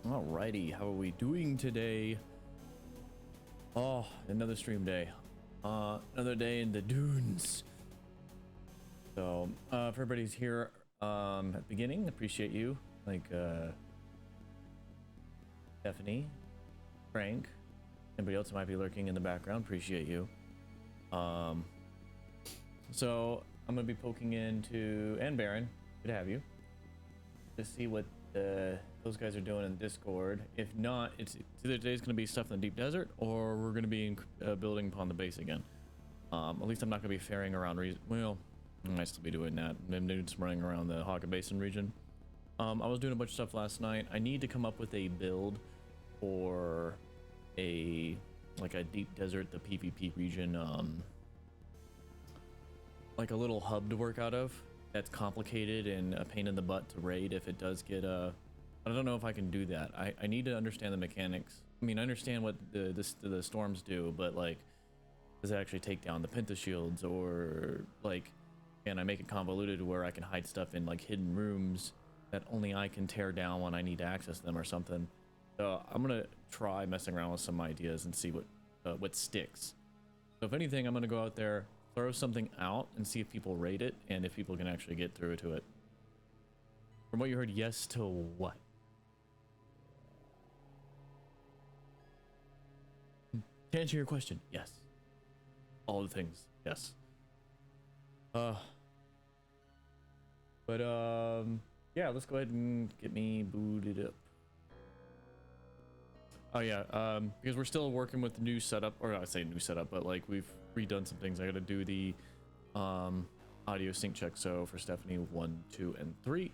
Alrighty, how are we doing today? Oh, another stream day. Another day in the dunes. So, if everybody's here at the beginning, appreciate you. Like, Stephanie, Frank, anybody else who might be lurking in the background, appreciate you. So I'm gonna be poking into, and Baron, good to have you, to see what those guys are doing in Discord. If not, it's either today's gonna be stuff in the deep desert, or we're gonna be building upon the base again. At least I'm not gonna be ferrying around. Well, I might still be doing that. I'm doing some running around the Hawker Basin region. I was doing a bunch of stuff last night. I need to come up with a build for a deep desert, the PvP region, like a little hub to work out of. That's complicated and a pain in the butt to raid if it does get I don't know if I can do that. I need to understand the mechanics. I mean, I understand what the storms do, but like, does it actually take down the pentashields, or like, can I make it convoluted where I can hide stuff in like hidden rooms that only I can tear down when I need to access them or something? So I'm gonna try messing around with some ideas and see what sticks. So if anything, I'm gonna go out there, throw something out and see if people rate it and if people can actually get through to it. From what you heard, yes to what? To answer your question, yes. All the things, yes. But yeah, let's go ahead and get me booted up. Oh yeah, because we're still working with the new setup, or I say new setup, but like we've redone some things. I gotta do the audio sync check. So for Stephanie 1, 2, and 3,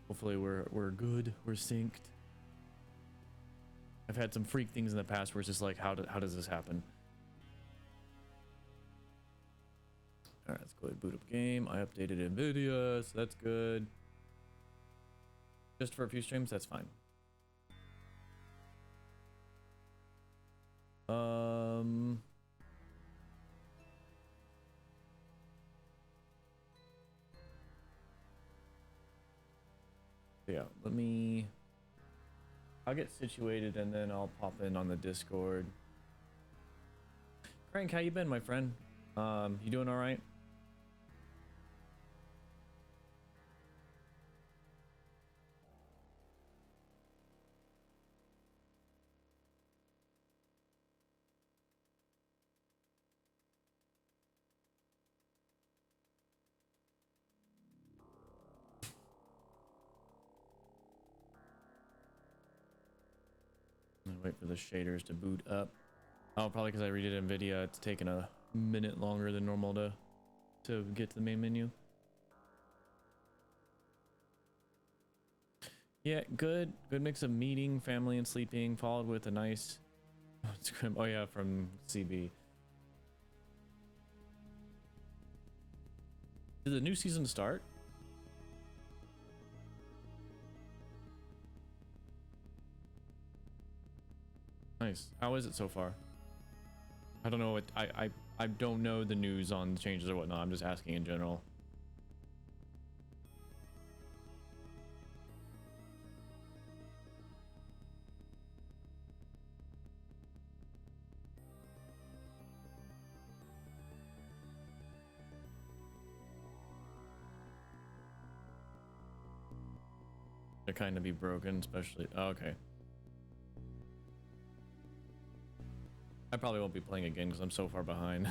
hopefully we're good, we're synced. I've had some freak things in the past where it's just like, how does this happen? All right, let's go ahead and boot up game. I updated NVIDIA, so that's good. Just for a few streams, that's fine. Yeah, I'll get situated and then I'll pop in on the Discord. Frank, how you been, my friend? You doing all right? Wait for the shaders to boot up. Oh, probably because I redid NVIDIA. It's taken a minute longer than normal to get to the main menu. Yeah, good mix of meeting, family, and sleeping, followed with a nice scrim. Oh yeah, from CB. Did the new season start? Nice. How is it so far? I don't know what I don't know the news on the changes or whatnot. I'm just asking in general. They're kind of be broken, especially. Oh, okay. I probably won't be playing again because I'm so far behind.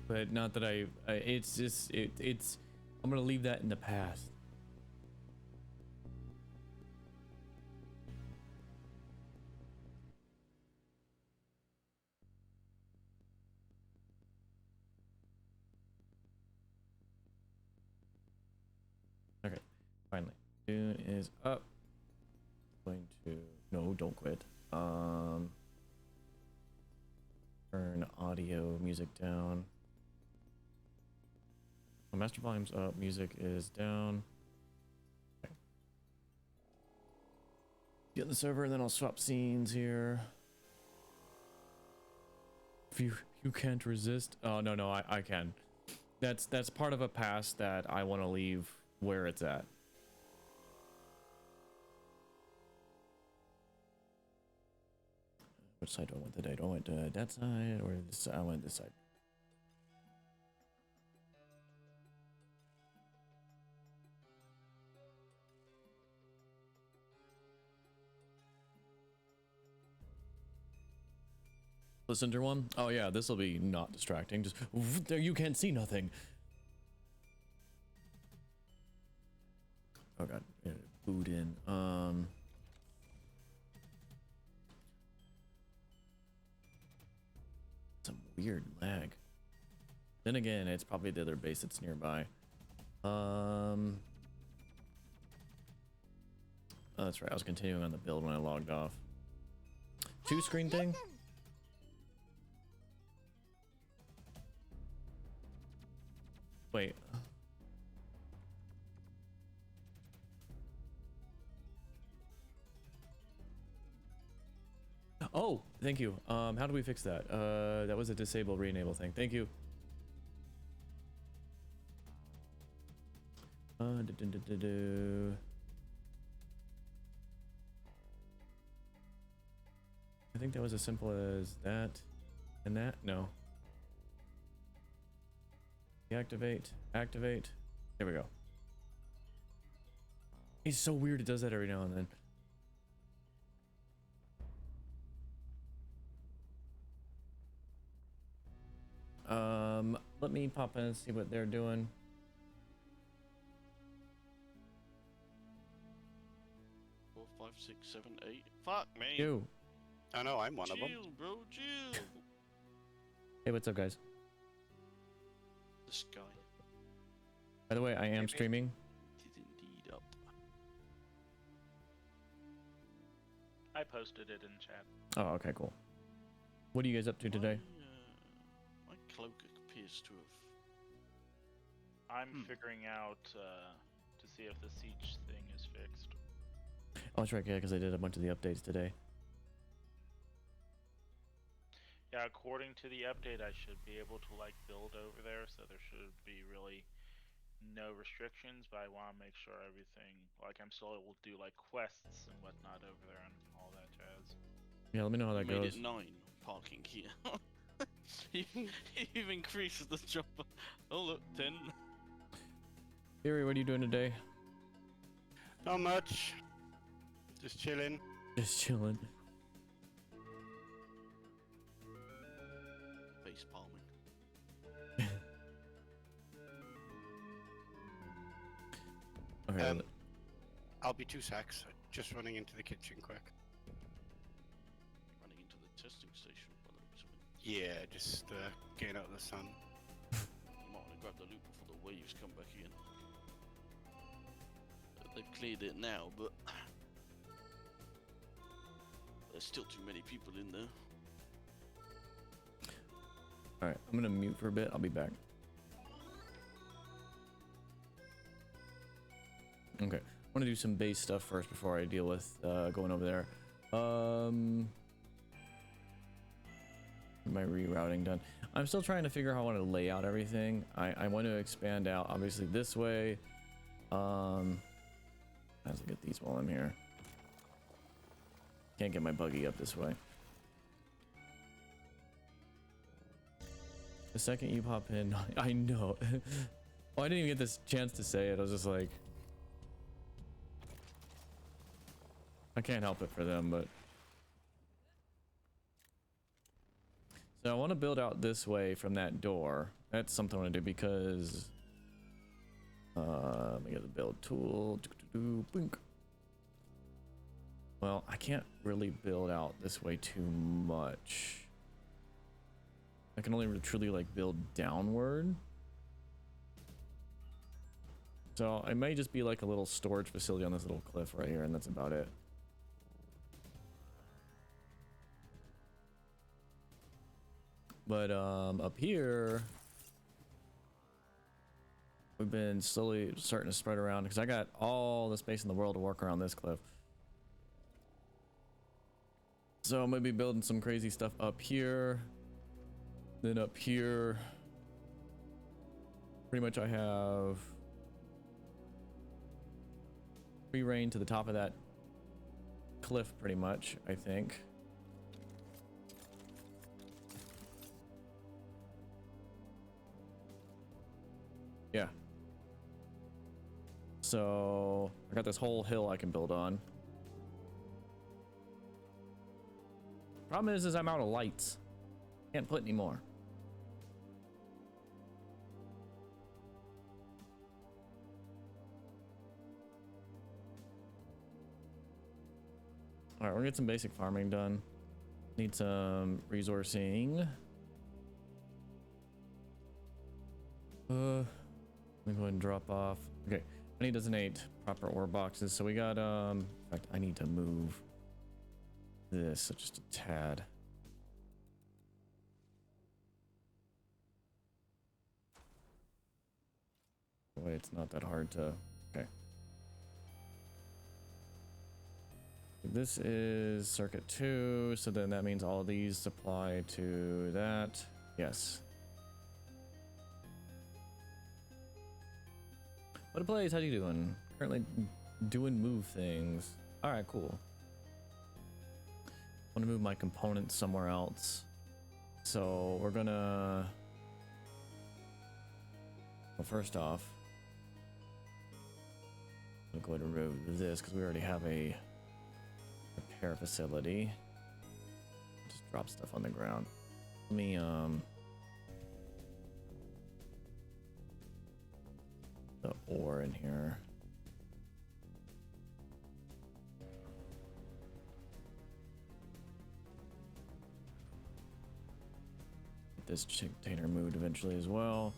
But not that it's just it's I'm gonna leave that in the past. Okay, finally, Dune is up. Going to don't quit. Turn audio music down. Oh, master volume's up, music is down. Okay. Get in the server and then I'll swap scenes here. If you can't resist. Oh no, I can. That's part of a past that I want to leave where it's at. Which side do I want today? Do I want that side or this side? I want this side. The center one? Oh yeah, this will be not distracting. Just there, you can't see nothing. Oh god, yeah, boot in. Some weird lag. Then again, it's probably the other base that's nearby. Oh, that's right. I was continuing on the build when I logged off. Two screen thing. Wait. Oh, thank you. How do we fix that? That was a disable re-enable thing. Thank you. I think that was as simple as that and that. No. Deactivate, activate. There we go. It's so weird. It does that every now and then. Let me pop in and see what they're doing. Four, 5, 6, 7, 8. Fuck me. You. I know, I'm one of them. Chill, bro, chill. Hey, what's up, guys? This guy By the way, I am streaming. is indeed up. I posted it in chat. Oh, okay, cool. What are you guys up to today? My cloak appears to have. I'm figuring out to see if the siege thing is fixed. Oh, that's right, yeah, because I did a bunch of the updates today. Yeah, according to the update, I should be able to like build over there, so there should be really no restrictions. But I want to make sure everything, like I'm still able to do like quests and whatnot over there and all that jazz. Yeah, let me know how that Made goes. it 9 parking here. You've increased the jump. Oh look, 10. Fury, what are you doing today? Not much. Just chilling. Just chilling. Face palming. Okay. I'll be 2 secs. Just running into the kitchen quick. Running into the testing station by the looks of it. Yeah, just getting out of the sun. You might want to grab the loot before the waves come back in. They've cleared it now, but there's still too many people in there. Alright, I'm gonna mute for a bit. I'll be back. Okay. I want to do some base stuff first before I deal with going over there. My rerouting done. I'm still trying to figure out how I want to lay out everything. I want to expand out obviously this way. Let's look at these while I'm here. Can't get my buggy up this way. The second you pop in, I know. Oh, I didn't even get this chance to say it. I was just like, I can't help it for them, but. So I want to build out this way from that door. That's something I want to do because. Let me get the build tool. Blink. Well, I can't really build out this way too much. I can only truly like build downward. So it may just be like a little storage facility on this little cliff right here, and that's about it. But up here, we've been slowly starting to spread around because I got all the space in the world to work around this cliff. So I'm gonna be building some crazy stuff up here. Then up here, pretty much I have free reign to the top of that cliff pretty much, I think. So I got this whole hill I can build on. Problem is I'm out of lights. Can't put any more. All right, we're gonna get some basic farming done. Need some resourcing. Let me go ahead and drop off. Okay, I need to designate proper ore boxes. So we got in fact, I need to move this just a tad. Wait, it's not that hard to. Okay. This is circuit 2, so then that means all of these supply to that. Yes. What a place, how you doing? Currently doing move things. Alright, cool. I want to move my components somewhere else. So we're gonna... Well, first off, I'm going to remove this because we already have a repair facility. Just drop stuff on the ground. Let me the ore in here. Get this container moved eventually as well.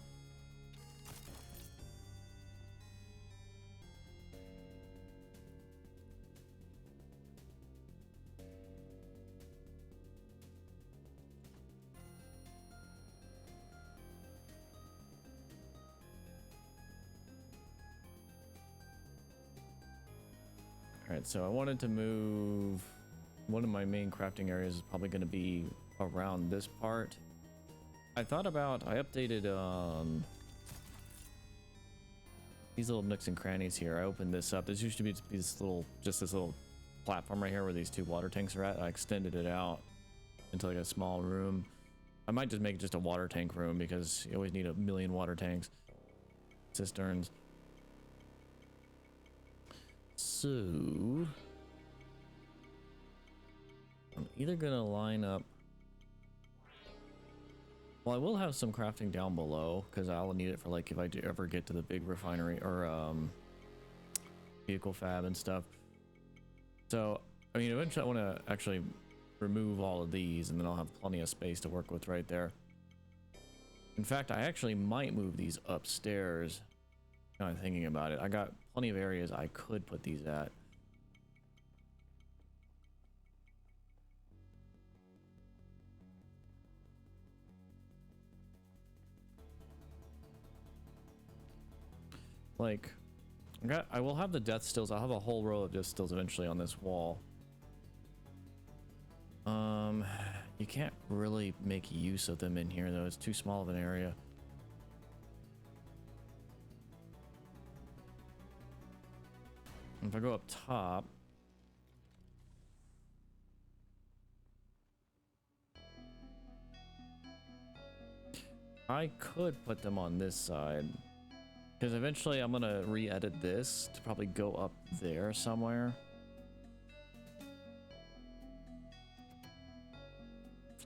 Alright, so I wanted to move... One of my main crafting areas is probably going to be around this part. I thought about... I updated these little nooks and crannies here. I opened this up. This used to be this little... Just this little platform right here where these 2 water tanks are at. I extended it out into like a small room. I might just make it just a water tank room because you always need a million water tanks. Cisterns. So, I'm either gonna line up. Well, I will have some crafting down below because I'll need it for like if I do ever get to the big refinery or vehicle fab and stuff. So, I mean, eventually I want to actually remove all of these, and then I'll have plenty of space to work with right there. In fact, I actually might move these upstairs. Kind of thinking about it, I got plenty of areas I could put these at. Like, I will have the death stills. I'll have a whole row of death stills eventually on this wall. You can't really make use of them in here though. It's too small of an area. If I go up top, I could put them on this side because eventually I'm gonna re-edit this to probably go up there somewhere.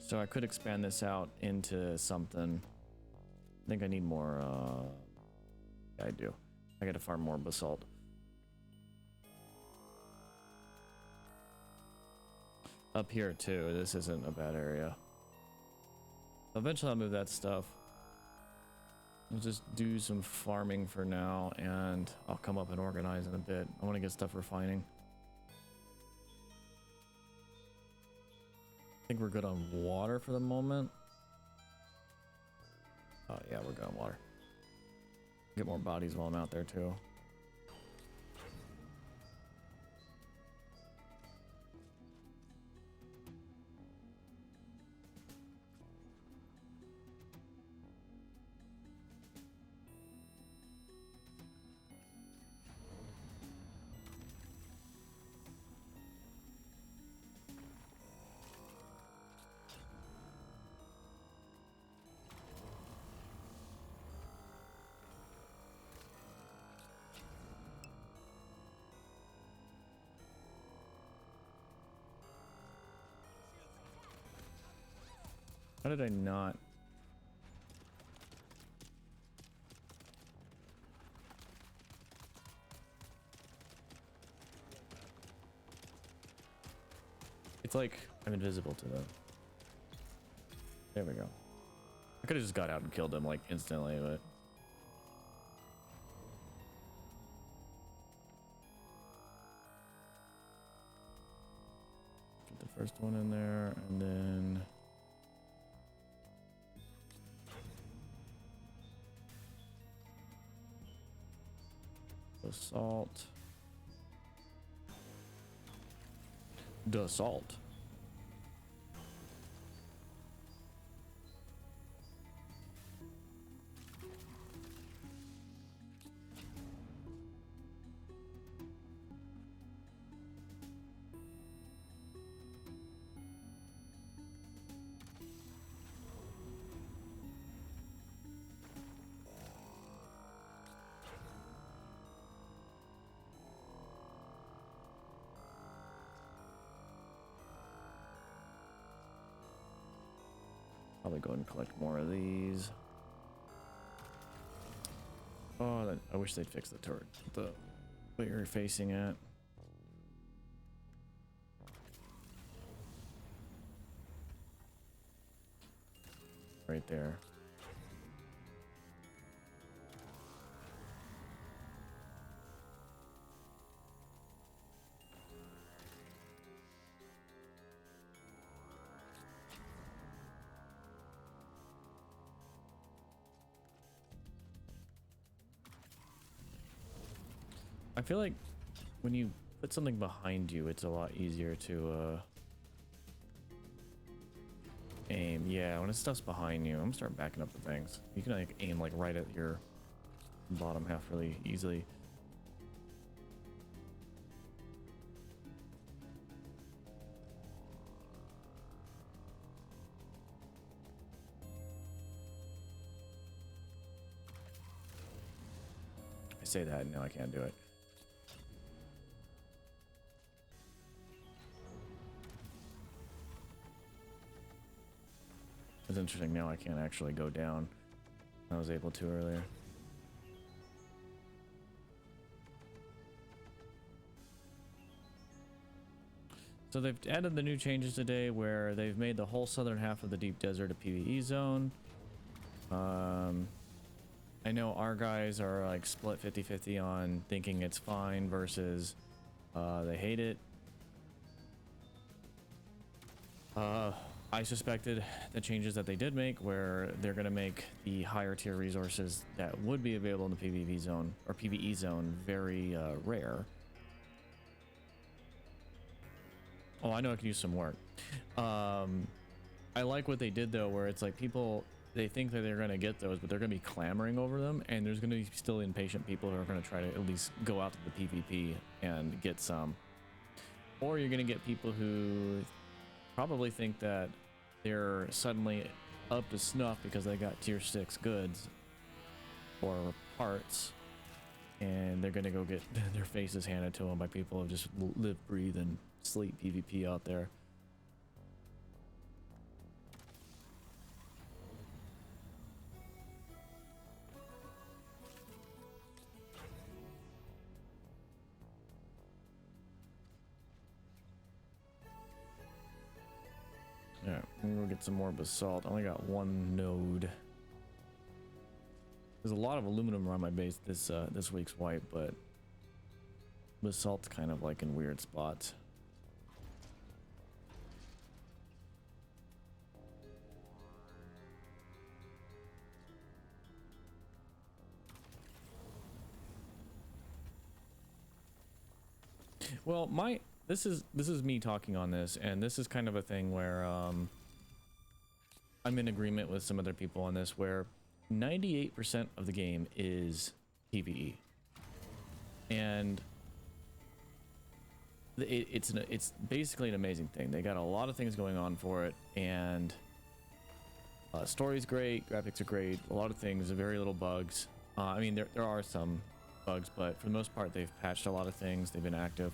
So I could expand this out into something. I think I need more, yeah, I do. I gotta farm more basalt. Up here too, this isn't a bad area. Eventually I'll move that stuff. I'll just do some farming for now and I'll come up and organize in a bit. I want to get stuff refining. I think we're good on water for the moment. Oh yeah, we're good on water. Get more bodies while I'm out there too. How did I not? It's like I'm invisible to them. There we go. I could have just got out and killed them like instantly, but get the first one in there and then assault. The salt. Probably go and collect more of these. Oh, I wish they'd fix the turret. The what you're facing at. Right there. I feel like when you put something behind you, it's a lot easier to aim. Yeah, when it's stuff's behind you, I'm gonna start backing up the things. You can like aim like right at your bottom half really easily. I say that and now I can't do it. It's interesting, now I can't actually go down. I was able to earlier. So they've added the new changes today where they've made the whole southern half of the deep desert a PvE zone. I know our guys are like split 50-50 on thinking it's fine versus they hate it. I suspected the changes that they did make where they're going to make the higher tier resources that would be available in the PvP zone or PvE zone very rare. Oh, I know I could use some work. I like what they did though, where it's like people, they think that they're going to get those, but they're going to be clamoring over them, and there's going to be still impatient people who are going to try to at least go out to the PvP and get some. Or you're going to get people who probably think that they're suddenly up to snuff because they got tier 6 goods or parts, and they're gonna go get their faces handed to them by people who just live, breathe, and sleep PvP out there. Yeah, I'm gonna get some more basalt. I only got one node. There's a lot of aluminum around my base this week's wipe, but basalt's kind of like in weird spots. Well, this is me talking on this, and this is kind of a thing where I'm in agreement with some other people on this, where 98% of the game is PvE, and it's basically an amazing thing. They got a lot of things going on for it, and story's great, graphics are great, a lot of things, very little bugs. I mean, there are some bugs, but for the most part, they've patched a lot of things. They've been active.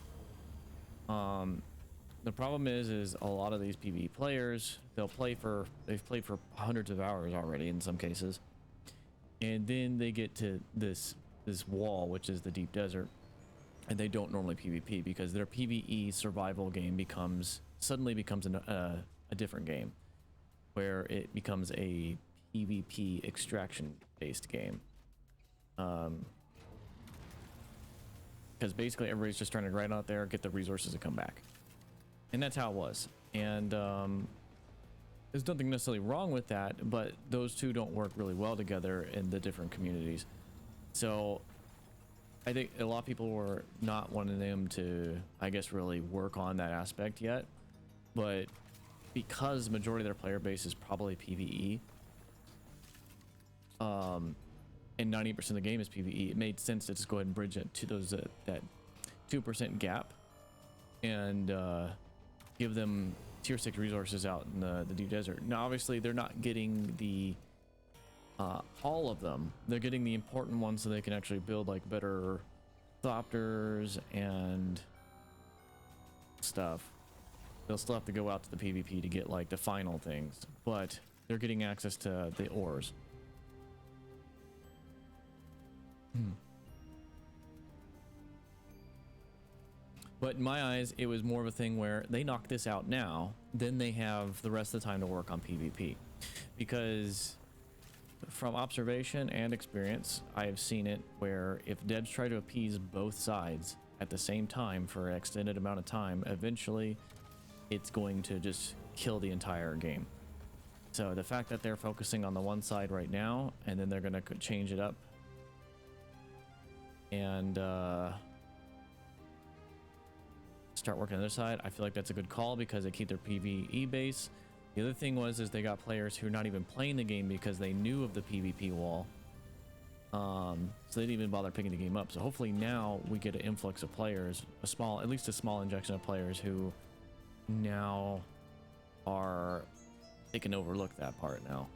The The problem is a lot of these PvE players, they've played for hundreds of hours already in some cases, and then they get to this wall, which is the deep desert, and they don't normally PvP because their PvE survival game suddenly becomes a different game, where it becomes a PvP extraction based game. Because basically everybody's just trying to grind out there, get the resources and come back. And that's how it was. And there's nothing necessarily wrong with that, but those two don't work really well together in the different communities. So I think a lot of people were not wanting them to, I guess, really work on that aspect yet. But because the majority of their player base is probably PvE, and 90% of the game is PvE, it made sense to just go ahead and bridge it to those that 2% gap, and give them tier 6 resources out in the deep desert. Now obviously they're not getting the all of them. They're getting the important ones so they can actually build like better thopters and stuff. They'll still have to go out to the PvP to get like the final things, but they're getting access to the ores. But in my eyes, it was more of a thing where they knock this out now, then they have the rest of the time to work on PvP. Because from observation and experience, I have seen it where if devs try to appease both sides at the same time for an extended amount of time, eventually it's going to just kill the entire game. So the fact that they're focusing on the one side right now, and then they're going to change it up and start working on the other side, I feel like that's a good call because they keep their PvE base. The other thing is they got players who are not even playing the game because they knew of the PvP wall, so they didn't even bother picking the game up. So hopefully now we get an influx of players, at least a small injection of players who now they can overlook that part now.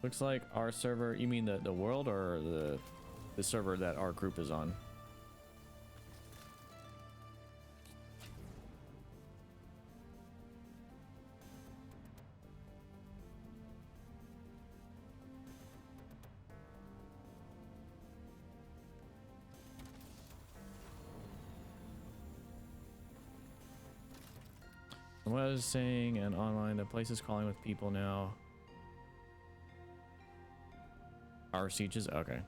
Looks like our server, you mean the world or the server that our group is on? What I was saying, and online, the place is calling with people now. Our sieges, okay.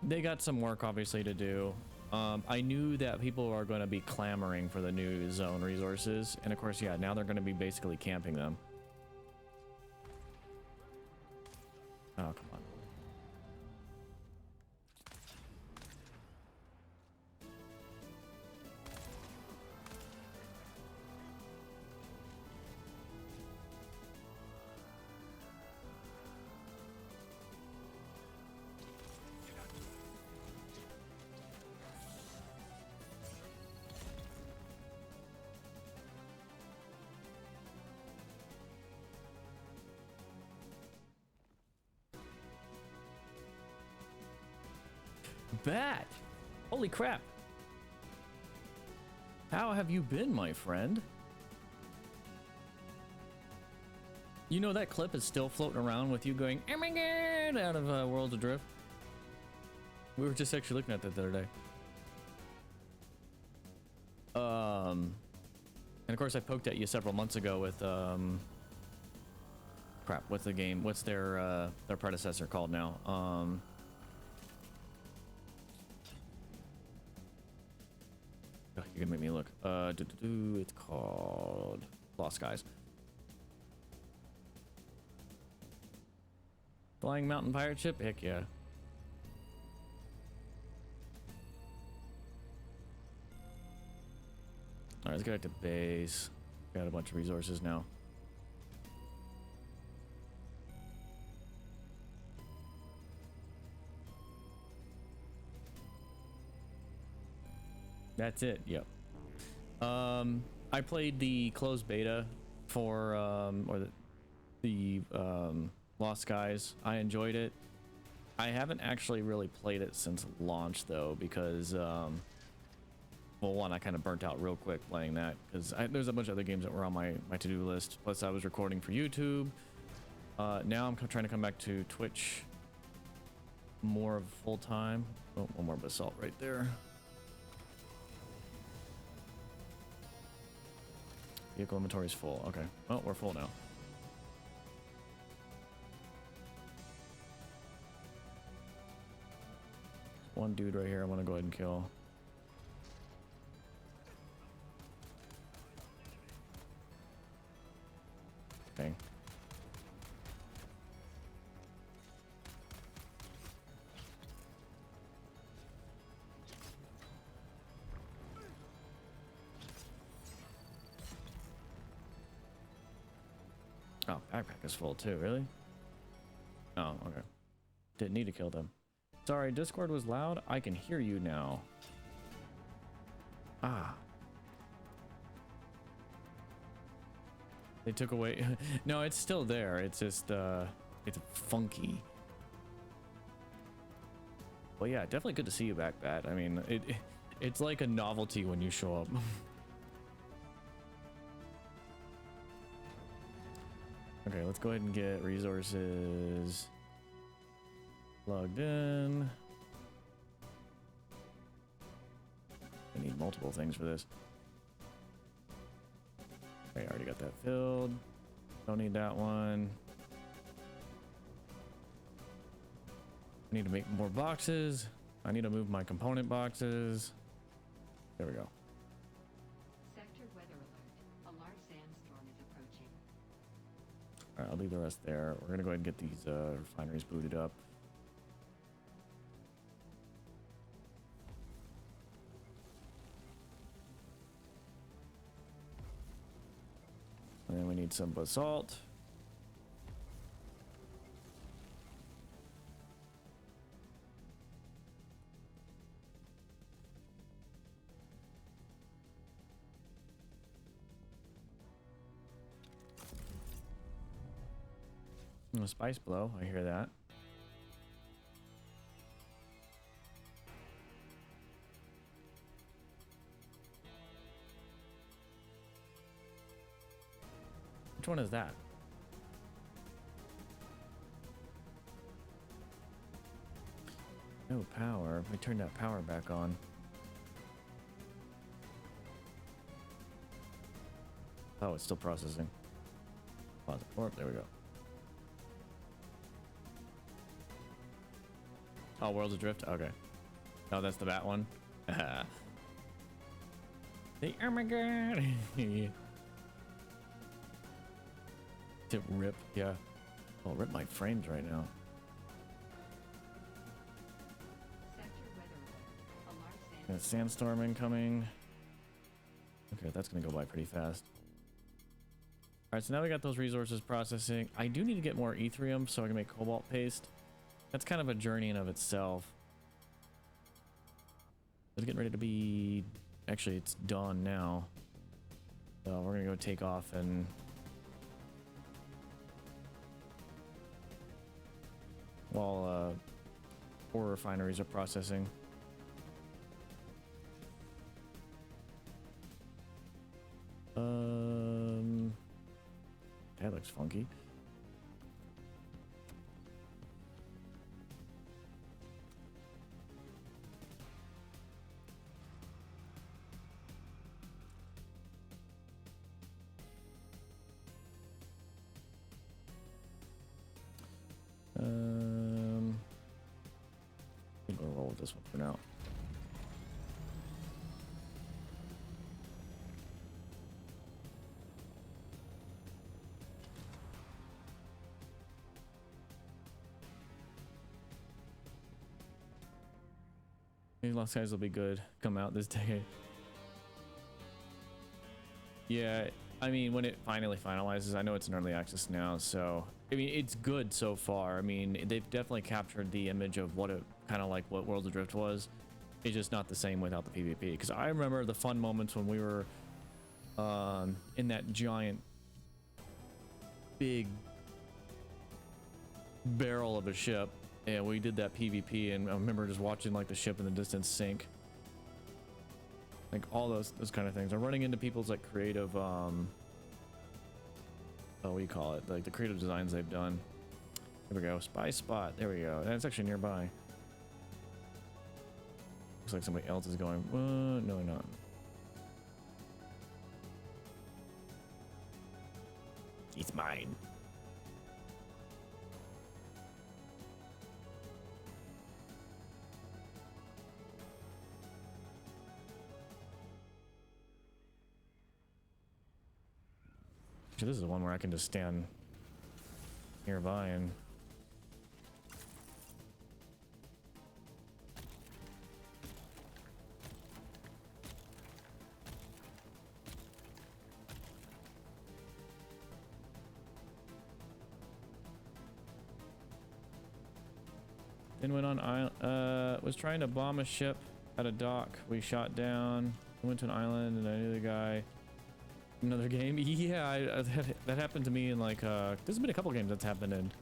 They got some work obviously to do. I knew that people are going to be clamoring for the new zone resources, and of course, yeah, now they're going to be basically camping them. Oh, come on. Bat! Holy crap! How have you been, my friend? You know that clip is still floating around with you going, "Oh my god," out of Worlds Adrift. We were just actually looking at that the other day. And of course I poked at you several months ago with crap, what's the game? What's their predecessor called now? You can make me look. It's called Lost Skies. Flying Mountain Pirate Ship? Heck yeah. Alright, let's get back to base. Got a bunch of resources now. That's it. Yep. I played the closed beta for or the Lost Skies. I enjoyed it. I haven't actually really played it since launch though, because well, one, I kind of burnt out real quick playing that because there's a bunch of other games that were on my to-do list. Plus I was recording for YouTube. Now I'm trying to come back to Twitch more full time. Oh, one more basalt right there. Vehicle inventory is full. Okay. Oh, we're full now. One dude right here I want to go ahead and kill. Okay. Oh, backpack is full too, really? Oh, okay. Didn't need to kill them. Sorry, Discord was loud. I can hear you now. Ah. They took away... No, it's still there. It's just, it's funky. Well, yeah, definitely good to see you back, Bat. I mean, it's like a novelty when you show up. Okay, let's go ahead and get resources plugged in. I need multiple things for this. Okay, I already got that filled. Don't need that one. I need to make more boxes. I need to move my component boxes. There we go. Sector weather alert. A large sandstorm is approaching. All right, I'll leave the rest there. We're gonna go ahead and get these refineries booted up. And then we need some basalt. A spice blow, I hear that. Which one is that? No power. Let me turn that power back on. Oh, it's still processing. Pause it. Oh, there we go. Oh, Worlds Adrift? Okay. Oh, that's the bat one? The, oh my god! To rip, yeah. Oh, rip my frames right now. Sector weather alert. A large Got sandstorm incoming. Okay, that's gonna go by pretty fast. Alright, so now we got those resources processing. I do need to get more Etherium so I can make cobalt paste. That's kind of a journey in of itself. It's getting ready to be... Actually, it's dawn now. So we're gonna go take off and... While ore refineries are processing. That looks funky. I'm gonna roll with this one for now. These Lost Guys will be good. Come out this day. Yeah, I mean, when it finally finalizes, I know it's in early access now, so I mean, it's good so far. I mean, they've definitely captured the image of what it kind of like what Worlds Adrift was. It's just not the same without the PvP. Because I remember the fun moments when we were in that giant big barrel of a ship, and we did that PvP, and I remember just watching like the ship in the distance sink, like all those kind of things. I'm running into people's like creative what do you call it, like the creative designs they've done. There we go, spy spot, there we go, and it's actually nearby. Looks like somebody else is going, no not. It's mine. This is the one where I can just stand nearby and then went on island, was trying to bomb a ship at a dock. We shot down, went to an island, and I knew the guy. Another game? Yeah, that happened to me in like, there's been a couple games that's happened in.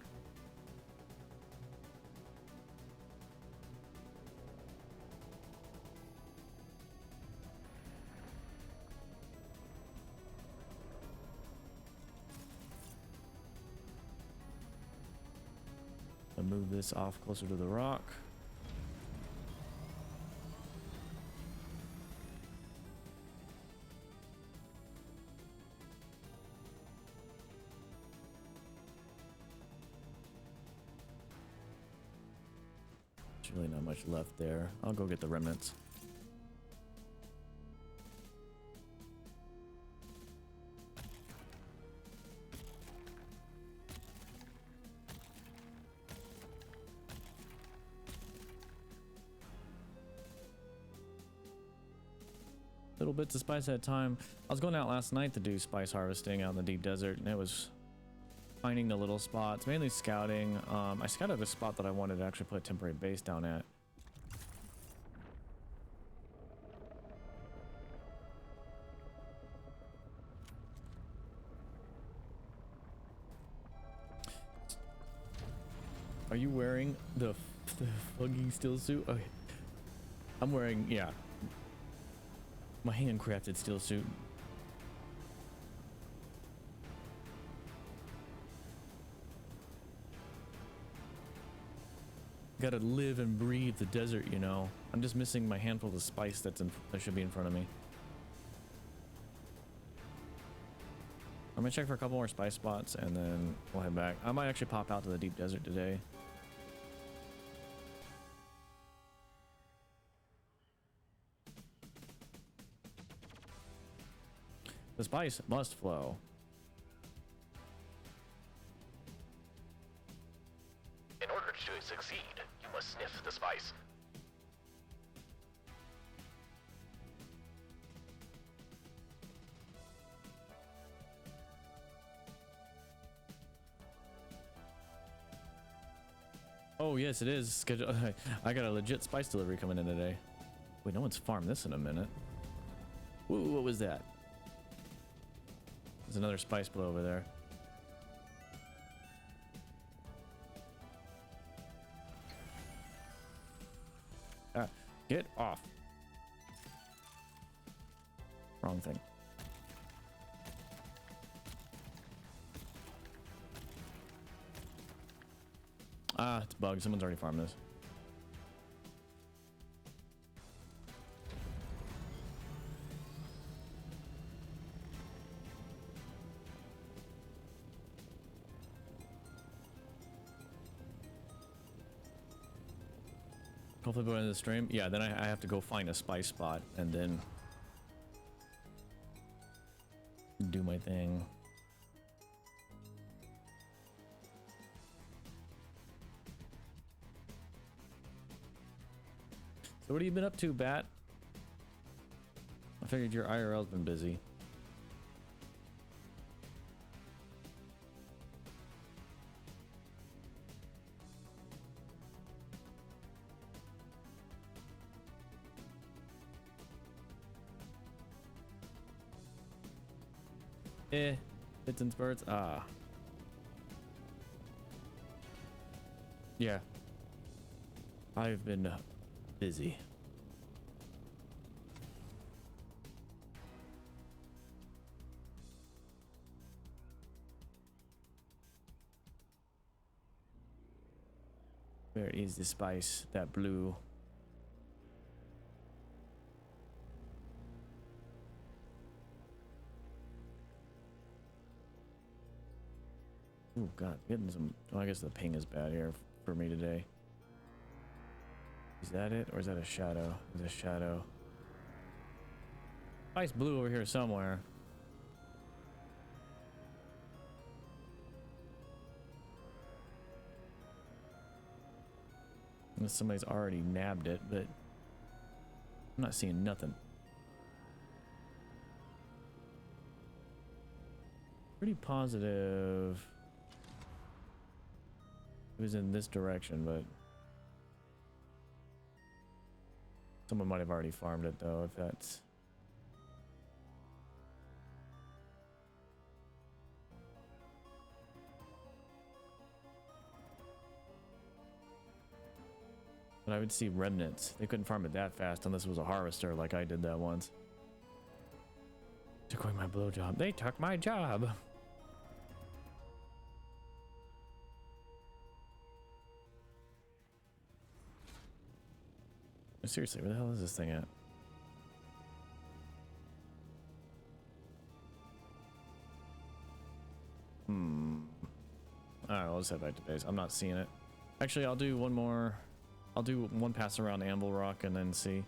I'll move this off closer to the rock. There's really not much left there. I'll go get the remnants. Little bits of spice at a time. I was going out last night to do spice harvesting out in the deep desert, and it was finding the little spots, mainly scouting. I scouted a spot that I wanted to actually put a temporary base down at. Are you wearing the fucking steel suit? Okay. I'm wearing, yeah, my handcrafted steel suit. Gotta live and breathe the desert, you know. I'm just missing my handful of spice that should be in front of me. I'm gonna check for a couple more spice spots and then we'll head back. I might actually pop out to the deep desert today. The spice must flow. In order to succeed, you must sniff the spice. Oh yes, it is scheduled. I got a legit spice delivery coming in today. Wait, no one's farmed this in a minute. Woo, what was that? There's another spice blow over there. Ah, get off. Wrong thing. Ah, it's bugged. Someone's already farmed this. Hopefully by the end of the stream. Yeah, then I have to go find a spice spot and then do my thing. So what have you been up to, Bat? I figured your IRL's been busy. Fits and spurts. Ah. Yeah. I've been busy. Where is the spice? That blue. Oh god, getting some. Oh, I guess the ping is bad here for me today. Is that it, or is that a shadow? It's a shadow. Nice blue over here somewhere. Unless somebody's already nabbed it, but I'm not seeing nothing. Pretty positive it was in this direction, but someone might have already farmed it though, if that's... But I would see remnants. They couldn't farm it that fast unless it was a harvester like I did that once. Took away my blowjob. They took my job. Seriously, where the hell is this thing at? Alright, I'll just head back to base. I'm not seeing it. Actually, I'll do one more. I'll do one pass around Anvil Rock and then see.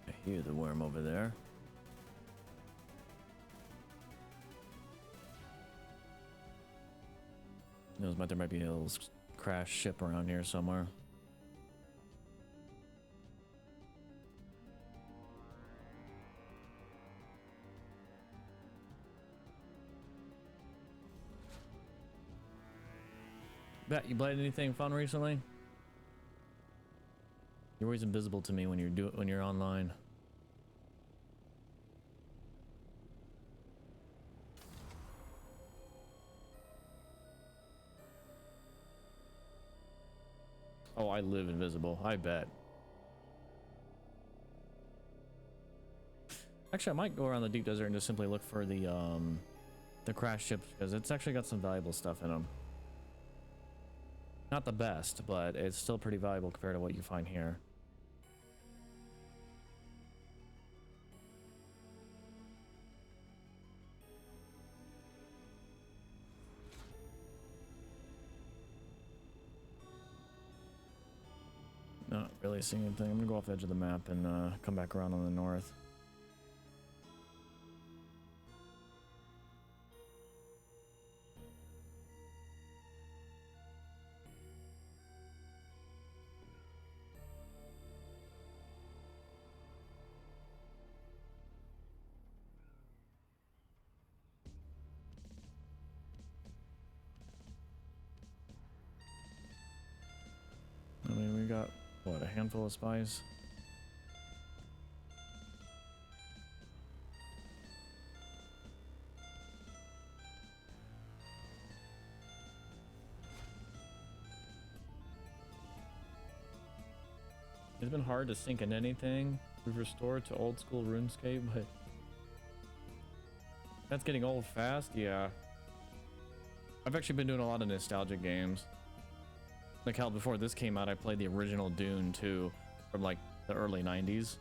I hear the worm over there. There might be a little crash ship around here somewhere. Bet you played anything fun recently? You're always invisible to me when you're online. Oh, I live invisible. I bet. Actually, I might go around the deep desert and just simply look for the crash ships because it's actually got some valuable stuff in them. Not the best, but it's still pretty valuable compared to what you find here. Not really seeing anything. I'm gonna go off the edge of the map and come back around on the north. I mean, we got, what, a handful of spies? It's been hard to sink in anything. We've restored to old school RuneScape, but that's getting old fast. Yeah. I've actually been doing a lot of nostalgic games. Like how before this came out, I played the original Dune 2 from like the early 90s.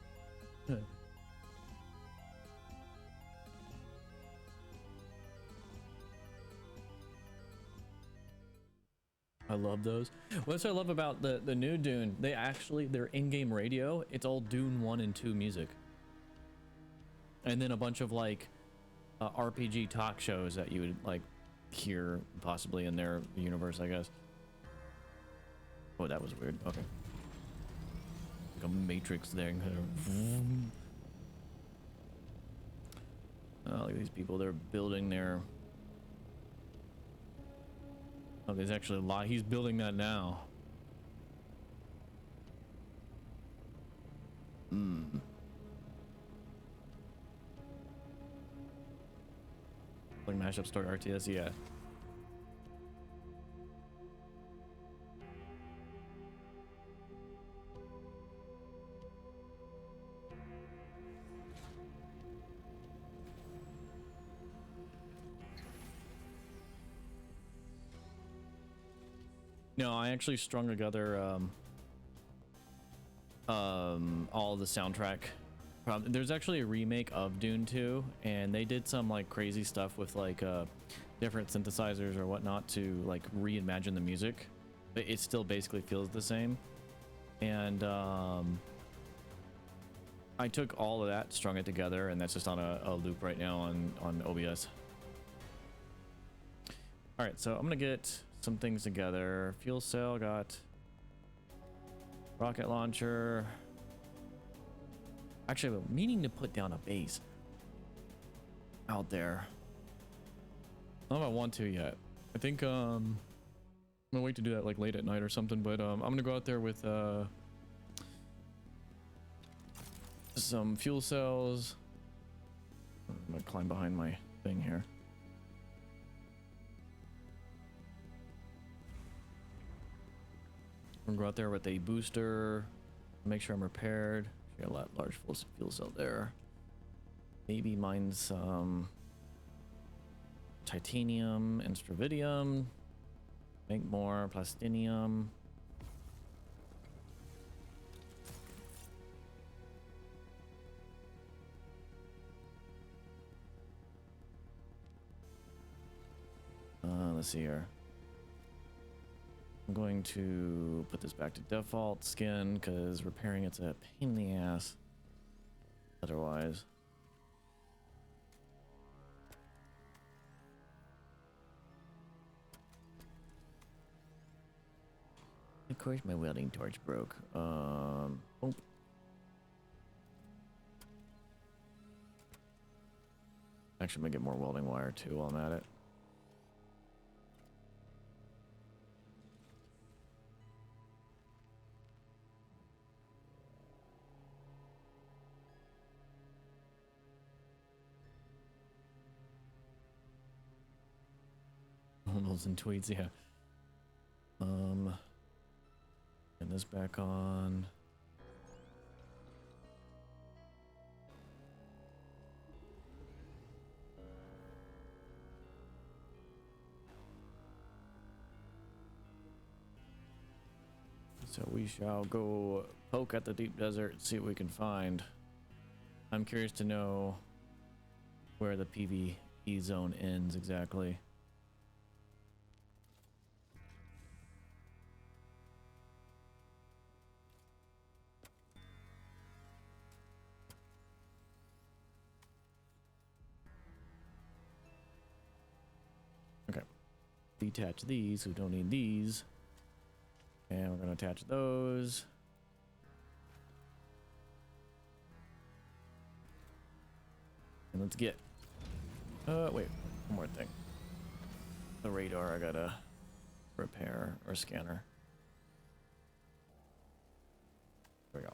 I love those. What's I love about the new Dune, their in-game radio, it's all Dune 1 and 2 music. And then a bunch of like RPG talk shows that you would like here, possibly in their universe, I guess. Oh, that was weird. Okay. Like a Matrix thing. Oh, look at these people. They're building their... Oh, there's actually a lot. He's building that now. Like mashup start RTS, yeah. No, I actually strung together all the soundtrack. There's actually a remake of Dune 2, and they did some like crazy stuff with like different synthesizers or whatnot to like reimagine the music, but it still basically feels the same. And I took all of that, strung it together, and that's just on a loop right now on OBS. All right, so I'm gonna get some things together. Fuel cell, got rocket launcher. Actually, I'm meaning to put down a base out there. I don't know if I want to yet. I think I'm gonna wait to do that like late at night or something, but I'm gonna go out there with some fuel cells. I'm gonna climb behind my thing here. I'm gonna go out there with a booster, make sure I'm repaired. Got a large fuel cell there. Maybe mine some titanium and stravidium. Make more plastinium. Let's see here. I'm going to put this back to default skin because repairing it's a pain in the ass otherwise. Of course my welding torch broke. Oh. Actually, I'm gonna get more welding wire too while I'm at it. And tweets, yeah. Get this back on. So we shall go poke at the deep desert and see what we can find. I'm curious to know where the PvE zone ends exactly. Detach these, we don't need these, and we're going to attach those. And let's get wait, one more thing. The radar I gotta repair, or scanner. There we go.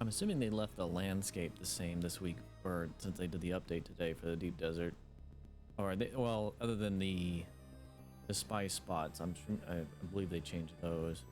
I'm assuming they left the landscape the same this week, or since they did the update today for the deep desert. Or they, well, other than the spice spots, I believe they changed those.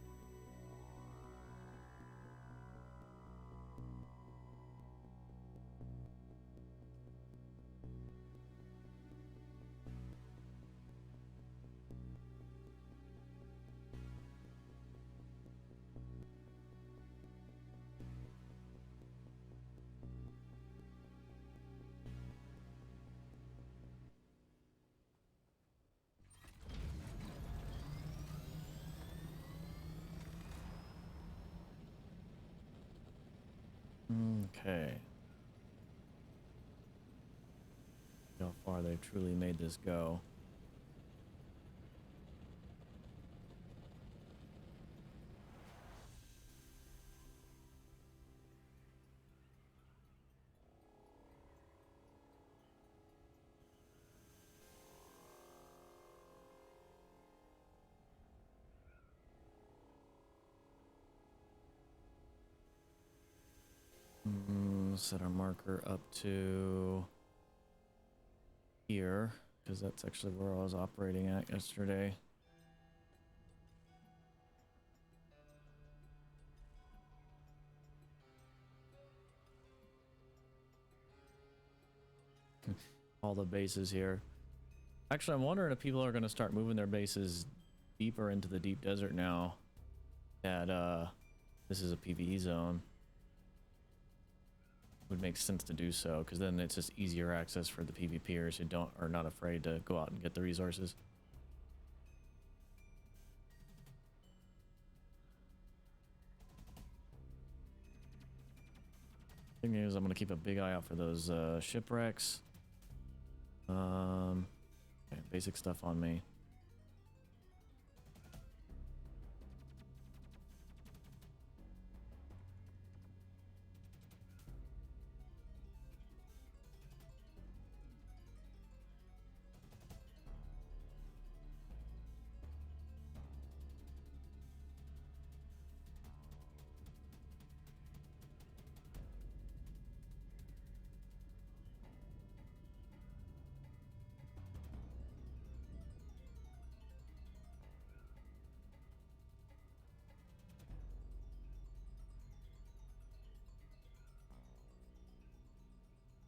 Okay. How far they truly made this go. Set our marker up to here, because that's actually where I was operating at yesterday. All the bases here. Actually, I'm wondering if people are going to start moving their bases deeper into the deep desert now that this is a PvE zone. Would make sense to do so, because then it's just easier access for the PvPers who are not afraid to go out and get the resources. Thing is, I'm gonna keep a big eye out for those shipwrecks. Okay, basic stuff on me.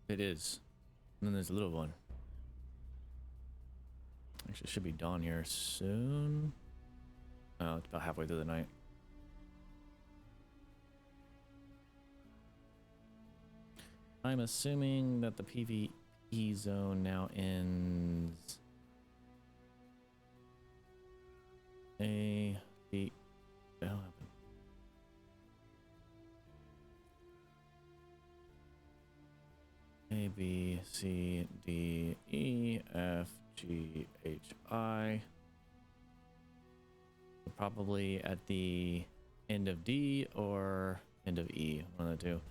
It is. And then there's a little one. Actually, it should be dawn here soon. Oh, it's about halfway through the night. I'm assuming that the PvE zone now ends. The hell happened? A, B, C, D, E, F, G, H, I. Probably at the end of D or end of E, one of the two.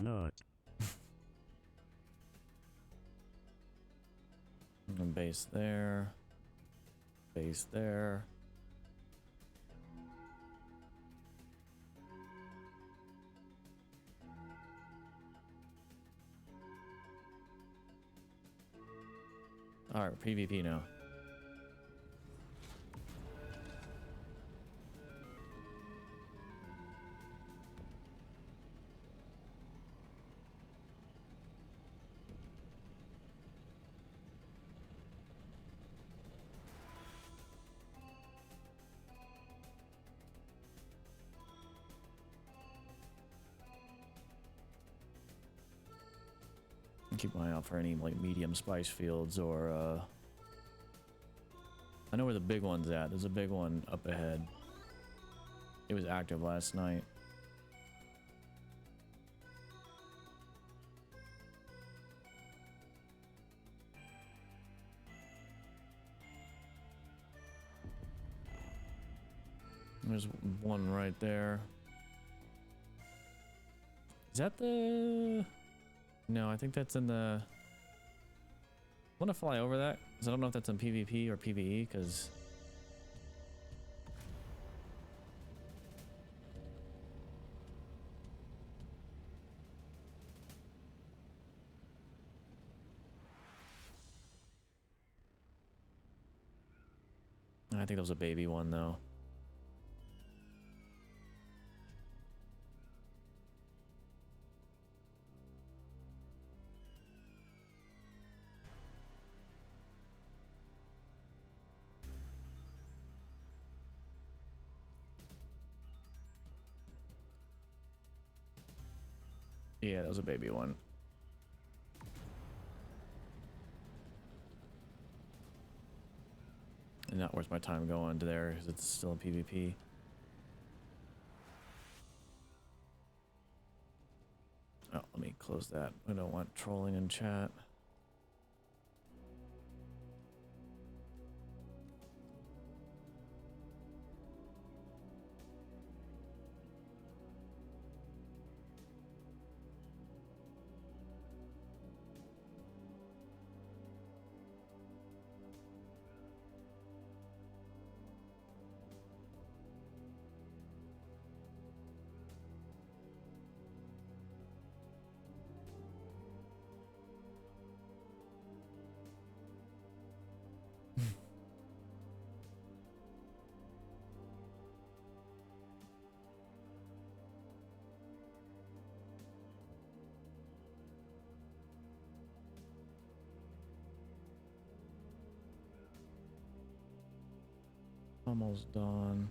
Not. And base there. Base there. All right, PvP now. Keep my eye out for any like medium spice fields or I know where the big one's at. There's a big one up ahead. It was active last night. There's one right there. Is that the... No, I think that's in the... I want to fly over that because I don't know if that's in PvP or PvE because... I think that was a baby one though. Yeah, that was a baby one. And not worth my time going to there because it's still a PvP. Oh, let me close that. I don't want trolling in chat. Almost done.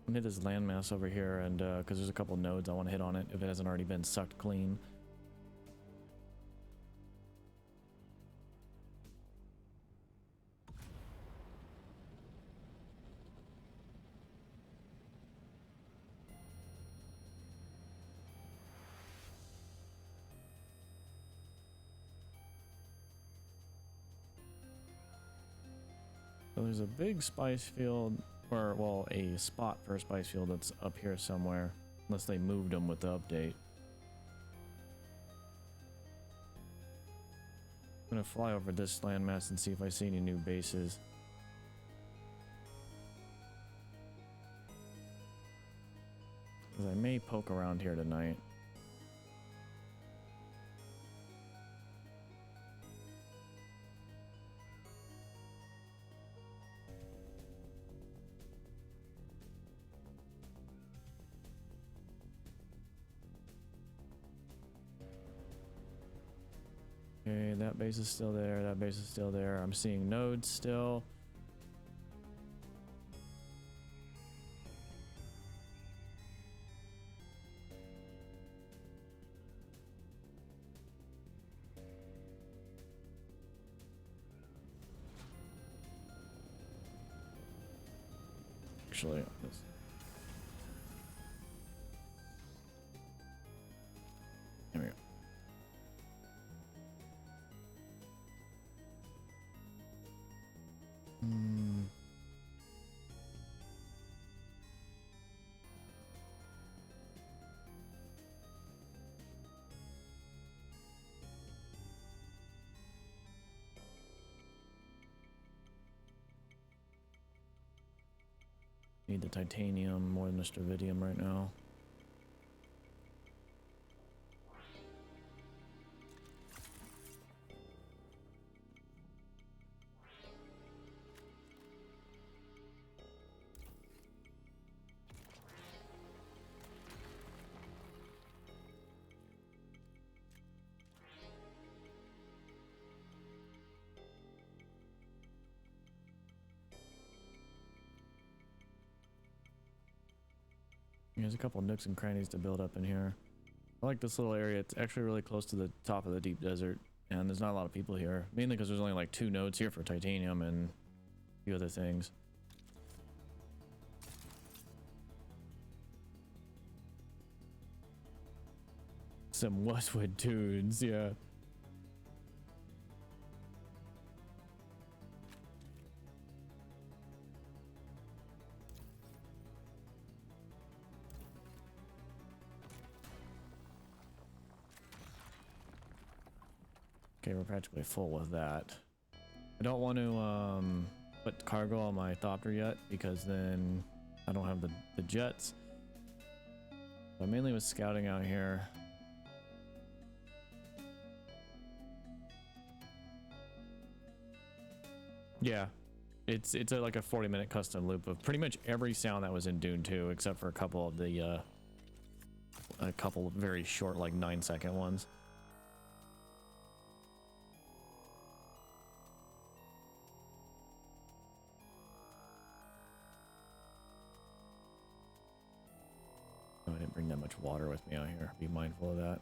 I'm gonna hit this landmass over here, and because there's a couple nodes I want to hit on it if it hasn't already been sucked clean. So there's a big spice field, or well, a spot for a spice field that's up here somewhere, unless they moved them with the update. I'm gonna fly over this landmass and see if I see any new bases. Because I may poke around here tonight. Okay, that base is still there, that base is still there. I'm seeing nodes still. Actually, this. Here we go. Need the titanium more than the Sturtevant right now. There's a couple nooks and crannies to build up in here. I like this little area. It's actually really close to the top of the deep desert, and there's not a lot of people here. Mainly because there's only like 2 nodes here for titanium and a few other things. Some Westwood dudes, yeah. Okay, we're practically full with that. I don't want to put cargo on my thopter yet because then I don't have the jets. So I mainly was scouting out here. Yeah, it's like a 40-minute custom loop of pretty much every sound that was in Dune 2, except for a couple of the a couple of very short, like 9-second ones. Oh, I didn't bring that much water with me out here. Be mindful of that.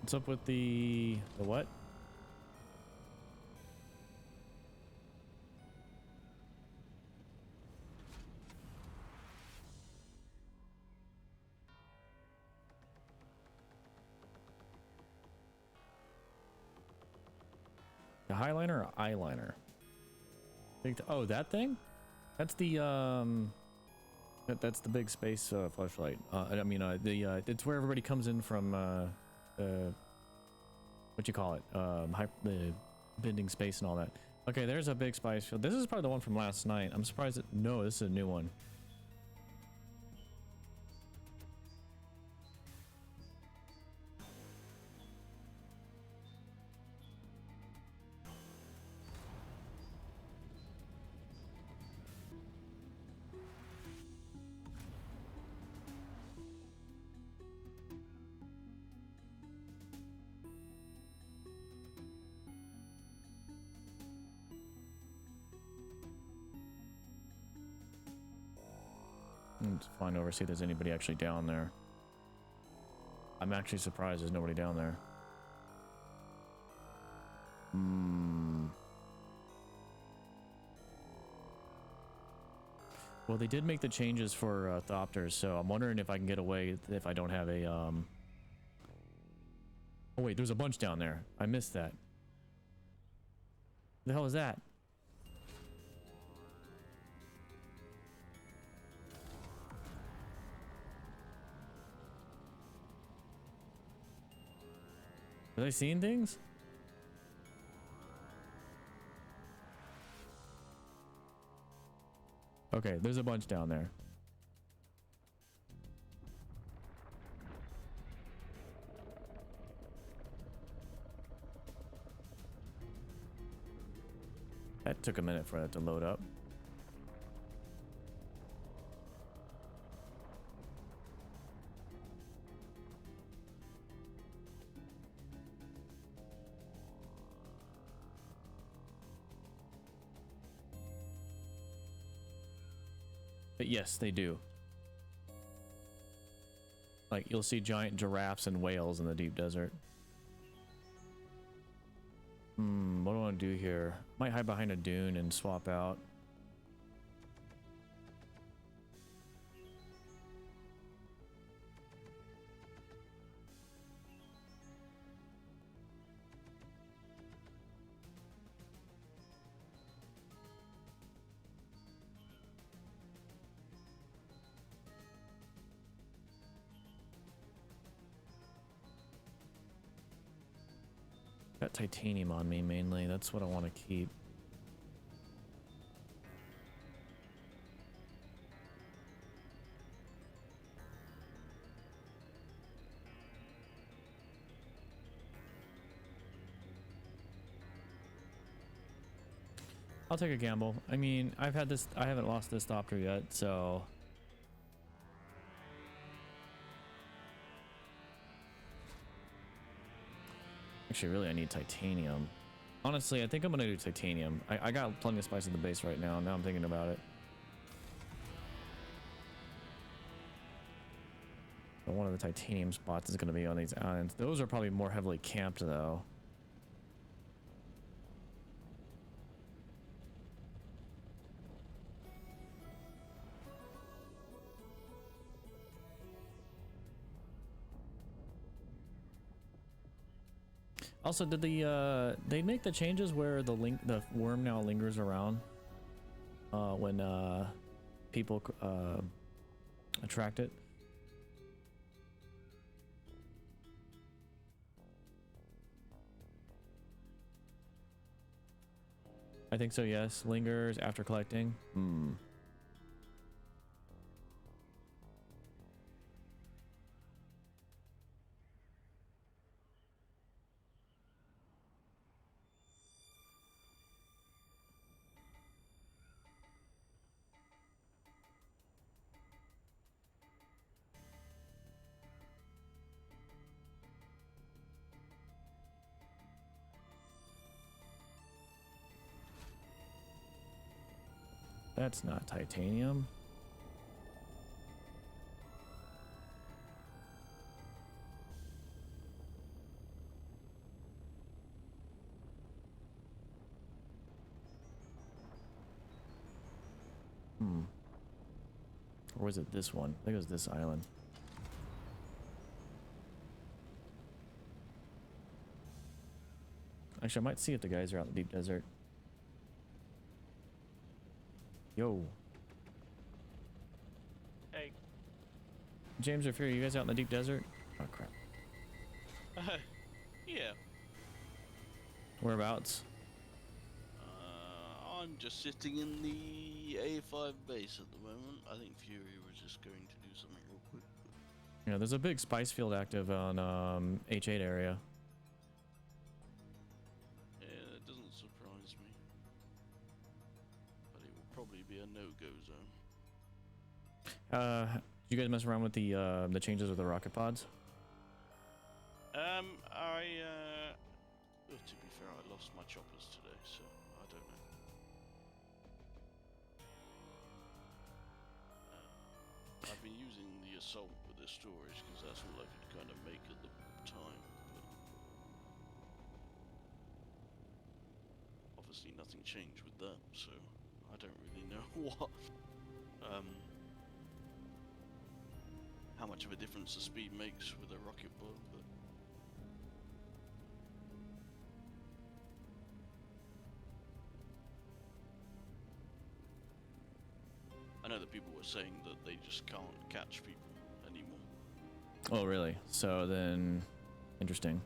What's up with the what? The highliner or eyeliner? Oh, that thing? That's the that's the big space flashlight. I mean, it's where everybody comes in from what you call it? The bending space and all that. Okay, there's a big spice field. This is probably the one from last night. I'm surprised that no, this is a new one. Let's find over, see if there's anybody actually down there. I'm actually surprised there's nobody down there. Well, they did make the changes for thopters, so I'm wondering if I can get away if I don't have a Oh wait, there's a bunch down there. I missed that. The hell is that? Are they seeing things? Okay, there's a bunch down there. That took a minute for that to load up. But yes, they do. Like, you'll see giant giraffes and whales in the deep desert. What do I want to do here? Might hide behind a dune and swap out. Got titanium on me mainly. That's what I want to keep. I'll take a gamble. I mean, I haven't lost this thopter yet, so Actually, really, I need titanium. Honestly, I think I'm gonna do titanium. I got plenty of spice at the base right now. Now I'm thinking about it. But one of the titanium spots is gonna be on these islands. Those are probably more heavily camped though. Also, did they make the changes where the worm now lingers around when people attract it? I think so, yes. Lingers after collecting. Hmm. That's not titanium. Hmm. Or was it this one? I think it was this island. Actually, I might see if the guys are out in the deep desert. Yo. Hey. James or Fury, you guys out in the deep desert? Oh, crap. Yeah. Whereabouts? I'm just sitting in the A5 base at the moment. I think Fury was just going to do something real quick. Yeah, there's a big spice field active on H8 area. Yeah, that doesn't surprise me. But it will probably be a no-go zone. You guys mess around with the changes with the rocket pods? Well, to be fair, I lost my choppers today, so I don't know. I've been using the assault with the storage because that's all I could kind of make at the time. But obviously, nothing changed with that, so I don't really know what. How much of a difference the speed makes with a rocket pod, but. I know that people were saying that they just can't catch people anymore. Oh, really? So then, interesting.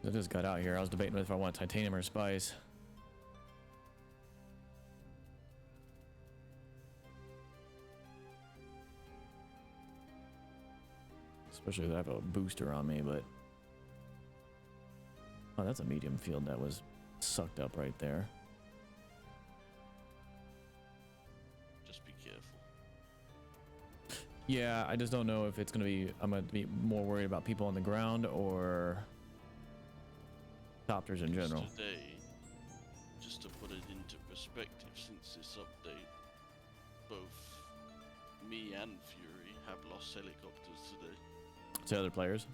I just got out here. I was debating if I want titanium or spice. Especially if I have a booster on me, but... Oh, that's a medium field that was sucked up right there. Just be careful. Yeah, I just don't know if it's gonna be... I'm gonna be more worried about people on the ground or... Copters in general. Today, just to put it into perspective, since this update, both me and Fury have lost helicopters today. To other players?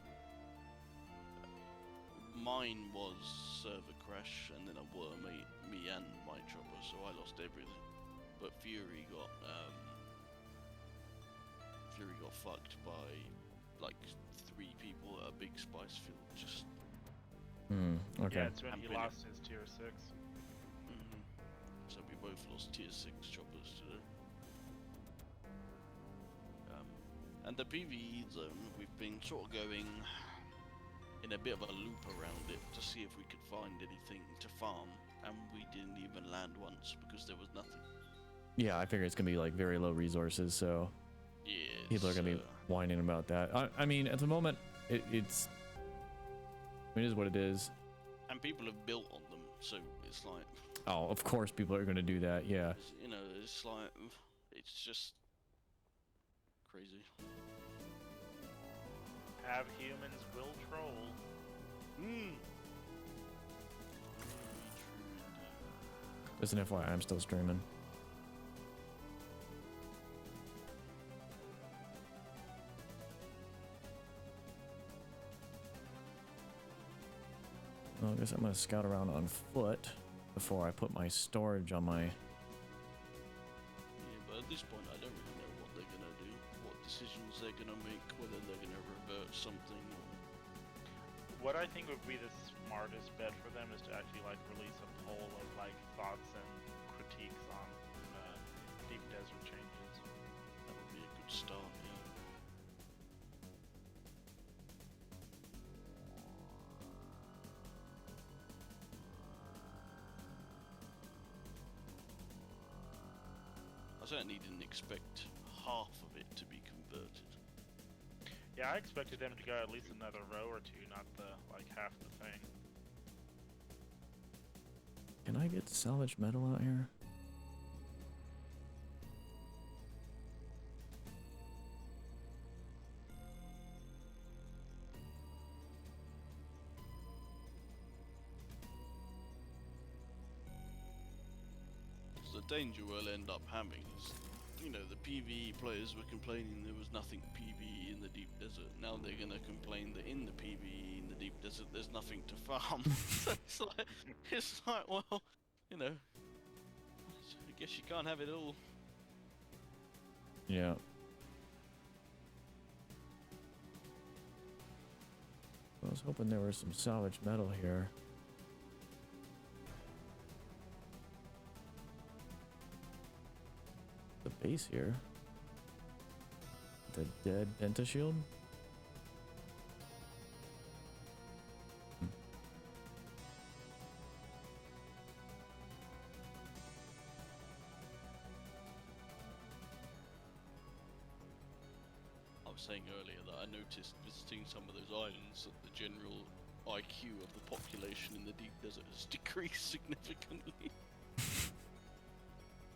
Mine was server crash, and then a worm ate me and my chopper, so I lost everything. But Fury got fucked by like 3 people at a big spice field. Just Okay. Yeah, it's when I'm he pretty- lost his tier 6. So we both lost tier 6 choppers today. And the PvE zone, we've been sort of going in a bit of a loop around it to see if we could find anything to farm, and we didn't even land once because there was nothing. Yeah, I figure it's gonna be like very low resources, so Yeah, people are gonna be whining about that. I mean, at the moment, it is what it is. and people have built on them, so it's like, Oh, of course people are gonna do that, yeah. you know, it's like, it's just crazy. Have humans will troll. Hmm. Just an FYI, I'm still streaming. Well, I guess I'm gonna scout around on foot before I put my storage on my. Yeah, but at this point, I don't really know what they're gonna do, what decisions they're gonna make, whether they're gonna revert something. What I think would be the smartest bet for them is to actually like release a poll of like thoughts and critiques on deep desert changes. That would be a good start. Yeah. I certainly didn't expect half of it to be converted. Yeah, I expected them to go at least another row or two, not the like half the thing. Can I get salvage metal out here? The danger we'll end up having is, you know, the PvE players were complaining there was nothing PvE in the deep desert. Now they're gonna complain that in the PvE in the deep desert there's nothing to farm. So it's like, well, you know, I guess you can't have it all. Yeah. I was hoping there was some salvage metal here. The base here. The dead Penta shield. I was saying earlier that I noticed visiting some of those islands that the general IQ of the population in the deep desert has decreased significantly.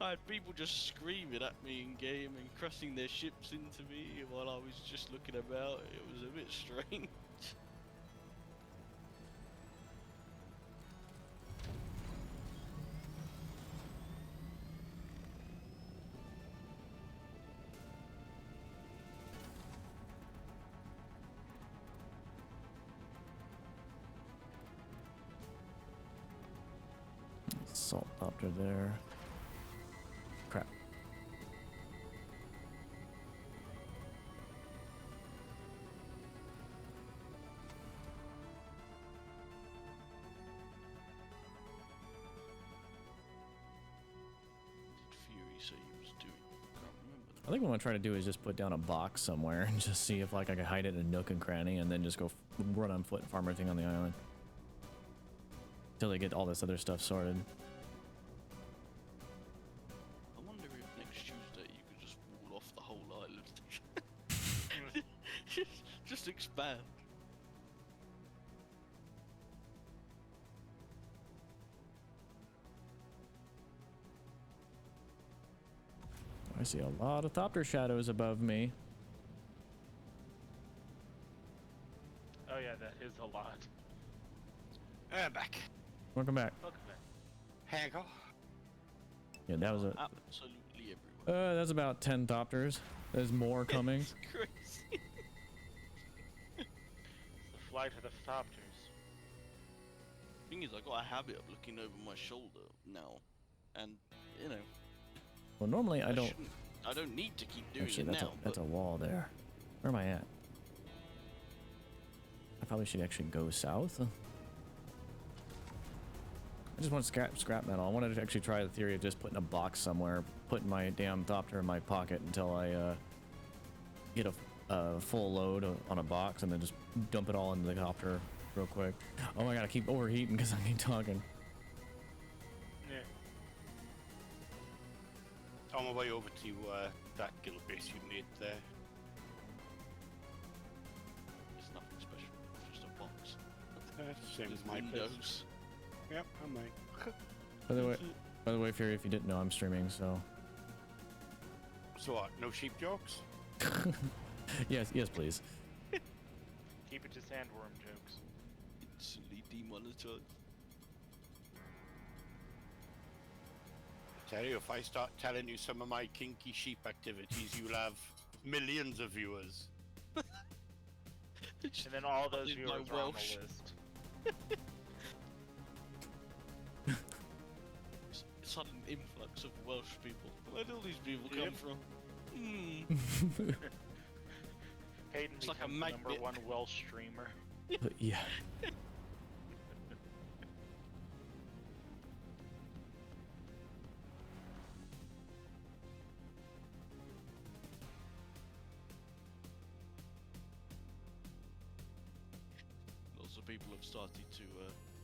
I had people just screaming at me in game and crashing their ships into me while I was just looking about. It was a bit strange. Saltopter there. Crap. Fury say he was doing? I can't remember. I think what I'm gonna try to do is just put down a box somewhere and just see if like I can hide it in a nook and cranny and then just go run on foot and farm everything on the island. Till they get all this other stuff sorted. I wonder if next Tuesday you could just wall off the whole island. just expand. I see a lot of thopter shadows above me. Oh yeah, that is a lot. Back. Welcome back. Welcome back. Here you go. Yeah, that was a. Absolutely everywhere. That's about 10 thopters. There's more coming. It's crazy. It's the flight of the thopters. Thing is, I got a habit of looking over my shoulder now, and you know. Well, normally I don't. I don't need to keep doing Actually, it that's now. that's a wall there. Where am I at? I probably should actually go south. I just want scrap metal. I wanted to actually try the theory of just putting a box somewhere, putting my damn thopter in my pocket until I get a full load on a box, and then just dump it all into the copter real quick. Oh my god, I keep overheating because I keep talking. Yeah. On my way over to that guild base you made there. It's nothing special. It's just a box. Same There's as my place. windows. Yep, I'm right. By the way, Fury, if you didn't know, I'm streaming, so. So what? No sheep jokes? yes, please. Keep it to sandworm jokes. Instantly demonetized. I tell you, if I start telling you some of my kinky sheep activities, you'll have millions of viewers. And then all those Leave viewers my are on the Welsh. list. It's had an influx of Welsh people. Where do all these people come Yep. from? Hmm. Paden It's like a becomes the number magnet. one Welsh streamer. But yeah. Lots of people have started to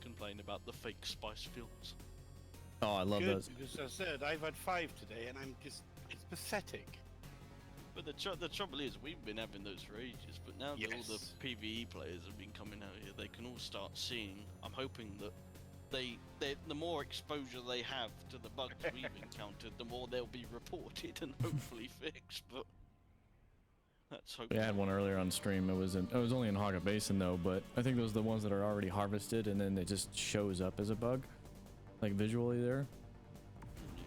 complain about the fake spice fields. Oh, I love Good, those. because I said I've had 5 today, and I'm just, it's pathetic. But the trouble is, we've been having those for ages, but now that all the Yes. PvE players have been coming out here, they can all start seeing. I'm hoping that the more exposure they have to the bugs we've encountered, the more they'll be reported and hopefully fixed. But that's We hopefully. had one earlier on stream. It was only in Hogga Basin though, but I think those are the ones that are already harvested, and then it just shows up as a bug, like visually there. Yeah.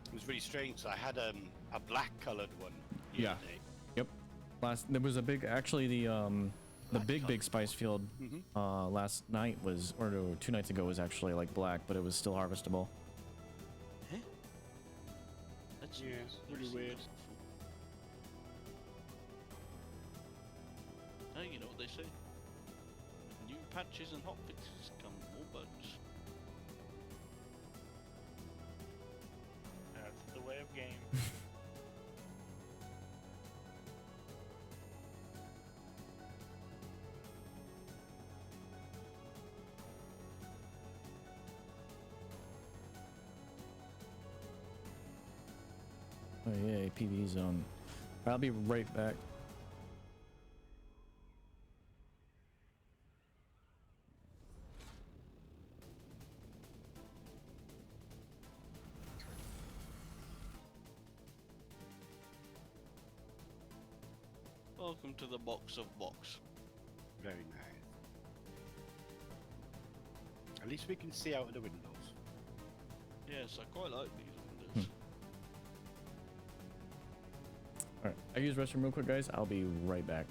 It was really strange. So I had a black-colored one. the Yeah. other day. Yep. There was a big, actually the big spice field last night was, or no, 2 nights ago was actually like black, but it was still harvestable. That's Yeah, really that's weird. awful. Hey, you know what they say? With new patches and hotfixes come more bugs. That's the way of game. Oh yeah, PvE zone. I'll be right back. Welcome to the box of box. Very nice. At least we can see out of the windows. Yes, I quite like these windows. All right, I use restroom real quick, guys. I'll be right back.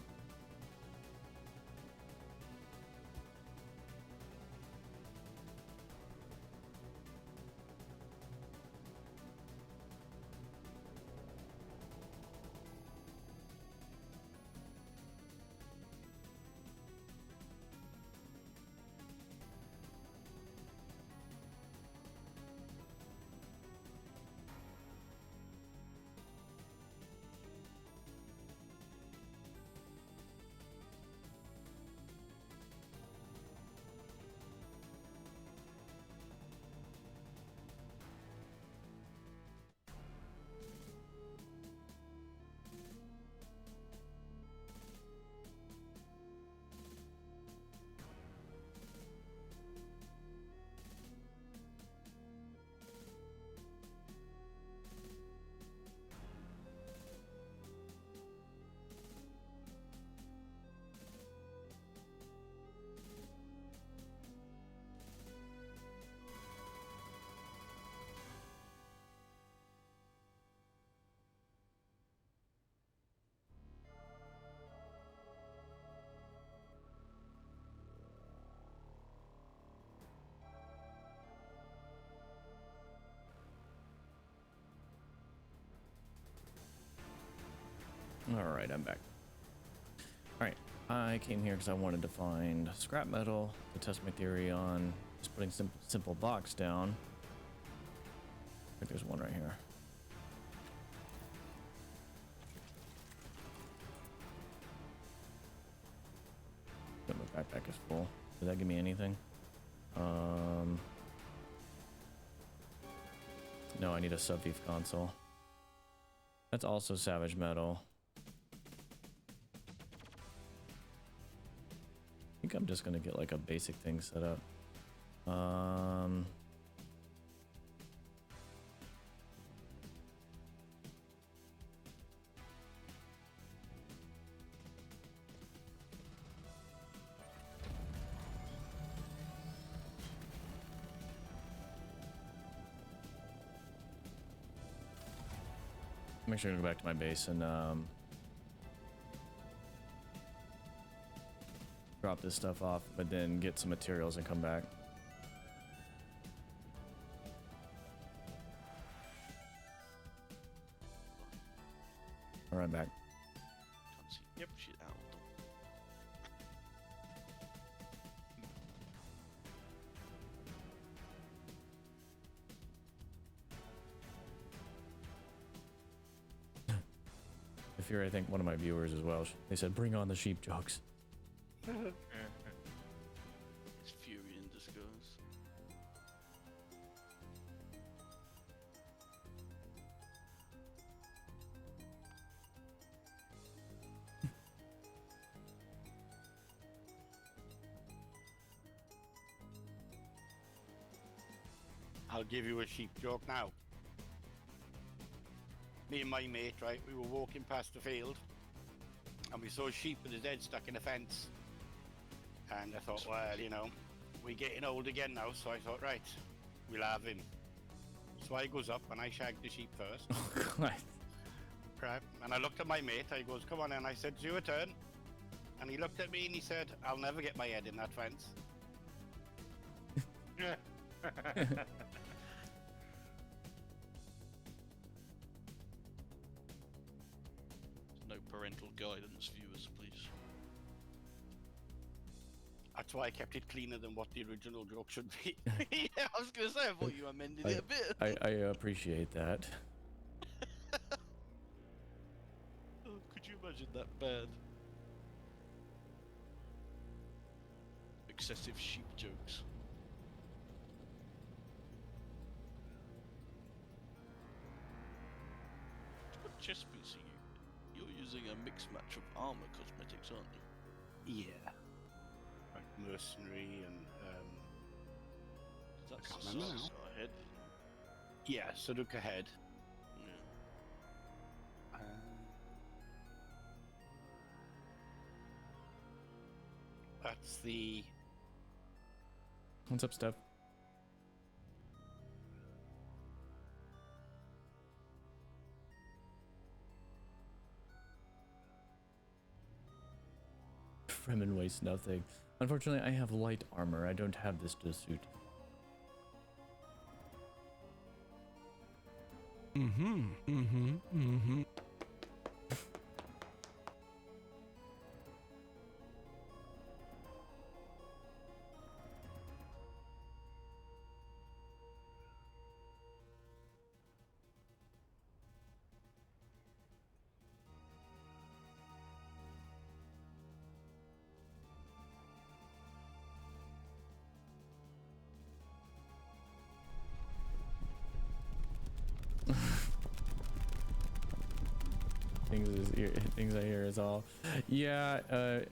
All right, I'm back. All right, I came here because I wanted to find scrap metal to test my theory on just putting simple blocks down. I think there's one right here. But my backpack is full. Did that give me anything? No, I need a subvief console. That's also savage metal. I think I'm just gonna get like a basic thing set up. I'm actually gonna go back to my base and drop this stuff off, but then get some materials and come back. All right, back. Can't see shit out of them. If you're, I think, one of my viewers as well, they said, bring on the sheep jokes. It's fury in disguise. I'll give you a sheep joke now. Me and my mate, right, we were walking past the field and we saw a sheep with his head stuck in a fence. And I thought, well, you know, we're getting old again now, so I thought, right, we'll have him. So I goes up and I shagged the sheep first. Oh, God. Right. And I looked at my mate, I goes, come on, and I said, it's your turn. And he looked at me and he said, I'll never get my head in that fence. No parental guidance, viewers, please. That's why I kept it cleaner than what the original joke should be. Yeah, I was gonna say, I thought you amended it a bit. I appreciate that. Oh, could you imagine that bad? Excessive sheep jokes. What chest piece are you? You're using a mixed match of armor cosmetics, aren't you? Yeah. Like mercenary and Is that I can't remember now. our head? yeah, Sudoku head. Yeah. That's the What's up, Steph? Fremen waste nothing. Unfortunately, I have light armor. I don't have this to suit. Things I hear is all. Yeah, I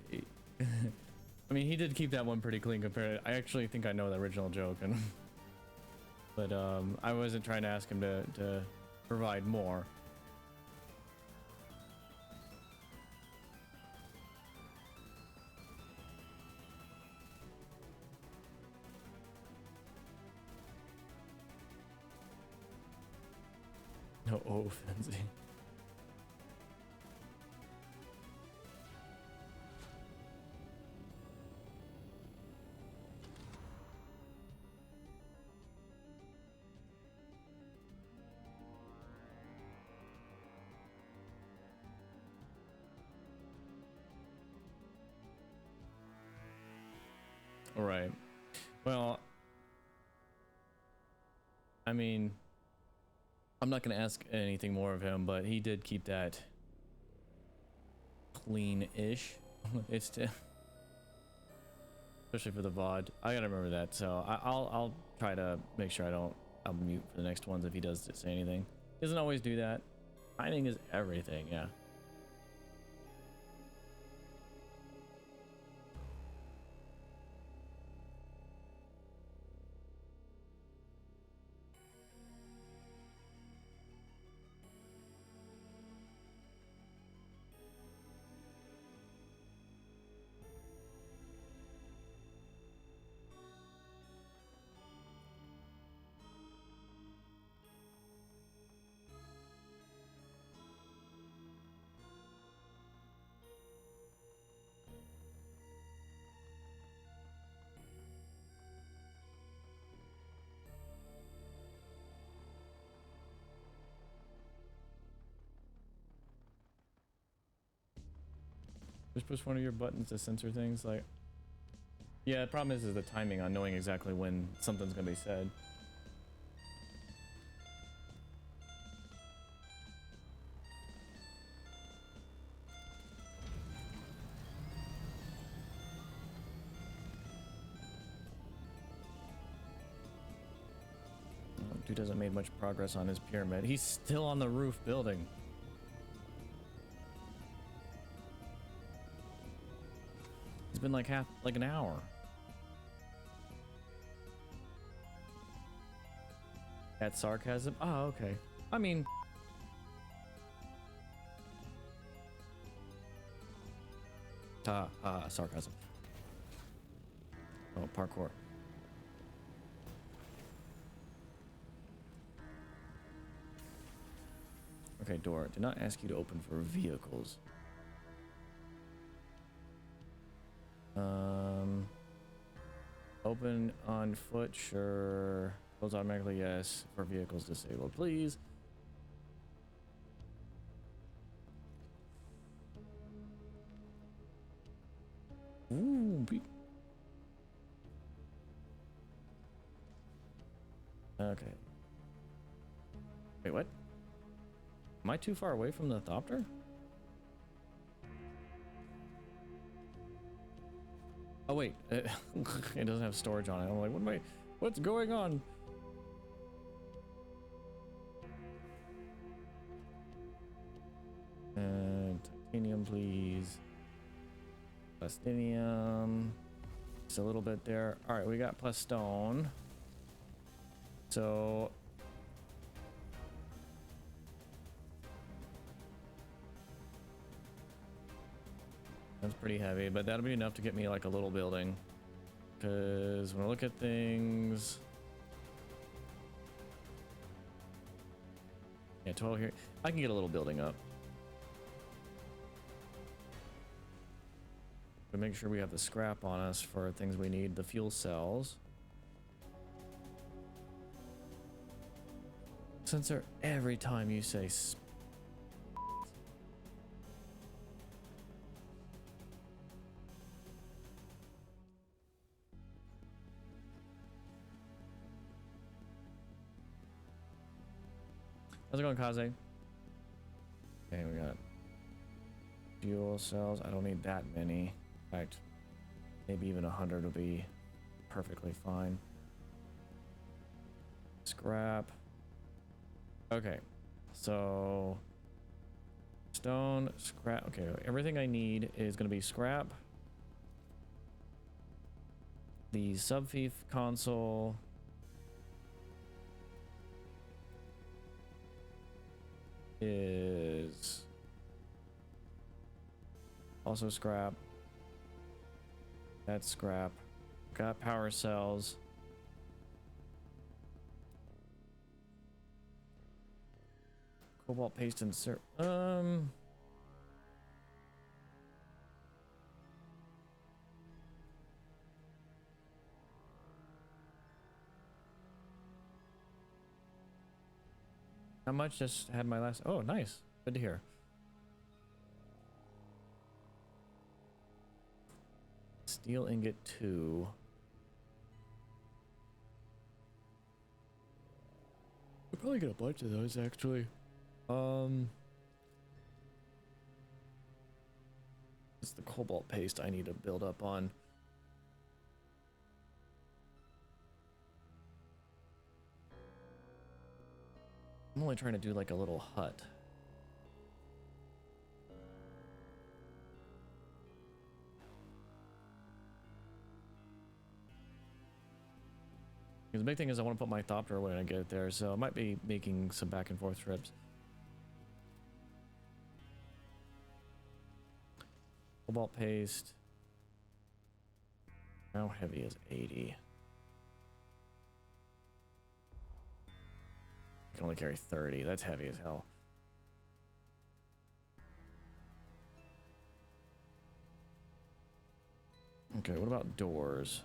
mean, he did keep that one pretty clean compared. I actually think I know the original joke, and but I wasn't trying to ask him to provide more. No offense. All right. Well, I mean, I'm not going to ask anything more of him, but he did keep that clean-ish. It's especially for the VOD. I gotta remember that, so I'll try to make sure I'll mute for the next ones if he does say anything. He doesn't always do that. Timing is everything, yeah. Just push one of your buttons to censor things. Like, yeah, the problem is the timing on knowing exactly when something's gonna be said. Dude hasn't made much progress on his pyramid. He's still on the roof building. It's been like an hour. That's sarcasm? Oh, okay. I mean, sarcasm. Oh, parkour. Okay, door. Did not ask you to open for vehicles. Open on foot, sure. Close automatically, yes. For vehicles disabled, please. Ooh, okay. Wait, what? Am I too far away from the thopter? Oh wait, it doesn't have storage on it. I'm like, what's going on? Titanium, please. Plastinium. Just a little bit there. All right, we got plus stone. So that's pretty heavy, but that'll be enough to get me like a little building. Because when I look at things, yeah, 12 here. I can get a little building up. But make sure we have the scrap on us for things we need. The fuel cells. Censor every time you say how's it going, Kaze? Okay, we got fuel cells. I don't need that many. In fact, maybe even 100 will be perfectly fine. Scrap. Okay, so stone, scrap. Okay, everything I need is going to be scrap. The subfief console. Is also scrap. That's scrap. Got power cells. Cobalt paste insert. How much? Just had my last. Oh, nice. Good to hear. Steel ingot 2. We'll probably get a bunch of those actually. It's the cobalt paste I need to build up on. I'm only trying to do like a little hut. The big thing is I want to put my thopter when I get there, so I might be making some back and forth trips. Cobalt paste. How heavy is 80? I can only carry 30. That's heavy as hell. Okay, what about doors?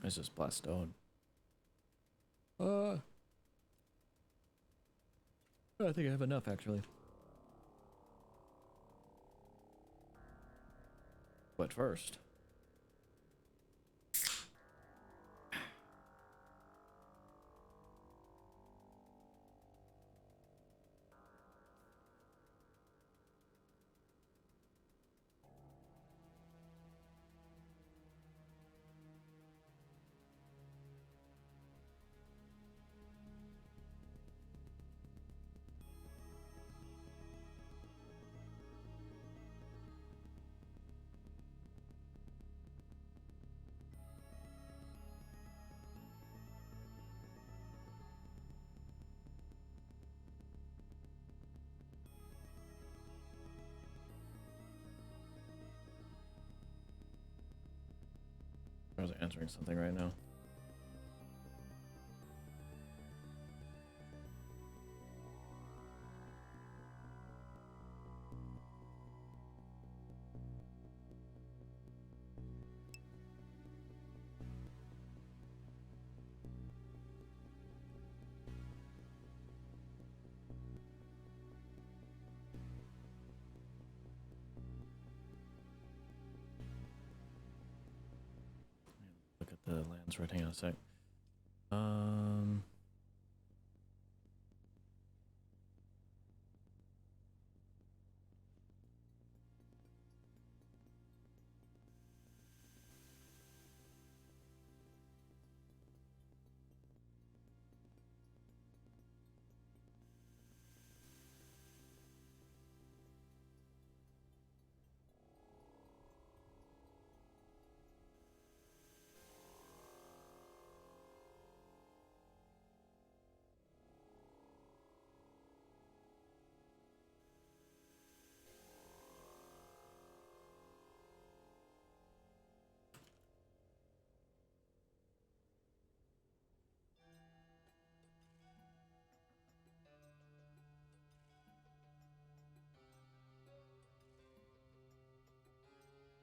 It's just blast stone. I think I have enough actually. But first, I was answering something right now. Look at the lands right. Hang on a sec.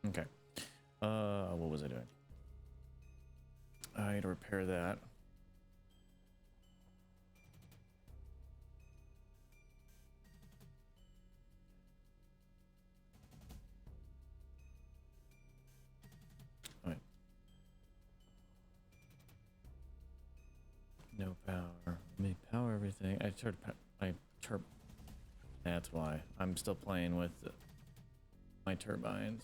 Okay. What was I doing? I need to repair that. All right. No power. Let me power everything. I turb. That's why I'm still playing with my turbines.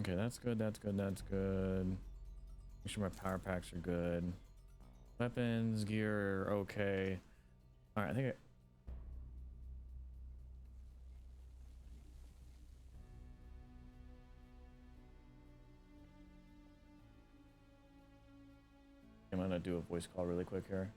Okay, that's good, that's good, that's good. Make sure my power packs are good. Weapons, gear, okay. Alright, I think I'm gonna do a voice call really quick here.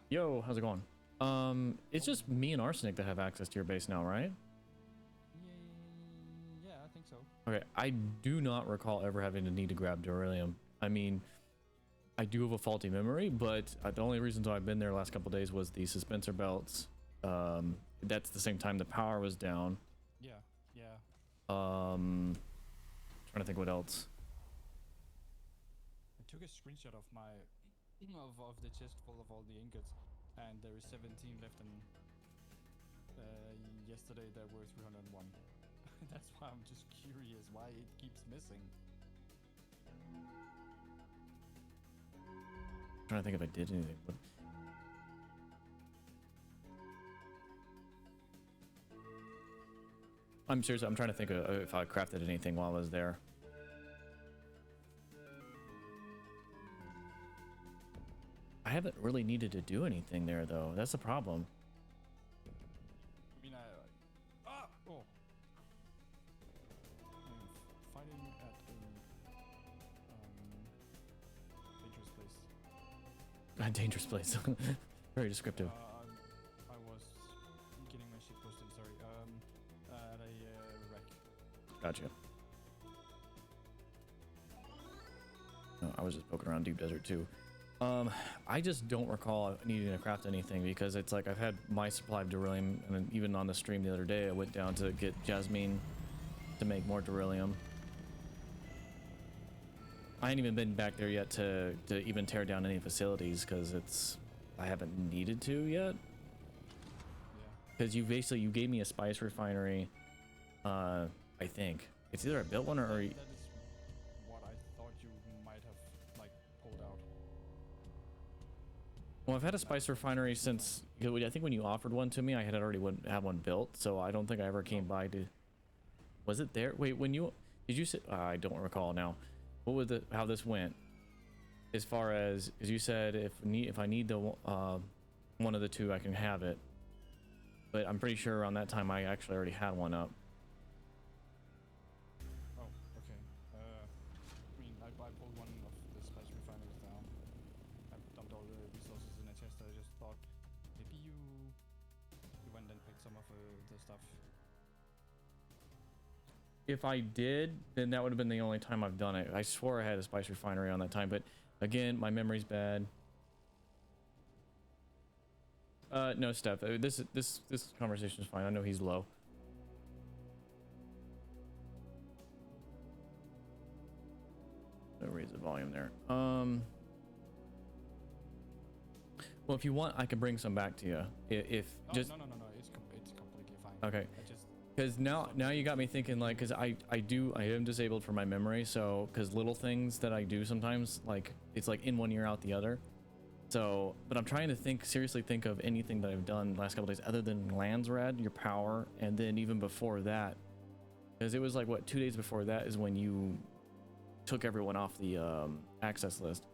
Yo, how's it going? It's just me and Arsenic that have access to your base now, right? Yeah, I think so. Okay, I do not recall ever having to need to grab beryllium. I mean, I do have a faulty memory, but the only reasons why I've been there the last couple days was the suspensor belts. That's the same time the power was down. Yeah, yeah. Trying to think what else. I took a screenshot of my of the chest full of all the ingots, and there is 17 left, and yesterday there were 301. That's why I'm just curious why it keeps missing. I'm trying to think if I did anything. But I'm serious. I'm trying to think of if I crafted anything while I was there. I haven't really needed to do anything there though. That's the problem. I mean, oh. I'm fighting at a dangerous place. A dangerous place. Very descriptive. I was getting my shit posted. Sorry. At a wreck. Gotcha. No, I was just poking around Deep Desert too. I just don't recall needing to craft anything because it's like I've had my supply of beryllium, and then even on the stream the other day I went down to get Jasmine to make more beryllium. I ain't even been back there yet to even tear down any facilities because I haven't needed to yet. Because you gave me a spice refinery. I think it's either I built one or that is what I thought you might have like pulled out. well, I've had a spice refinery since I think when you offered one to me, I had already had one built, so I don't think I ever came by to. Was it there? Wait, did you say? I don't recall now. What was how this went? As far as you said, if I need the one of the two, I can have it. But I'm pretty sure around that time I actually already had one up. Oh, okay. I mean, I pulled one of the spice refineries down. I dumped all the resources in a chest. I just thought maybe you went and picked some of the stuff. If I did, then that would have been the only time I've done it. I swore I had a spice refinery on that time, but again, my memory's bad. No, Steph. This conversation is fine. I know he's low. I'll raise the volume there. Well, if you want, I can bring some back to you. If Oh, just no. It's completely fine. okay. I just Because now you got me thinking, like, because I am disabled for my memory, so because little things that I do sometimes, like it's like in one ear out the other. So, but I'm trying to seriously think of anything that I've done the last couple days other than Landsrad, your power, and then even before that, because it was like what 2 days before that is when you took everyone off the access list.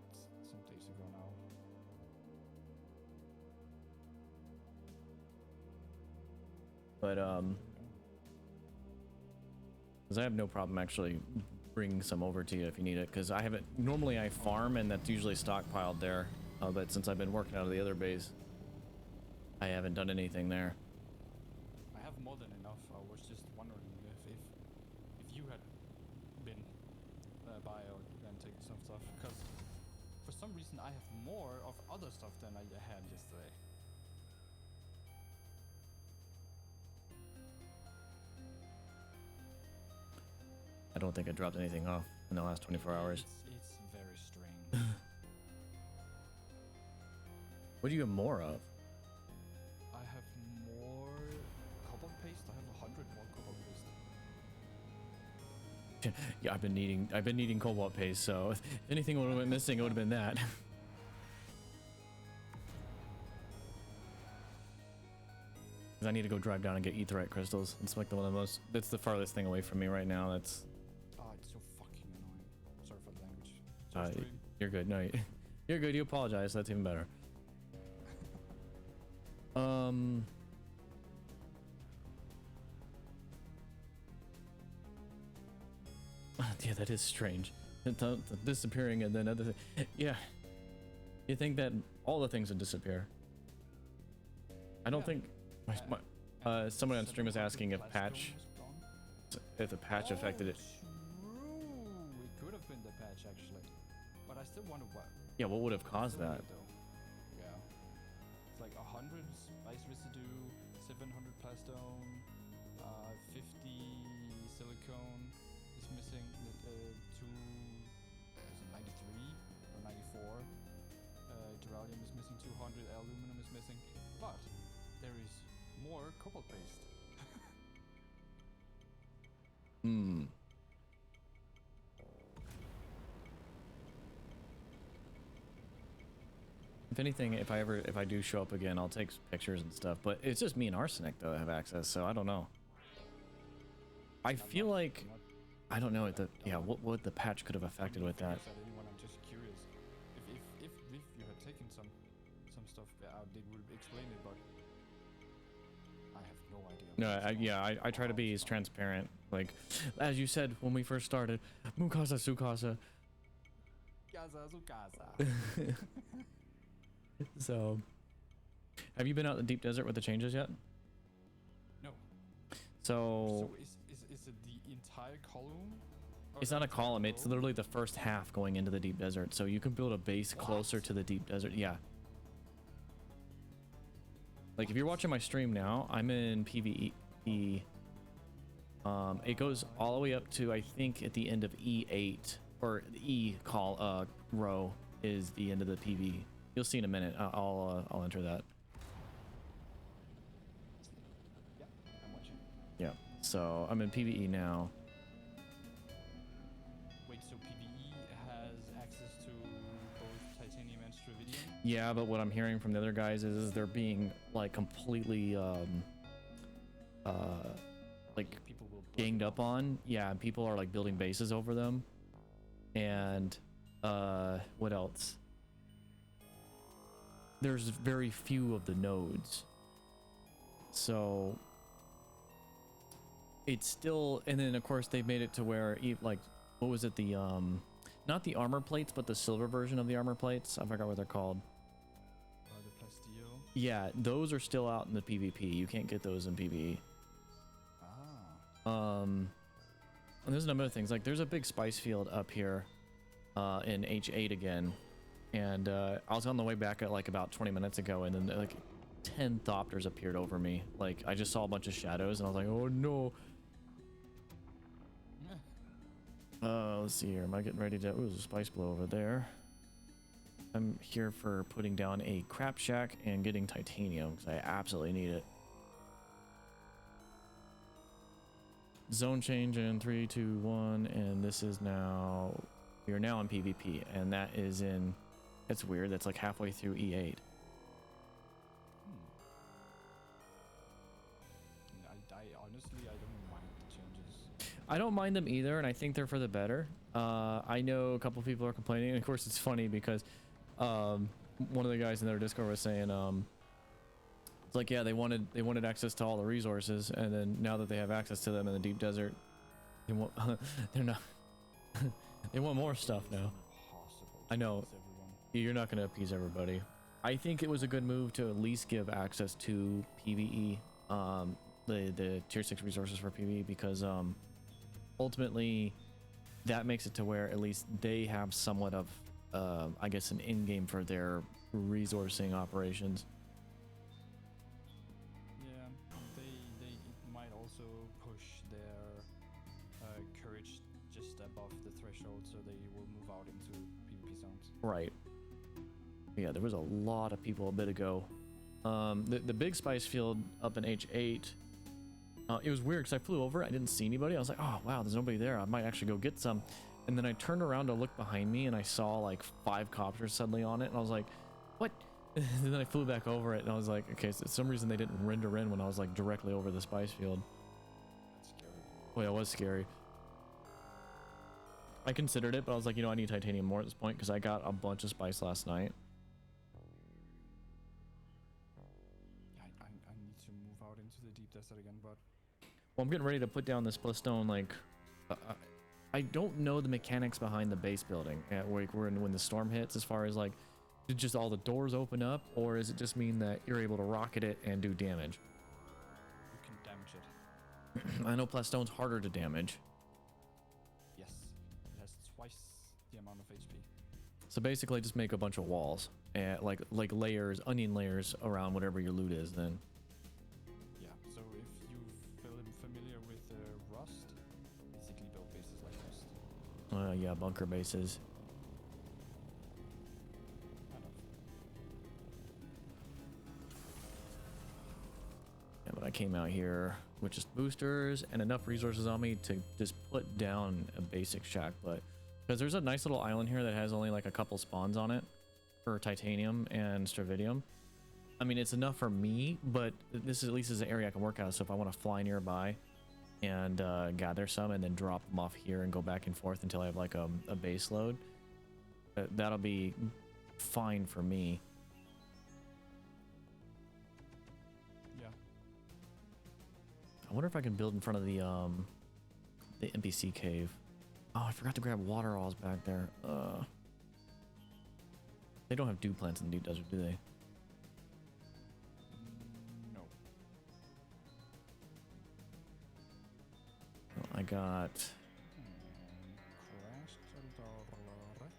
it's some days ago now. But because I have no problem actually bringing some over to you if you need it, because I haven't normally I farm and that's usually stockpiled there, but since I've been working out of the other base, I haven't done anything there. I have more than enough. I was just wondering if you had been by and taken some stuff, because for some reason I have more of other stuff than I had yesterday. I don't think I dropped anything off in the last 24 hours. It's very strange. What do you have more of? I have more cobalt paste. I have 100 more cobalt paste. Yeah, I've been needing cobalt paste, so if anything would have been missing, it would have been that. 'Cause I need to go drive down and get aetheryte crystals. It's like that's the farthest thing away from me right now. That's It's so fucking annoying. Sorry for the language. Sorry, stream. you're good. No, you're good. You apologize. That's even better. Yeah, that is strange. The disappearing and then other yeah. You think that all the things would disappear. I don't think someone on stream was asking if the patch affected it. True. It could have been the patch actually, but I still wonder what. Yeah, what would have caused that? Yeah, it's like 100 spice residue, 700 plastone, 50 silicone is missing. 93 or 94. Duralium is missing 200. Aluminum is missing, but there is more cobalt paste. Hmm. If anything, if I do show up again, I'll take pictures and stuff. But it's just me and Arsenic that have access, so I don't know. I feel like I don't know what the patch could have affected with that. I'm just curious. If you had taken some stuff out, they would explain it, but I have no idea. No, I try to be as transparent. Like, as you said when we first started, Mukasa Sukasa. So, have you been out in the deep desert with the changes yet? No. So is it the entire column? Or it's not a entire column. It's row? literally the first half going into the deep desert. So you can build a base closer to the deep desert. Yeah. Like if you're watching my stream now, I'm in PvE. It goes all the way up to I think at the end of E8 or row is the end of the PvE. You'll see in a minute. I'll enter that. Yeah, I'm watching. Yeah. So I'm in PvE now. Wait, so PvE has access to both titanium and Stravidium? Yeah, but what I'm hearing from the other guys is they're being like completely like People will blow ganged them up off. on. Yeah, people are like building bases over them. And what else? There's very few of the nodes. So it's still, and then of course they've made it to where like what was it, the not the armor plates but the silver version of the armor plates, I forgot what they're called. The plasteel. Yeah, those are still out in the PvP. You can't get those in PvE. And there's a number of things, like there's a big spice field up here in H8 again, and I was on the way back at like about 20 minutes ago, and then like 10 thopters appeared over me. Like I just saw a bunch of shadows and I was like, oh no. Let's see here, am I getting ready to, ooh, there's a spice blow over there. I'm here for putting down a crap shack and getting titanium because I absolutely need it. Zone change in 3, 2, 1, and this is now, we are now in PvP, and that is in, that's weird, that's like halfway through E8. I honestly, I don't mind the changes. I don't mind them either, and I think they're for the better. I know a couple people are complaining, and of course it's funny because one of the guys in their Discord was saying, it's like, yeah, they wanted access to all the resources, and then now that they have access to them in the deep desert, they want, they're not, they want more stuff now. Impossible I to know. please everyone. You're not going to appease everybody. I think it was a good move to at least give access to PvE, the tier 6 resources for PvE, because ultimately that makes it to where at least they have somewhat of, I guess, an in-game for their resourcing operations. Yeah, they might also push their courage just above the threshold, so they will move out into PvP zones. Right. Yeah, there was a lot of people a bit ago. The big spice field up in H8, it was weird because I flew over, I didn't see anybody. I was like, oh wow, there's nobody there, I might actually go get some. And then I turned around to look behind me and I saw like 5 copters suddenly on it, and I was like, what? And then I flew back over it and I was like, okay, so for some reason they didn't render in when I was like directly over the spice field. That's scary. Well, it was scary. I considered it, but I was like, you know, I need titanium more at this point because I got a bunch of spice last night. Yeah, I need to move out into the deep desert again, but Well, I'm getting ready to put down this stone. Like, I don't know the mechanics behind the base building at when the storm hits, as far as like, did just all the doors open up, or does it just mean that you're able to rocket it and do damage? you can damage it. I know Plastone's harder to damage. Yes, it has twice the amount of HP. So basically just make a bunch of walls and like layers, onion layers around whatever your loot is then. Yeah, so if you're familiar with Rust, basically build bases like Rust. Yeah, bunker bases. Kind of. Yeah, but I came out here with just boosters and enough resources on me to just put down a basic shack, but because there's a nice little island here that has only like a couple spawns on it, for titanium and Stravidium. I mean, it's enough for me, but this is at least is an area I can work out. So if I want to fly nearby and gather some and then drop them off here and go back and forth until I have like a base load, that'll be fine for me. Yeah. I wonder if I can build in front of the NPC cave. Oh, I forgot to grab water alls back there. They don't have dew plants in the deep desert, do they? No. Well, I got... Crashed wreck.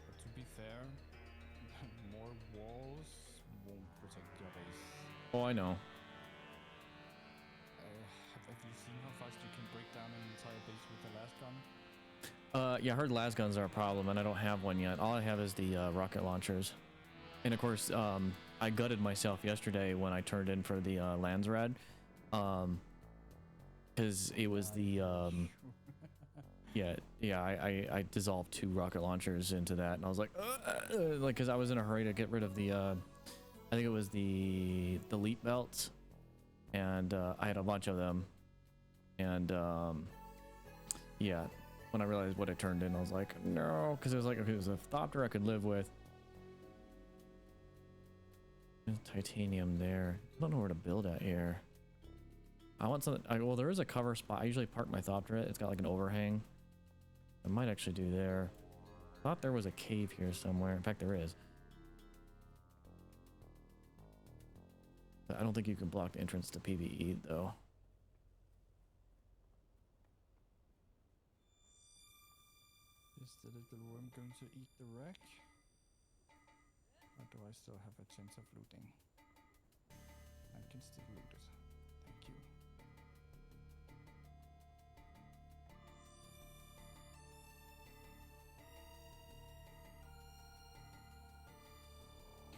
But to be fair, more walls won't protect your base. Oh, I know. Have you seen how fast you can break down an entire base with the last gun? Yeah, I heard las guns are a problem, and I don't have one yet. All I have is the rocket launchers. And of course, I gutted myself yesterday when I turned in for the Landsrad. Because it was the... I dissolved 2 rocket launchers into that, and I was like, because I was in a hurry to get rid of the, I think it was the elite belts, and I had a bunch of them, and yeah, when I realized what it turned in, I was like, no, because it was like, okay, it was a Thopter I could live with. There's titanium there. I don't know where to build at here. I want something. Well, there is a cover spot. I usually park my Thopter at. It's got like an overhang. I might actually do there. Thought there was a cave here somewhere. In fact, there is. But I don't think you can block the entrance to PvE though. Is the little worm going to eat the wreck? Or do I still have a chance of looting? I can still loot it. Thank you.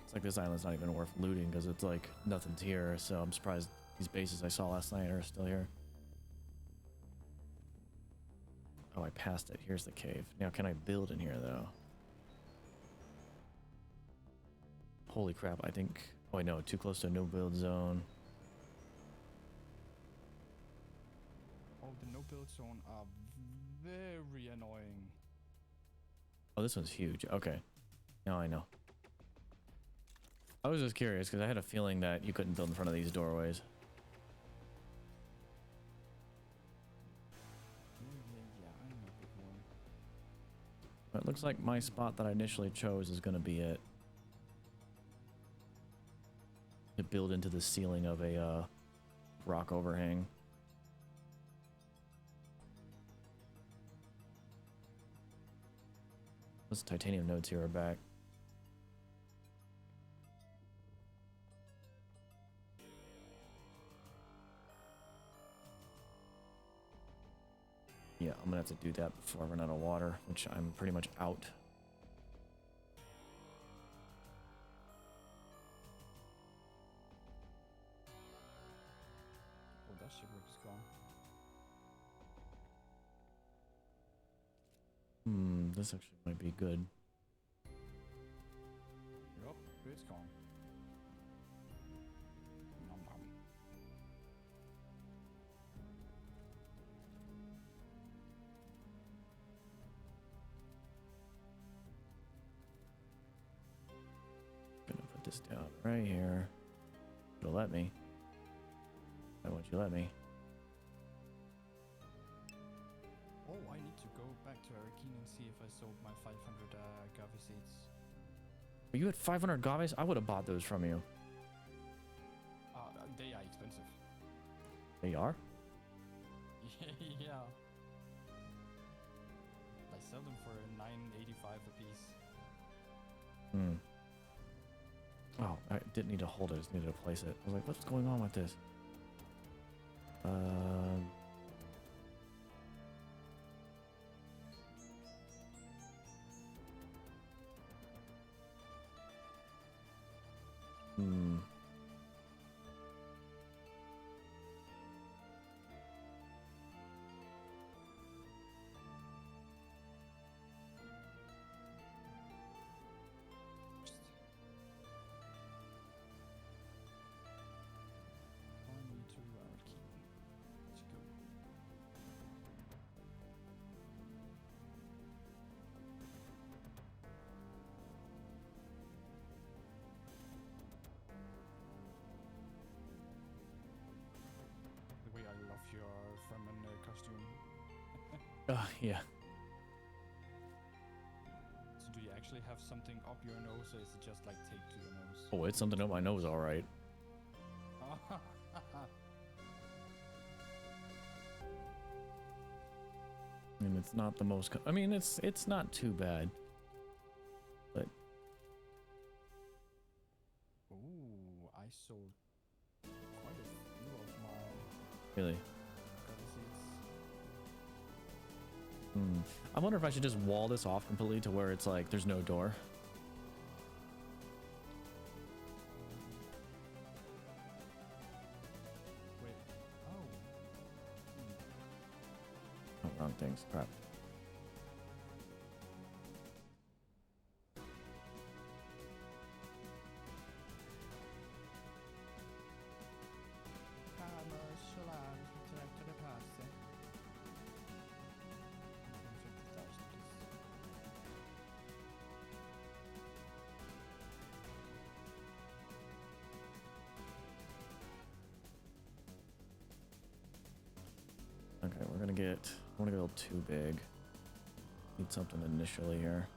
It's like this island's not even worth looting because it's like nothing's here. So I'm surprised these bases I saw last night are still here. Oh, I passed it. Here's the cave. Now, can I build in here though? Holy crap, I think... Oh, I know, too close to a no-build zone. Oh, the no-build zone are very annoying. Oh, this one's huge. Okay. Now I know. I was just curious, because I had a feeling that you couldn't build in front of these doorways. Yeah, I'm a big one. But it looks like my spot that I initially chose is going to be it. To build into the ceiling of a rock overhang. Those titanium nodes here are back. Yeah, I'm gonna have to do that before I run out of water, which I'm pretty much out. Oh, that shipwreck is gone. This actually might be good. Yup, it's gone. Nom nom. Gonna put this down right here. It'll let me. Why won't you let me? Oh, I need to go back to Arrakis and see if I sold my 500 agave seeds. Are you at 500 gaves? I would have bought those from you. They are expensive. They are? Yeah. I sell them for $9.85 a piece. Oh, I didn't need to hold it. I just needed to place it. I was like, what's going on with this? Yeah. So do you actually have something up your nose, or is it just like taped to your nose? Oh, it's something up my nose, all right. I mean, it's not the most. I mean, it's not too bad. But Ooh, I sold quite a few of my really, courtesies. I wonder if I should just wall this off completely to where it's like there's no door. Wait. Oh. Oh, wrong things. Crap. Okay, we're gonna get. I want to go too big. Need something initially here.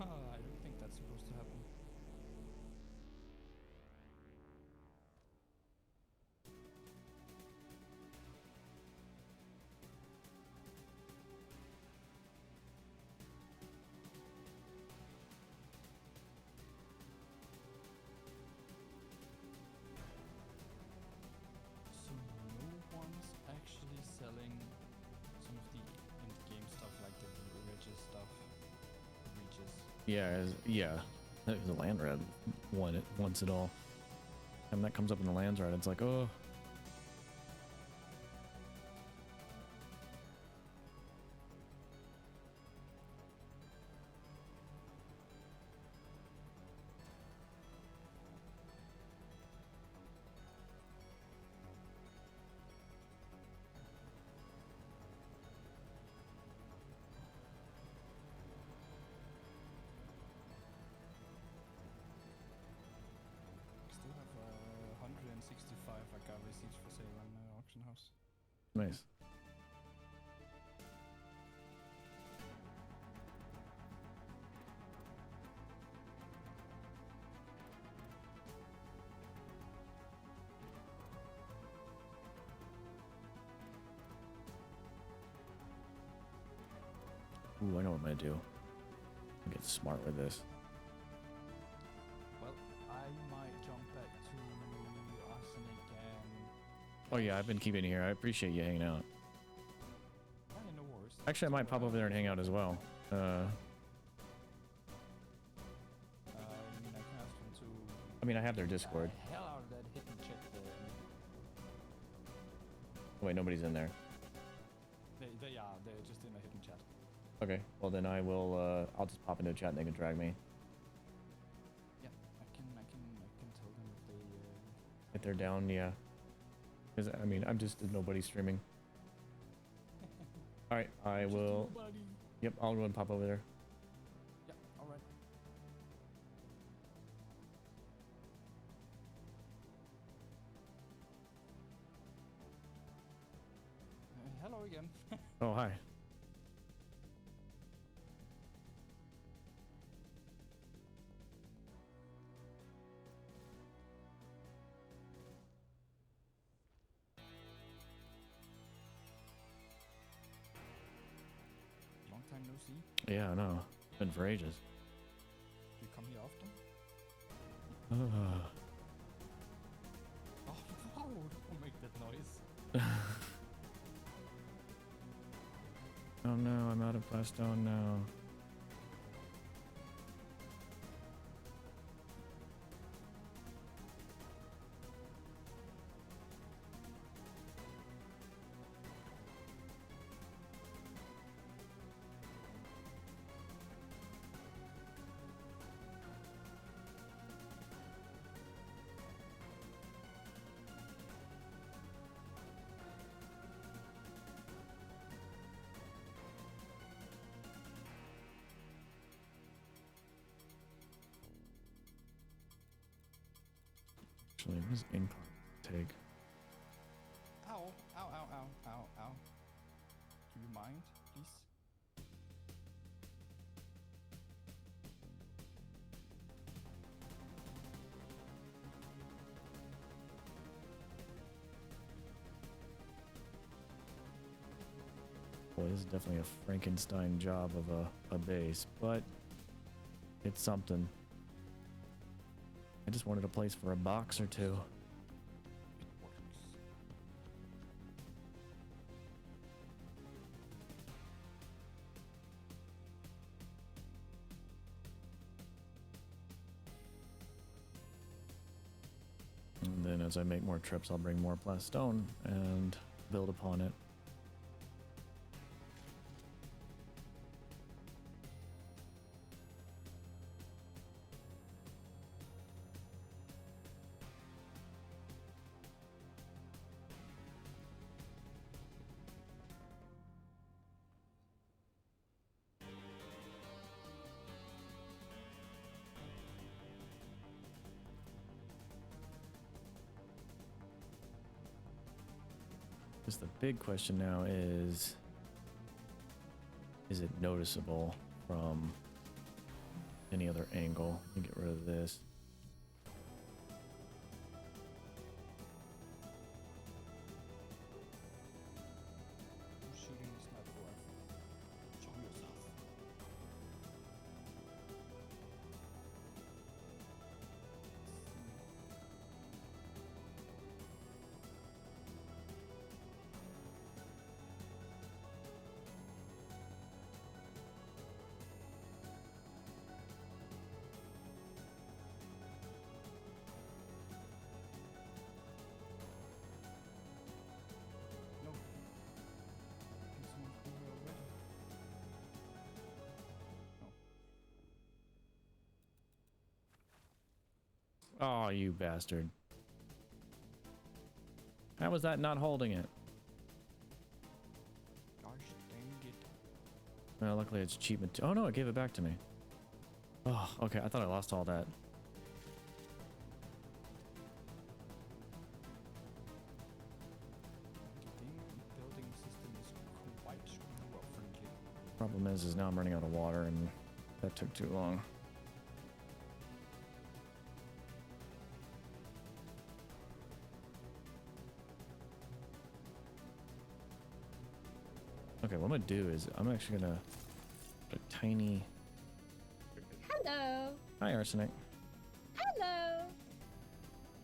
I don't think that's supposed to happen. So no one's actually selling some of the in-game stuff like the religious stuff. Reaches. Yeah, yeah. The land rat wants it all. And that comes up in the lands rat, it's like, oh. Still have 165 agave seeds for sale on auction house. Nice. Ooh, I know what I'm gonna do. I'll get smart with this. Well, I might jump back to arsenic and... Oh yeah, I've been keeping it here. I appreciate you hanging out. Yeah, no worries. Actually, I might pop over there and hang out as well. You mean I can ask them to... I mean, I have their Discord. Hell out of that hidden check there. Wait, nobody's in there. Yeah, they're just in a hidden chat. Okay, well then I will, I'll just pop into a chat and they can drag me. Yeah, I can tell them if they... If they're down, yeah. Because, I mean, I'm just nobody streaming. Alright, I Just will... nobody. Yep, I'll go and pop over there. Yeah, alright. Hello again. Oh, hi. Long time no see. Yeah, I know. Been for ages. Do you come here often? Ugh. Oh, wow, don't make that noise. Oh no, I'm out of Plastone now. actually. What does incline take? Ow, ow, ow, ow, ow, ow. Do you mind, please? Boy, this is definitely a Frankenstein job of a base, but it's something. I just wanted a place for a box or two. It works. And then as I make more trips, I'll bring more plastone and build upon it. Because the big question now is it noticeable from any other angle? Let me get rid of this. Who's shooting the sniper rifle? Show yourself. No. I think someone's been here already. No. Oh, you bastard. How was that not holding it? Gosh dang it. Well, luckily it's cheap. Oh no, it gave it back to me. Oh, okay. I thought I lost all that. The building system is quite screw-up friendly. Problem is now I'm running out of water and that took too long. Okay, what I'm gonna do is I'm actually gonna put a tiny. Hello. Hi, Arsenic. Hello.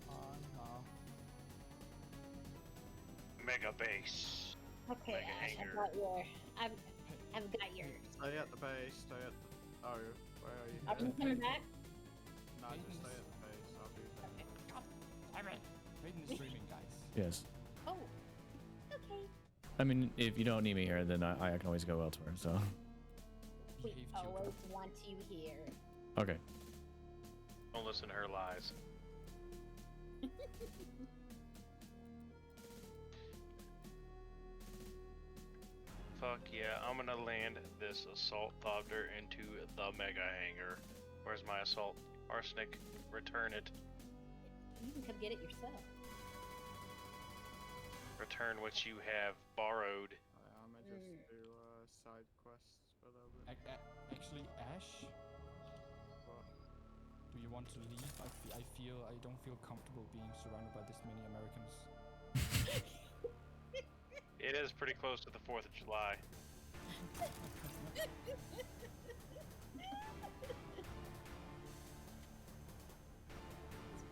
No. Mega base. Okay, Mega Ash, hanger. I've got yours. Stay at the base, stay at... Oh, where are you? Are you coming back? No, just stay at the base, I'll do that. Damn it! Paden is streaming, guys. Yes. Oh. Okay. I mean, if you don't need me here, then I can always go elsewhere. So. We Behave, children. always want you here. Okay. Don't listen to her lies. Fuck yeah, I'm gonna land this assault thopter into the mega hangar. Where's my assault? Arsenic, return it. You can come get it yourself. Return what you have borrowed. I may just do side quests for a little bit. Actually, Ash, What? do you want to leave? I don't feel comfortable being surrounded by this many Americans. It is pretty close to the 4th of July. It's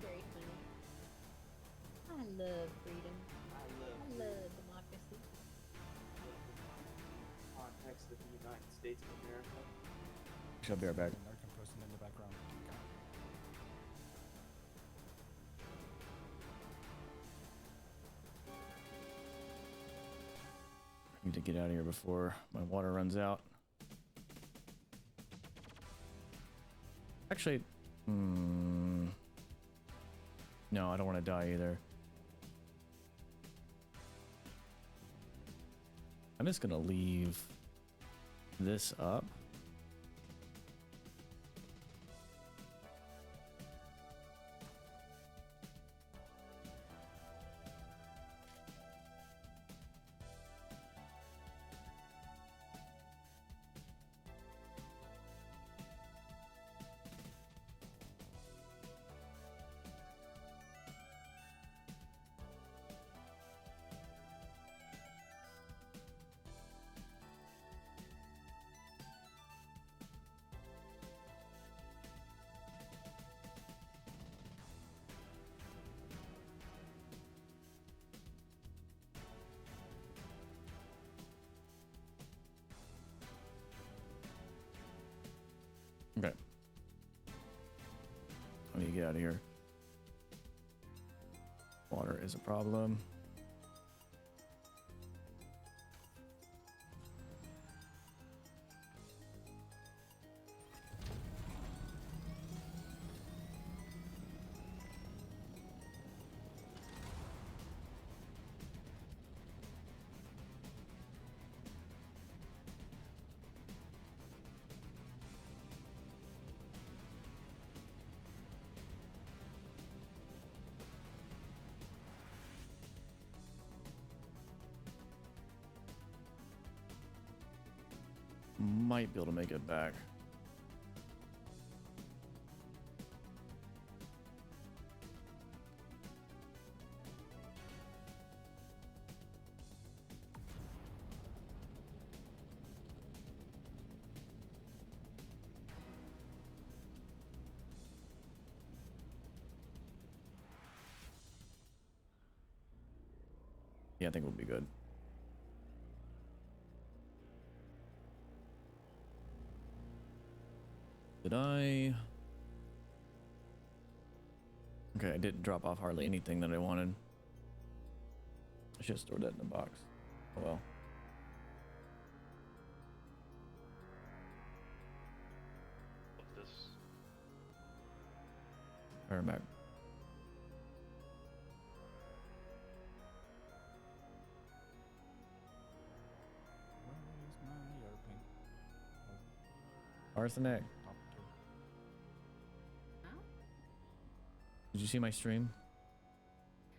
very funny. I love freedom. I love democracy. Context of the United States of America. Shall be right back. American person in the background. God. I need to get out of here before my water runs out. Actually, no, I don't want to die either. I'm just gonna leave this up. to get out of here. Water is a problem. Might be able to make it back. Yeah, I think we'll be good. Did I? Okay, I didn't drop off hardly anything that I wanted. I should have stored that in the box. Oh well. This. Alright, back. Where is my airplane? Arsenic. Huh? Did you see my stream?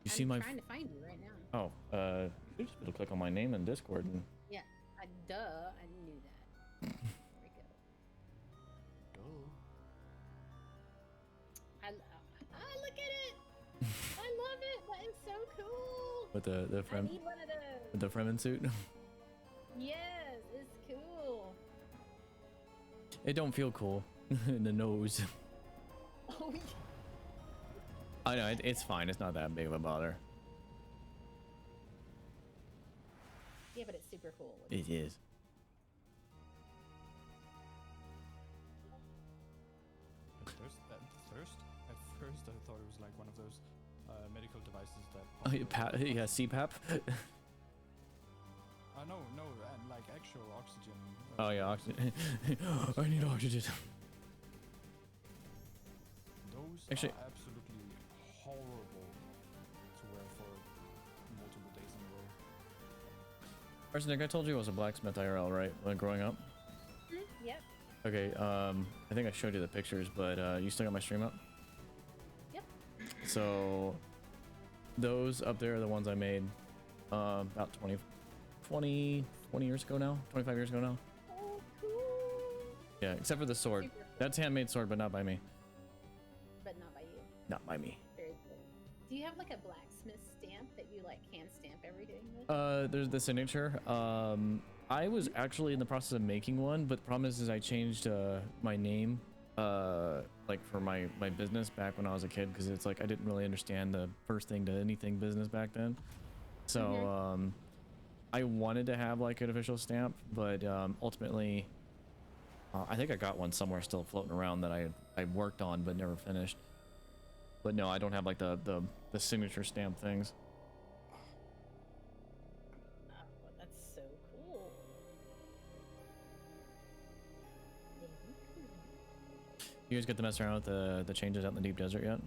You see I'm my? trying to find you right now. Oh, you just be able to click on my name in Discord and. Yeah, duh, I knew that. There we go. Look at it! I love it! That is so cool! With the I need one of those! with the Fremen suit. Yes, it's cool! It don't feel cool in the nose. Oh, yeah. I know it's fine. It's not that big of a bother. Yeah, but it's super cool. It is. At first, I thought it was like one of those medical devices that. Oh, yeah, CPAP. No, and like actual oxygen. Oh yeah, oxygen. I need oxygen. Those Actually, are absolutely horrible to wear for multiple days in a row. Arsenic, I told you I was a blacksmith IRL, right? When growing up. Yep. Okay. I think I showed you the pictures, but you still got my stream up. Yep. So those up there are the ones I made about 20 years ago now, 25 years ago now. Oh, cool. Yeah, except for the sword. Super cool. That's handmade sword, but not by me. But not by you. Not by me. Very cool. Do you have like a blacksmith stamp that you like hand stamp everything with? There's the signature. I was actually in the process of making one, but the problem is I changed my name like for my business back when I was a kid, because it's like I didn't really understand the first thing to anything business back then. So I wanted to have like an official stamp, but ultimately I think I got one somewhere still floating around that I worked on but never finished. But no, I don't have like the signature stamp things. Oh, that's so cool. You guys get to mess around with the changes out in the deep desert yet?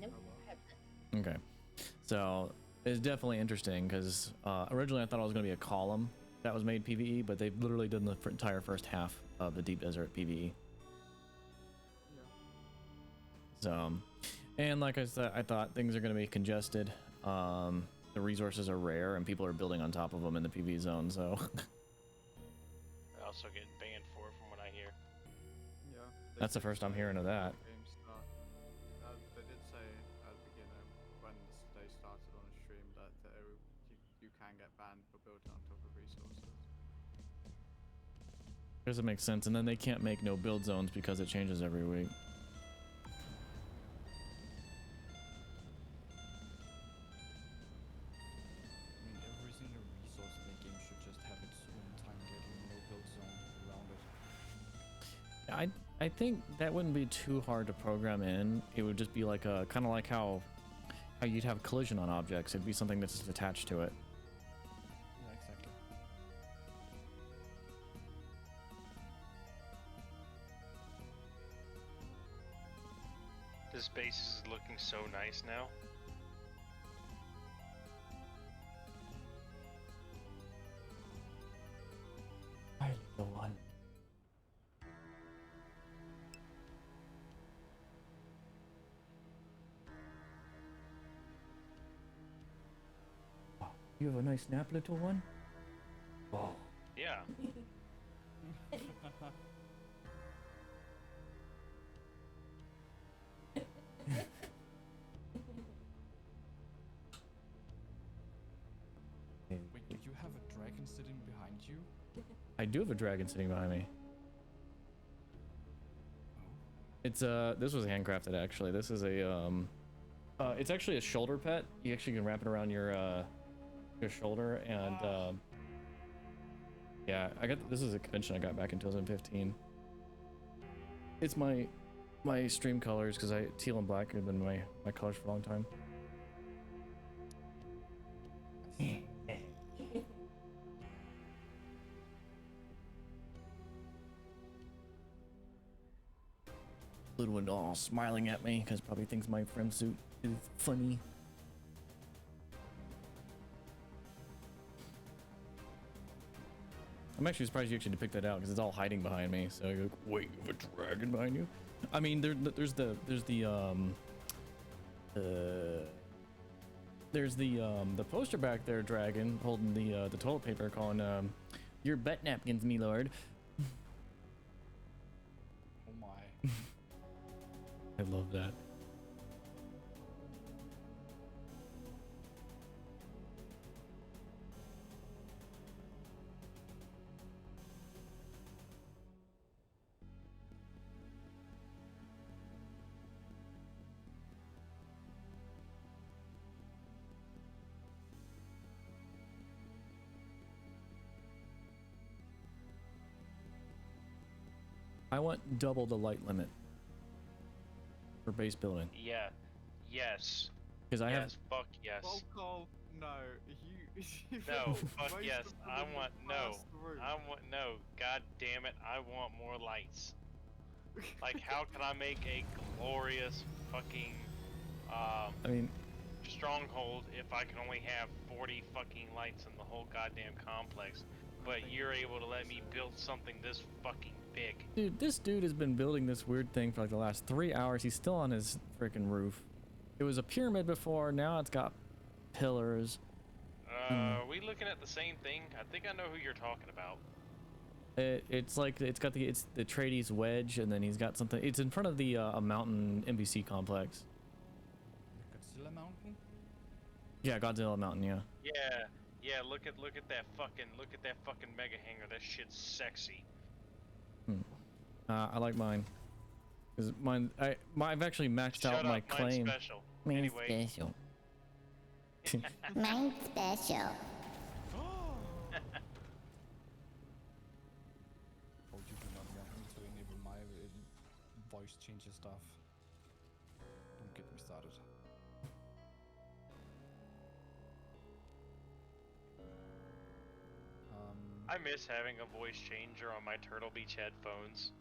Nope. Okay, so it's definitely interesting because originally I thought it was going to be a column that was made PvE, but they've literally done the entire first half of the deep desert PvE. So, and like I said, I thought things are going to be congested. The resources are rare, and people are building on top of them in the PvE zone. So, I also get banned for it from what I hear. Yeah. that's the first I'm hearing of that. They did say at the beginning when they started on a stream that you can get banned for building on top of resources. Doesn't make sense, and then they can't make no build zones because it changes every week. I mean, every single resource in the game should just have its own time getting no build zone around it. I think that wouldn't be too hard to program in. It would just be like a kind of like how you'd have collision on objects. It'd be something that's just attached to it. Yeah, exactly. This base is looking so nice now. The one. You have a nice nap, little one? Oh. Yeah. Wait, do you have a dragon sitting behind you? I do have a dragon sitting behind me. It's this was handcrafted actually. This is a it's actually a shoulder pet. You actually can wrap it around your shoulder and yeah, this is a convention I got back in 2015. It's my stream colors because teal and black have been my colors for a long time. Little one all smiling at me because probably thinks my friend suit is funny. I'm actually surprised you actually depicted that out because it's all hiding behind me. So you're like, wait, you have a dragon behind you? I mean, there's the poster back there, dragon holding the toilet paper, calling your butt napkins, me lord. Oh my. I love that. I want double the light limit for base building. Yeah. Yes. Because I have. Fuck yes. Well, Cole, no. You No. Fuck most yes. of them I will want pass through. I want no. God damn it. I want more lights. Like, how can I make a glorious fucking I mean, stronghold if I can only have 40 fucking lights in the whole goddamn complex? But you're able to let me build something this fucking big. dude, this dude has been building this weird thing for like the last 3 hours. He's still on his freaking roof. It was a pyramid before. Now it's got pillars. Are we looking at the same thing? I think I know who you're talking about. It's like it's got the Atreides wedge, and then he's got something. It's in front of the a mountain NPC complex. Godzilla Mountain? Yeah, Godzilla Mountain. Yeah. Yeah, look at that fucking mega hangar. That shit's sexy. I like mine. Cause I've actually maxed Shut out up, my mine's claim. special. Mine's Anyway. special. Mine's special. Oh, you do not want me to enable my voice changer stuff. Don't get me started. I miss having a voice changer on my Turtle Beach headphones.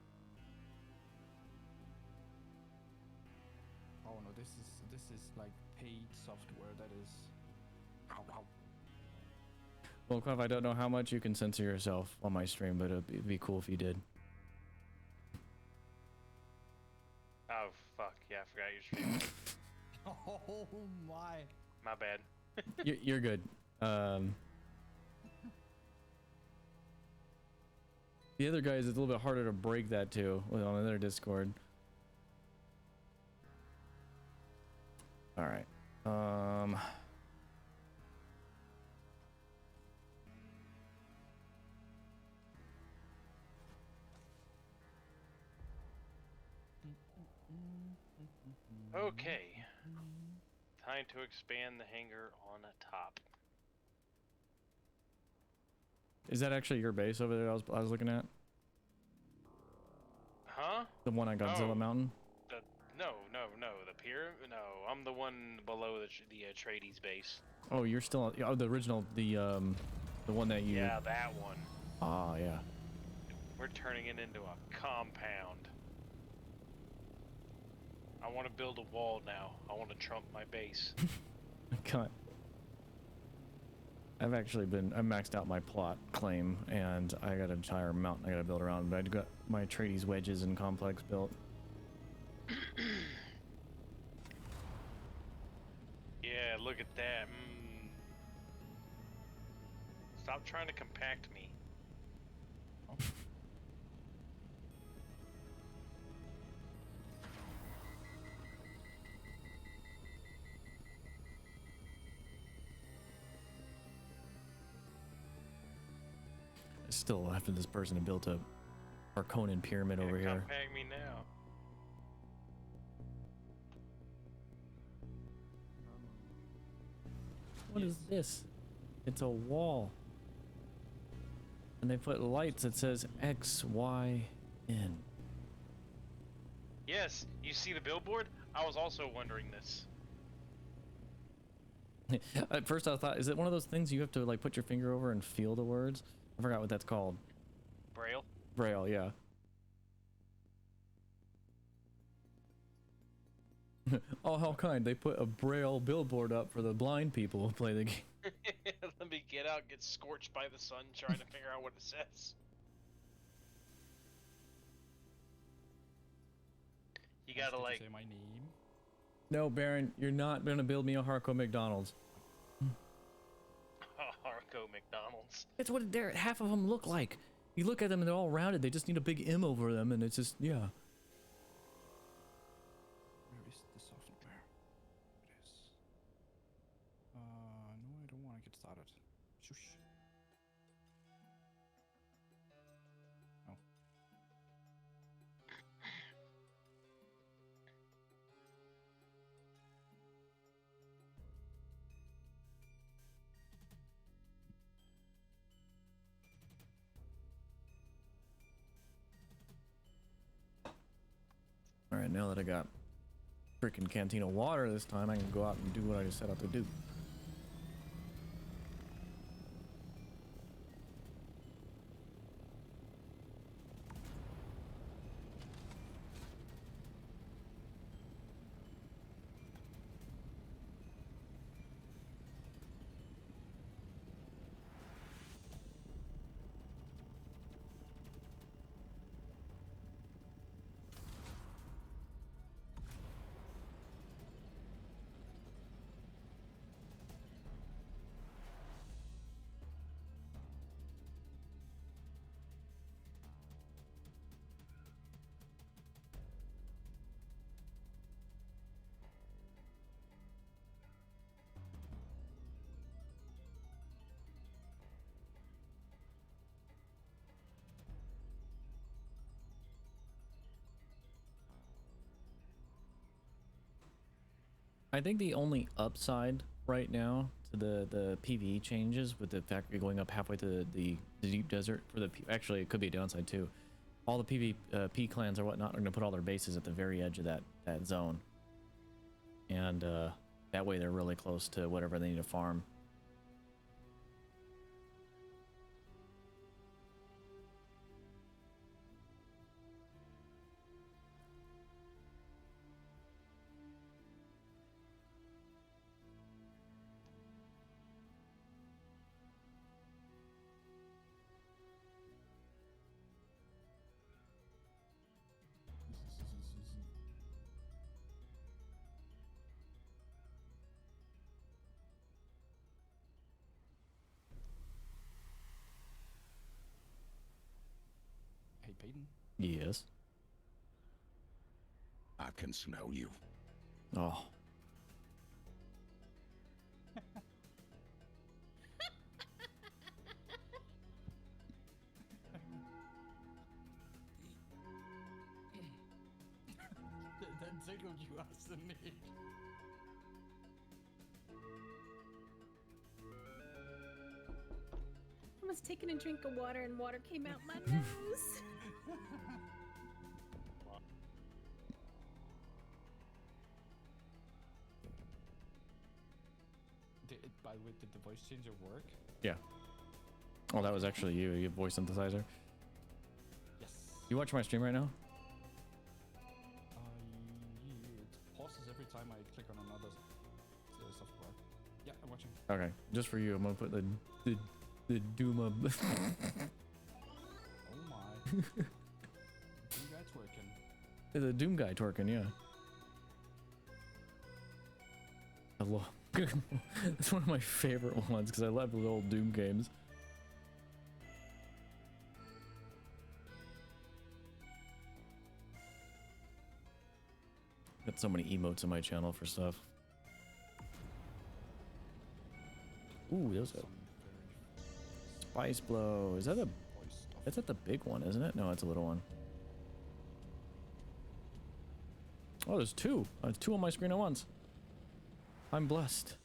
Oh no, this is like paid software that is. Ow. Well, Clive, I don't know how much you can censor yourself on my stream, but it'd be cool if you did. Oh fuck, yeah, I forgot you're streaming. Oh my. My bad. You're good. The other guys, it's a little bit harder to break that too on another Discord. All right. Okay. Time to expand the hangar on top. Is that actually your base over there I was looking at? Huh? The one on Godzilla Oh. Mountain? No. The pier? No, I'm the one below the Atreides base. Oh, you're still oh, the original, the one that you. Yeah, that one. Ah, yeah. We're turning it into a compound. I want to build a wall now. I want to trump my base. God. I maxed out my plot claim, and I got an entire mountain I gotta build around, but I got my Atreides wedges and complex built. Yeah, look at that. Stop trying to compact me. Still, after this person had built a Arconan pyramid over here. Compact me now. What is this? It's a wall. And they put lights that says X, Y, N. Yes, you see the billboard? I was also wondering this. At first I thought, is it one of those things you have to like put your finger over and feel the words? I forgot what that's called. Braille? Braille, yeah. Oh, how kind. They put a Braille billboard up for the blind people who play the game. Let me get out, get scorched by the sun trying to figure out what it says. You gotta like... say my name. No, Baron, you're not gonna build me a Harco McDonald's. Harco McDonald's. That's what half of them look like. You look at them and they're all rounded. They just need a big M over them, and it's just, yeah. Where is the software? It is. No, I don't want to get started. Shush. Oh. Alright, now that I got freaking canteen of water this time, I can go out and do what I set out to do. I think the only upside right now to the PvE changes, with the fact you're going up halfway to the deep desert for the actually it could be a downside too. All the PvP clans or whatnot are going to put all their bases at the very edge of that zone, and that way they're really close to whatever they need to farm. Hey, Paden. Yes. I can smell you. Oh. That tickled you, Austin. I was taking a drink of water and water came out my nose. By the way, did the voice changer work? Yeah. Oh, that was actually you. You have voice synthesizer. Yes. You watch my stream right now? It pauses every time I click on another software. Yeah, I'm watching. Okay, just for you, I'm gonna put the Duma. Oh my. You guys working? The Doom guy twerking, yeah. I love. That's one of my favorite ones because I love the old Doom games. Got so many emotes on my channel for stuff. Ooh, there's a spice blow. Is that a? That's at the big one, isn't it? No, it's a little one. Oh, there's two. There's two on my screen at once. I'm blessed.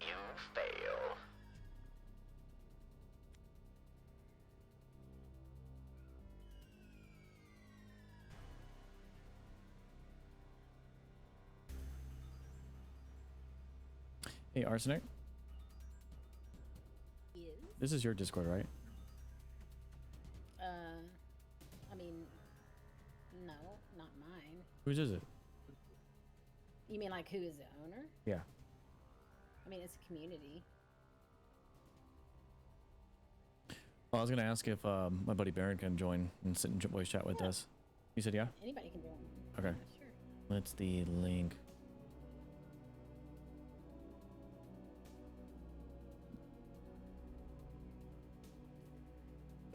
You fail. Hey, Arsenic. Yes. This is your Discord, right? I mean, no, not mine. Whose is it? You mean like who is the owner? Yeah. I mean, it's a community. Well, I was gonna ask if my buddy Baron can join and sit and voice chat with us. You said yeah? Anybody can join. Okay. Yeah, sure. What's the link?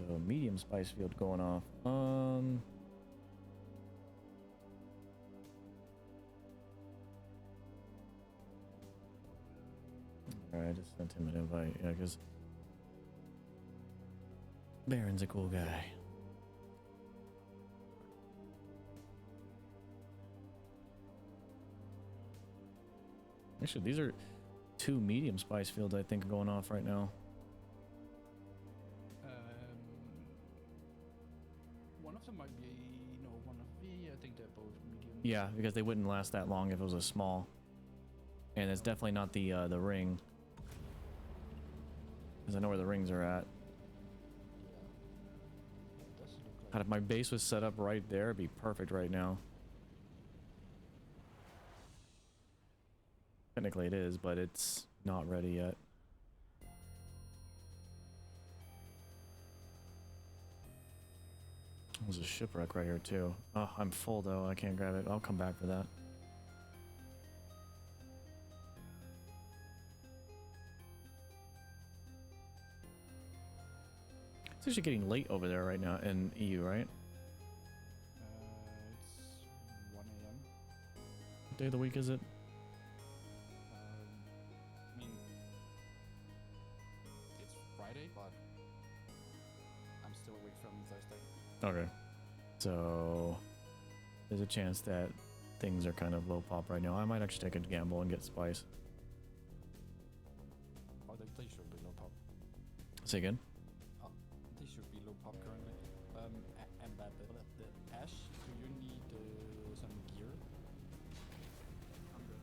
So medium spice field going off. Alright, I just sent him an invite, yeah, because Baron's a cool guy. Actually, these are two medium spice fields I think are going off right now. One of them might be, no, one of the, I think they're both medium. Yeah, because they wouldn't last that long if it was a small. And it's definitely not the ring. Because I know where the rings are at. God, if my base was set up right there, it'd be perfect right now. Technically it is, but it's not ready yet. There's a shipwreck right here too. Oh, I'm full though. I can't grab it. I'll come back for that. It's actually getting late over there right now in EU, right? It's 1 a.m. What day of the week is it? I mean, it's Friday, but I'm still awake from Thursday. Okay. So there's a chance that things are kind of low pop right now. I might actually take a gamble and get spice. Oh, they should be low pop. Say again? They should be low pop currently. And that the Ash, do you need some gear? I'm good.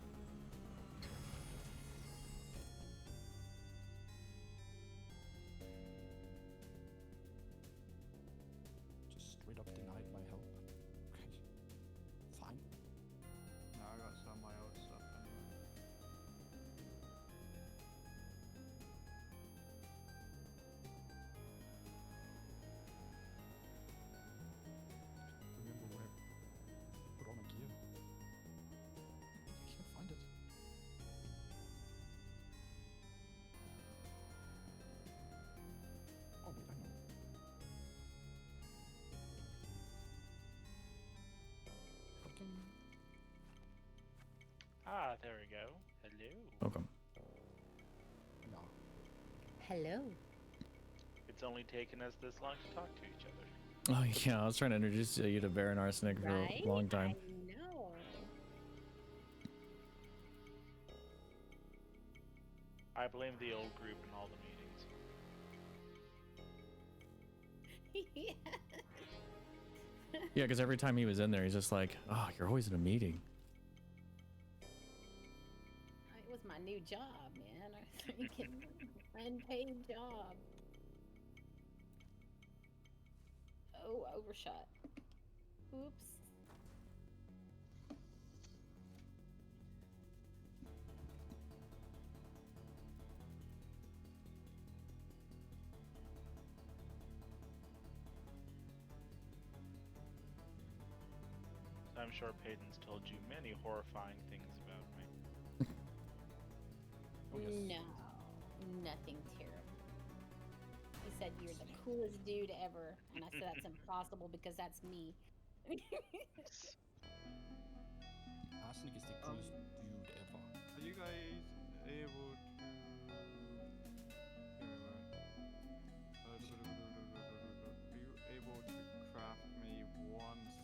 Just straight up denied my help. Okay. Fine. No, I got some of my old stuff anyway. Remember where I put all my gear? I can't find it. Oh wait, I know. Cooking. Ah, there we go. Hello. Welcome. No. Hello. It's only taken us this long to talk to each other. Oh yeah, I was trying to introduce you to Baron Arsenic for Right? a long time. I know. I blame the old group in all the meetings. Yeah. Yeah, because every time he was in there, he's just like, "Oh, you're always in a meeting." It was my new job, man. Are you kidding me? Unpaid job. Oh, overshot. Oops. I'm sure Paden's told you many horrifying things about me. Oh, yes. No, nothing terrible. He said you're the coolest dude ever, and I said that's impossible because that's me. Arsenic is the coolest dude ever. Are you guys able to... Are you able to craft me 1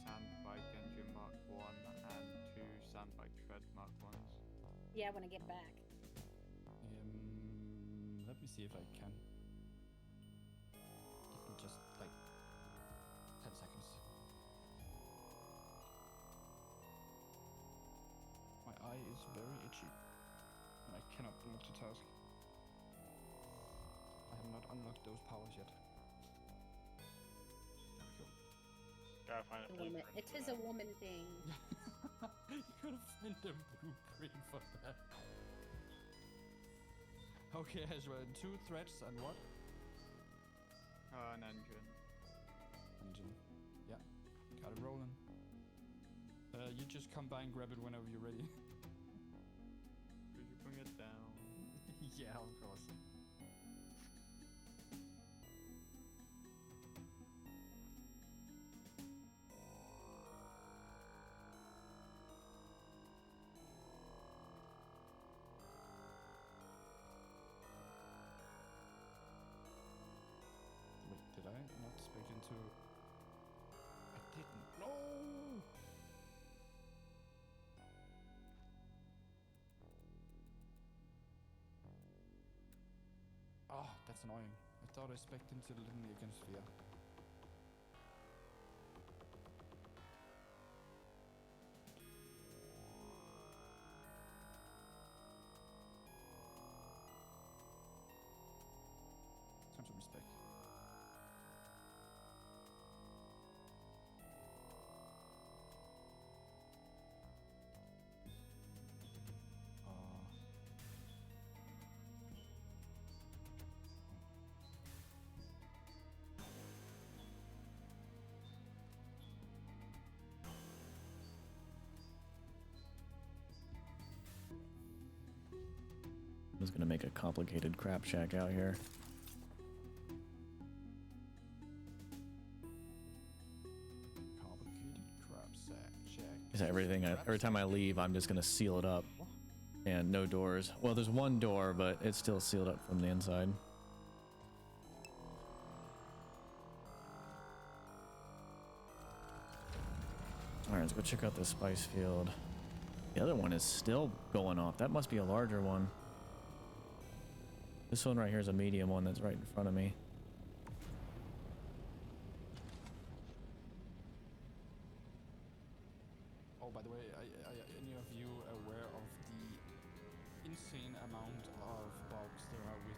sandbike engine Mark 1 and 2 sandbike tread Mark 1s? Yeah, when I get back. Let me see if I can. Give me just like 10 seconds. My eye is very itchy. And I cannot multitask. I have not unlocked those powers yet. There we go. Gotta find a blueprint. It for is that. a woman thing. You gotta find a blueprint for that. Okay, has 2 threads and what? An engine. Engine. Yeah, got it rolling. You just come by and grab it whenever you're ready. Could you bring it down? Yeah, of course. Wait, did I not spec into... I didn't. No! Oh, that's annoying. I thought I spec'd into the linear against sphere. Time to respec. I was gonna make a complicated crap shack out here. Complicated crap shack. Is everything? Every time I leave, I'm just gonna seal it up, and no doors. Well, there's one door, but it's still sealed up from the inside. All right, let's go check out the spice field. The other one is still going off. That must be a larger one. This one right here is a medium one that's right in front of me. Oh, by the way, are any of you aware of the insane amount of bugs there are with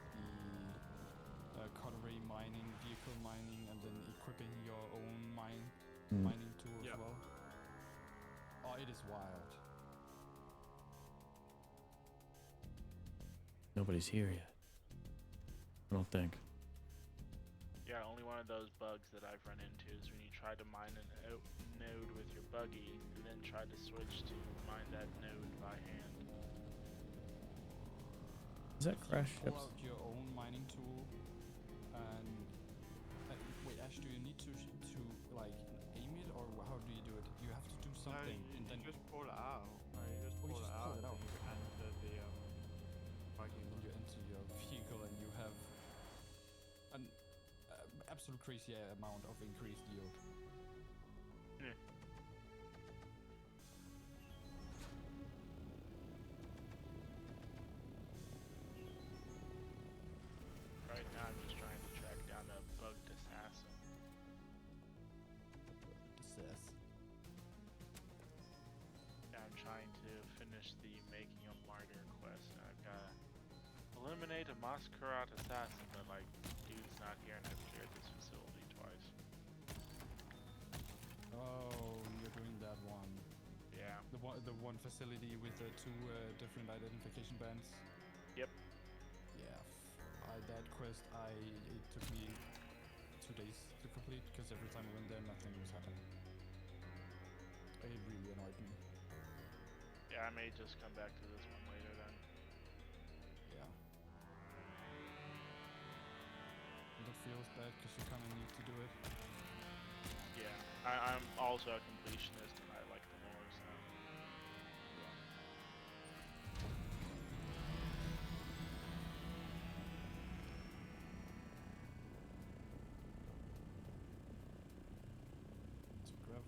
the cutlery mining, vehicle mining, and then equipping your own mining tool as well? Oh, it is wild. Nobody's here yet. I don't think. Yeah, only one of those bugs that I've run into is when you try to mine an node with your buggy and then try to switch to mine that node by hand. Is that crash Pull ships? out your own mining tool and wait, Ash, do you need to like aim it, or how do you do it? You have to do something No, and then just pull it out. No, you just Oh, you pull it just out. pull it out. And you enter the buggy. then you enter your vehicle and you have an absolute crazy amount of increased yield. Yeah. Right now I'm just trying to track down a bugged assassin. finished the making a martyr quest. And I've got eliminate a Masquerade assassin, but like, dude's not here, and I've cleared this facility twice. Oh, you're doing that one. Yeah. The one facility with the two different identification bands. Yep. Yeah. That quest, it took me 2 days to complete because every time I went there, nothing was happening. It really annoyed me. Yeah, I may just come back to this one later then. Yeah. And it feels bad because you kind of need to do it. Yeah, I'm also a completionist and I like the lore, so. Some grub.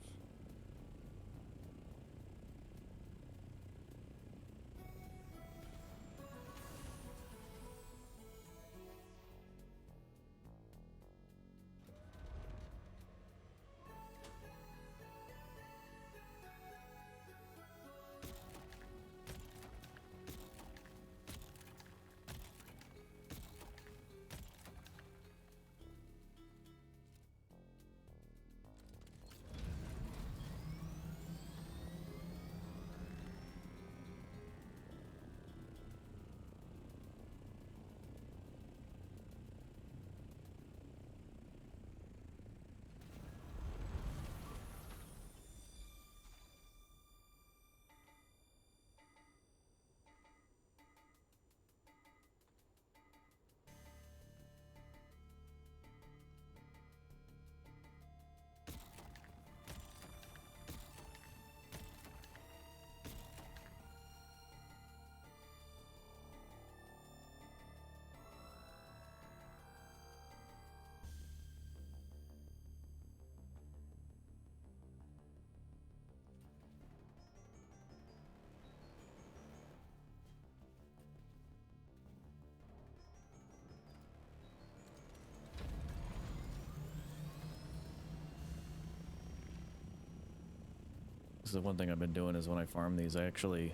This is the one thing I've been doing is when I farm these, I actually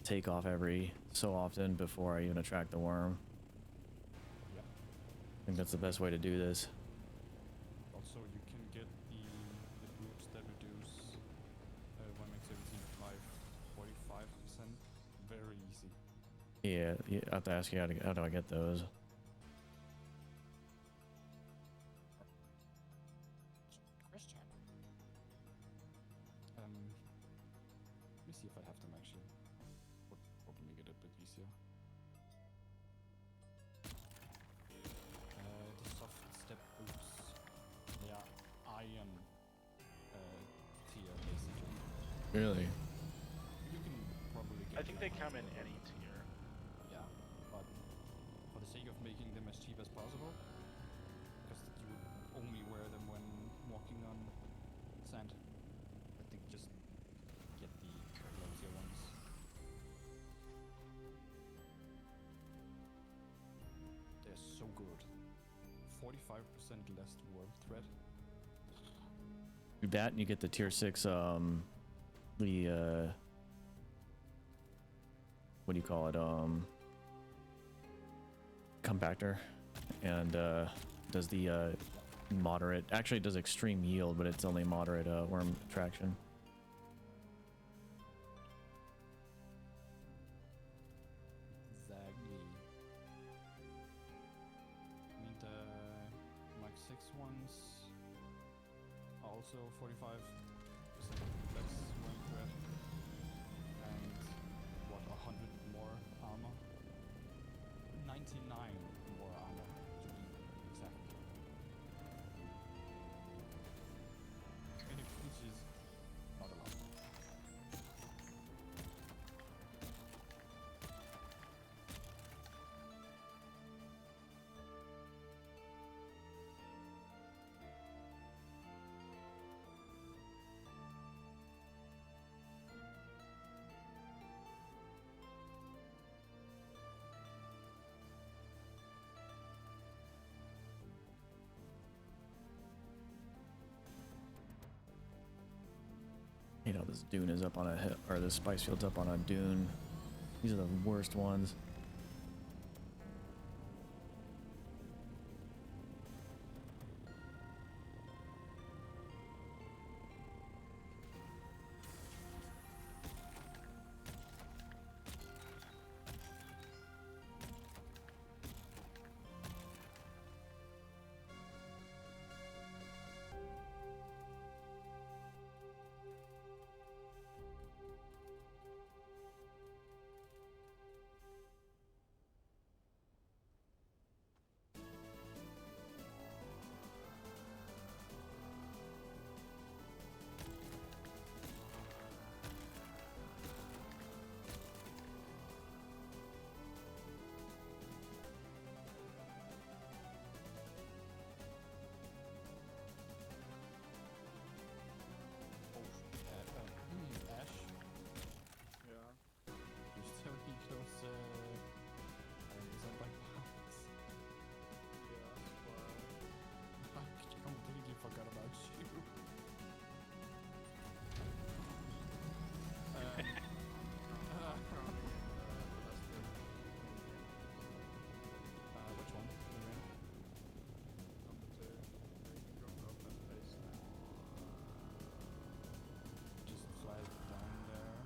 take off every so often before I even attract the worm. Yep. I think that's the best way to do this. Also, you can get the groups that reduce worm activity by 45%. Very easy. Yeah, I have to ask you how do I get those? Question. Let me see if I have them actually. Would probably make it a bit easier. The soft step boots. They are iron tier basically. Really? You can probably get I think they them come in at any tier. Yeah, but for the sake of making them as cheap as possible, because you would only wear them when walking on sand, I think just get the regular tier ones. They're so good. 45% less worm threat. Do that and you get the tier 6 what do you call it, compactor, and does the moderate, actually it does extreme yield, but it's only moderate worm traction. Exactly. I mean the Mach 6 ones are also 45% less worm threat and what, 100 more armor? 99 more armor to be exact. Which is not a lot. You know, this dune is up on a hill, or this spice field's up on a dune. These are the worst ones. Ash, Yeah. you still need those, sandbike parts. Yeah. Well, I completely forgot about you. Which one? number 2. You can drop it off at the base now. Just fly down there.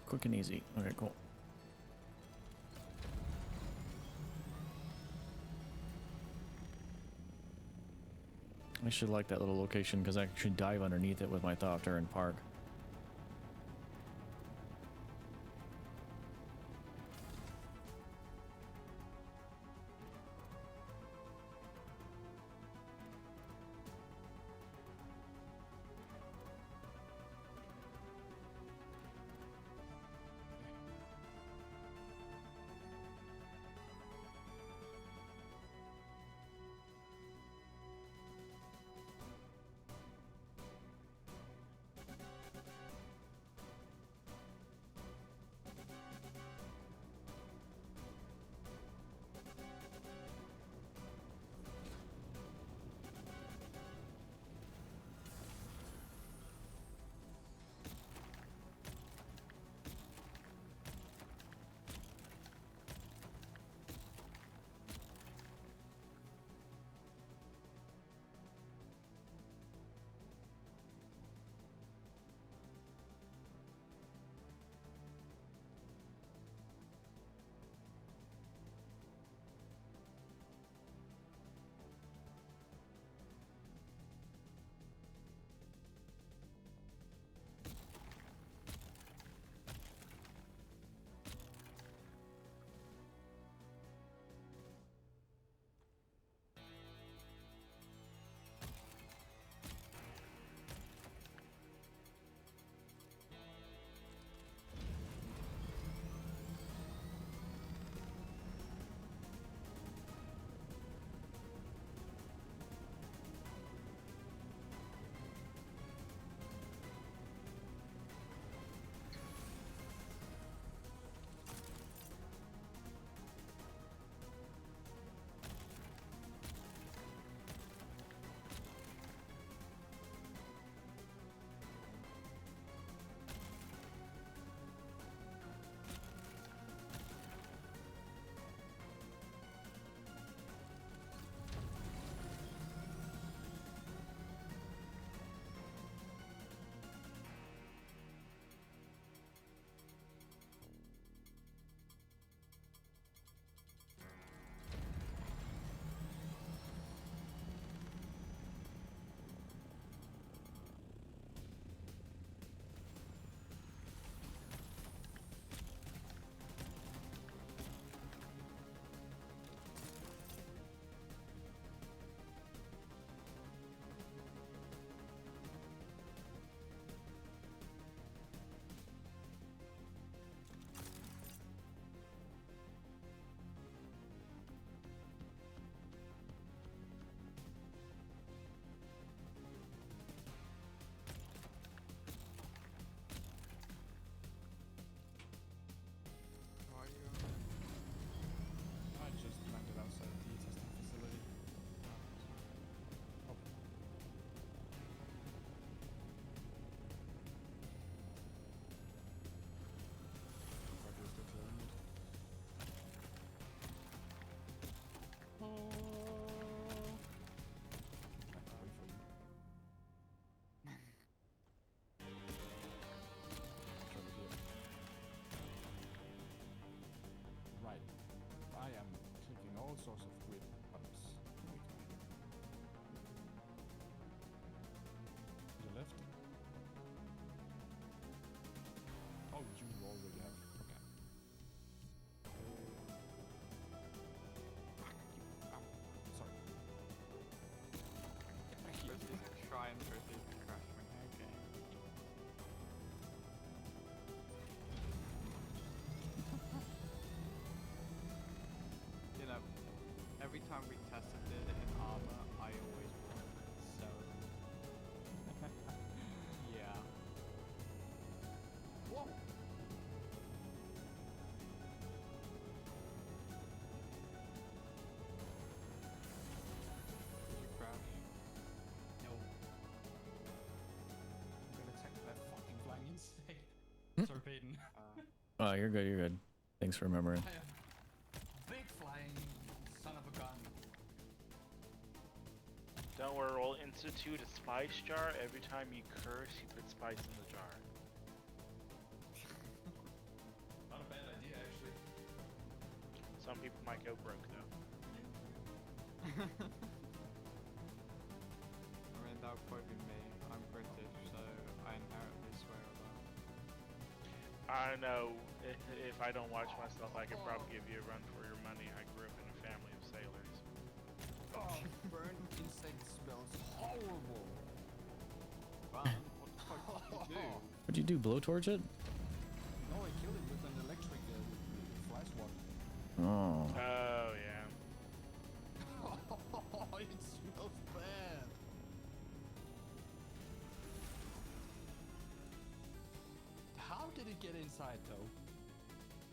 Quick and easy. Okay, cool. I should like that little location because I should dive underneath it with my thopter and park. source of grid, but wait. To the left. Oh, you already have. Okay. Sorry. Get back here. First is a shrine, first is a crashman. Okay. You know, every time we tested it in armor, I always won. So, yeah. Whoa! Did you crash? No. I'm gonna attack that fucking flying insect. Sorry, Paden. Oh, you're good. You're good. Thanks for remembering. I am big flying son of a gun. Don't worry, we'll institute a spice jar. Every time you curse, you put spice in the jar. Not a bad idea, actually. Some people might go broke though. I mean, that would probably be me. I'm British, so I inherently swear a lot. I know. If I don't watch myself, I could probably give you a run for your money. I grew up in a family of sailors. Oh, burn insect smells horrible. Fun? What the fuck did you do? What'd you do? Blowtorch it? No, I killed it with an electric fly swat. Oh. Oh yeah. It smells bad. How did it get inside, though?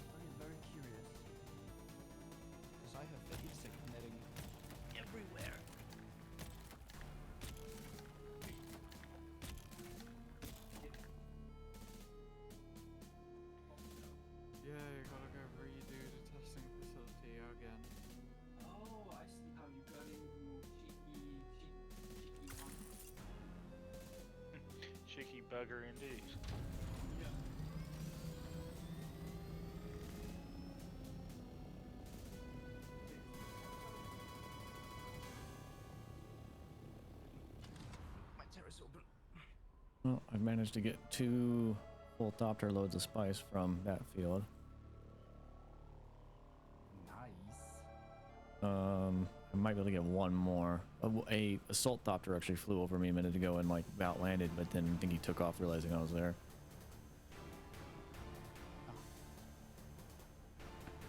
I'm very curious. Because I have the insect netting everywhere. Yeah, you gotta go redo the testing facility again. Oh, I see how you got into cheeky one. Cheeky bugger indeed. Yeah. My terrace open. Well, I've managed to get 2 full thopter loads of spice from that field. Nice. I might be able to get 1 more. A assault thopter actually flew over me a minute ago and like about landed, but then I think he took off realizing I was there.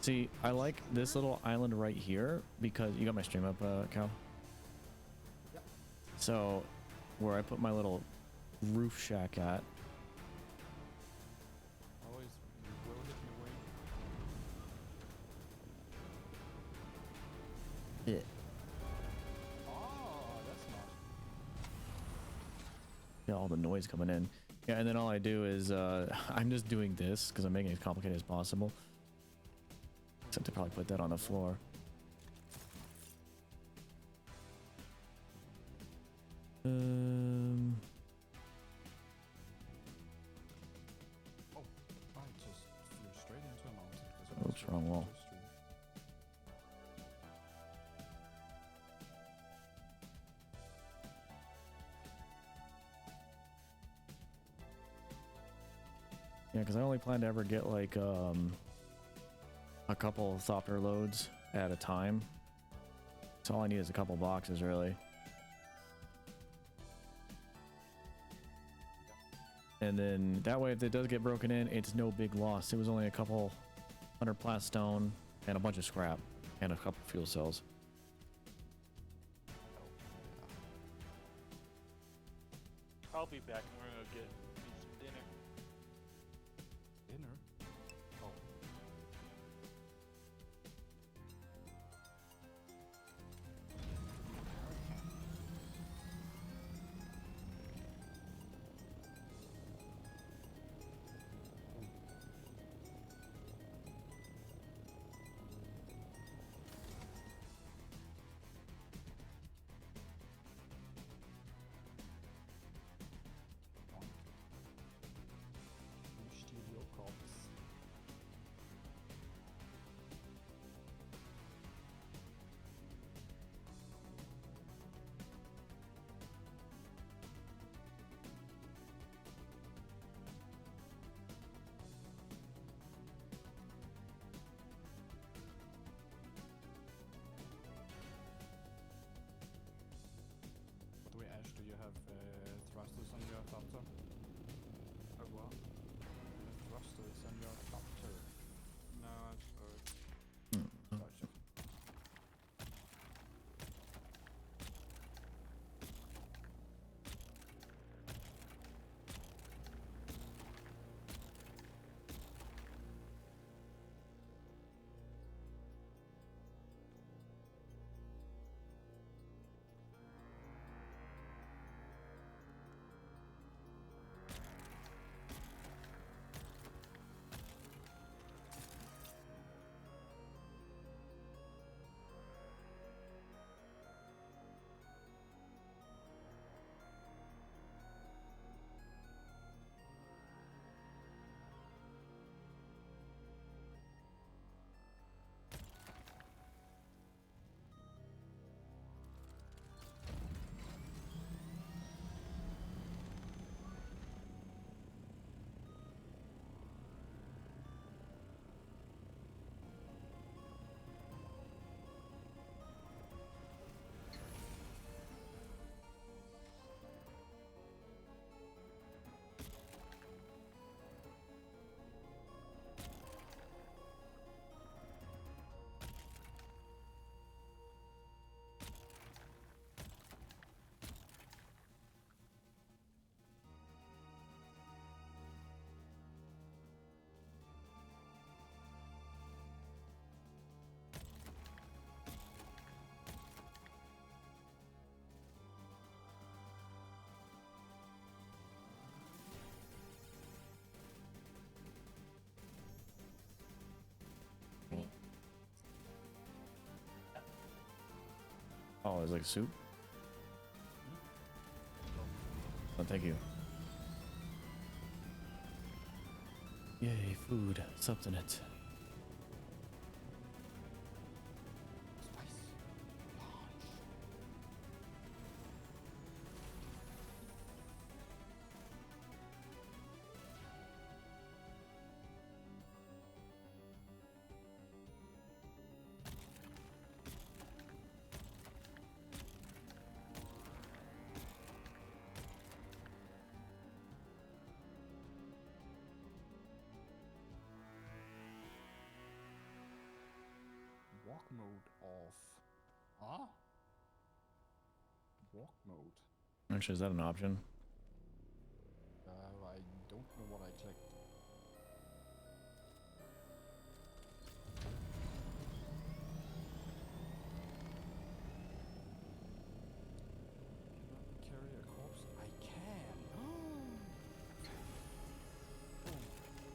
See, I like this little island right here because you got my stream up, Cal. Yep. So, where I put my little roof shack at. Always will hit me away. Yeah. Oh, that's smart. Yeah, all the noise coming in. Yeah, and then all I do is I'm just doing this because I'm making it as complicated as possible. Except to probably put that on the floor. Oh, I just flew straight into a mountain. 'cause I was Oops, wrong wall. too straight. Yeah, because I only plan to ever get like a couple thopter loads at a time. So all I need is a couple boxes, really. And then that way, if it does get broken in, it's no big loss. It was only a couple 100 plastone and a bunch of scrap and a couple fuel cells. I'll be back and we're gonna get me some dinner. Dinner? Oh. ornithopter. A what? Thrusters and your copter. No, I've heard. Oh shit. Oh, it's like a soup? Oh, thank you. Yay, food, substance. Walk mode off. Huh? Walk mode. Actually, is that an option? I don't know what I clicked. Can I carry a corpse? I can! Boom.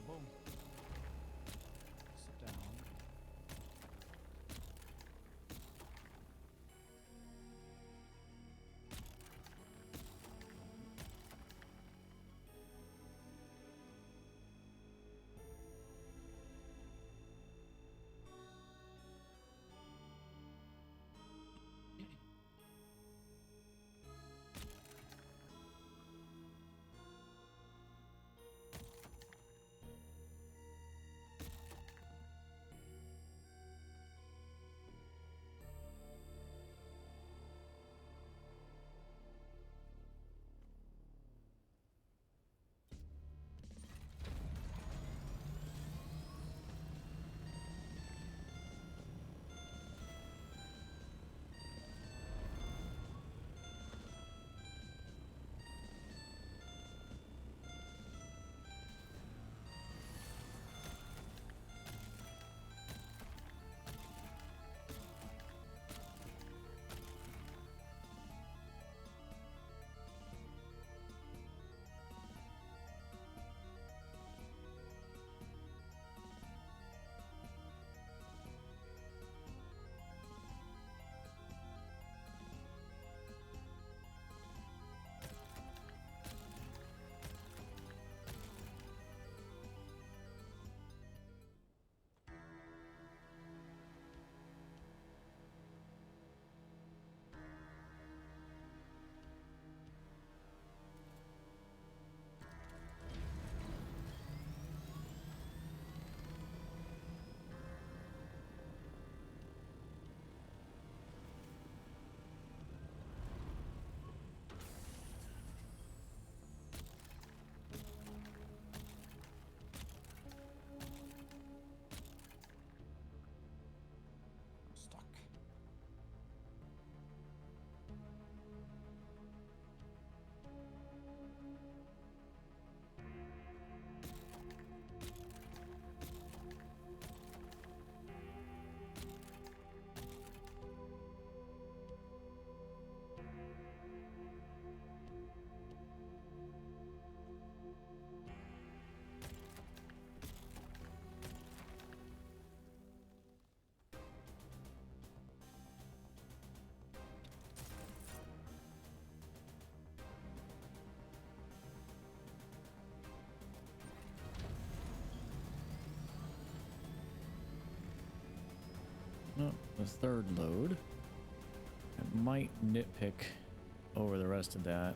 Boom. Sit down. the third load. I might nitpick over the rest of that.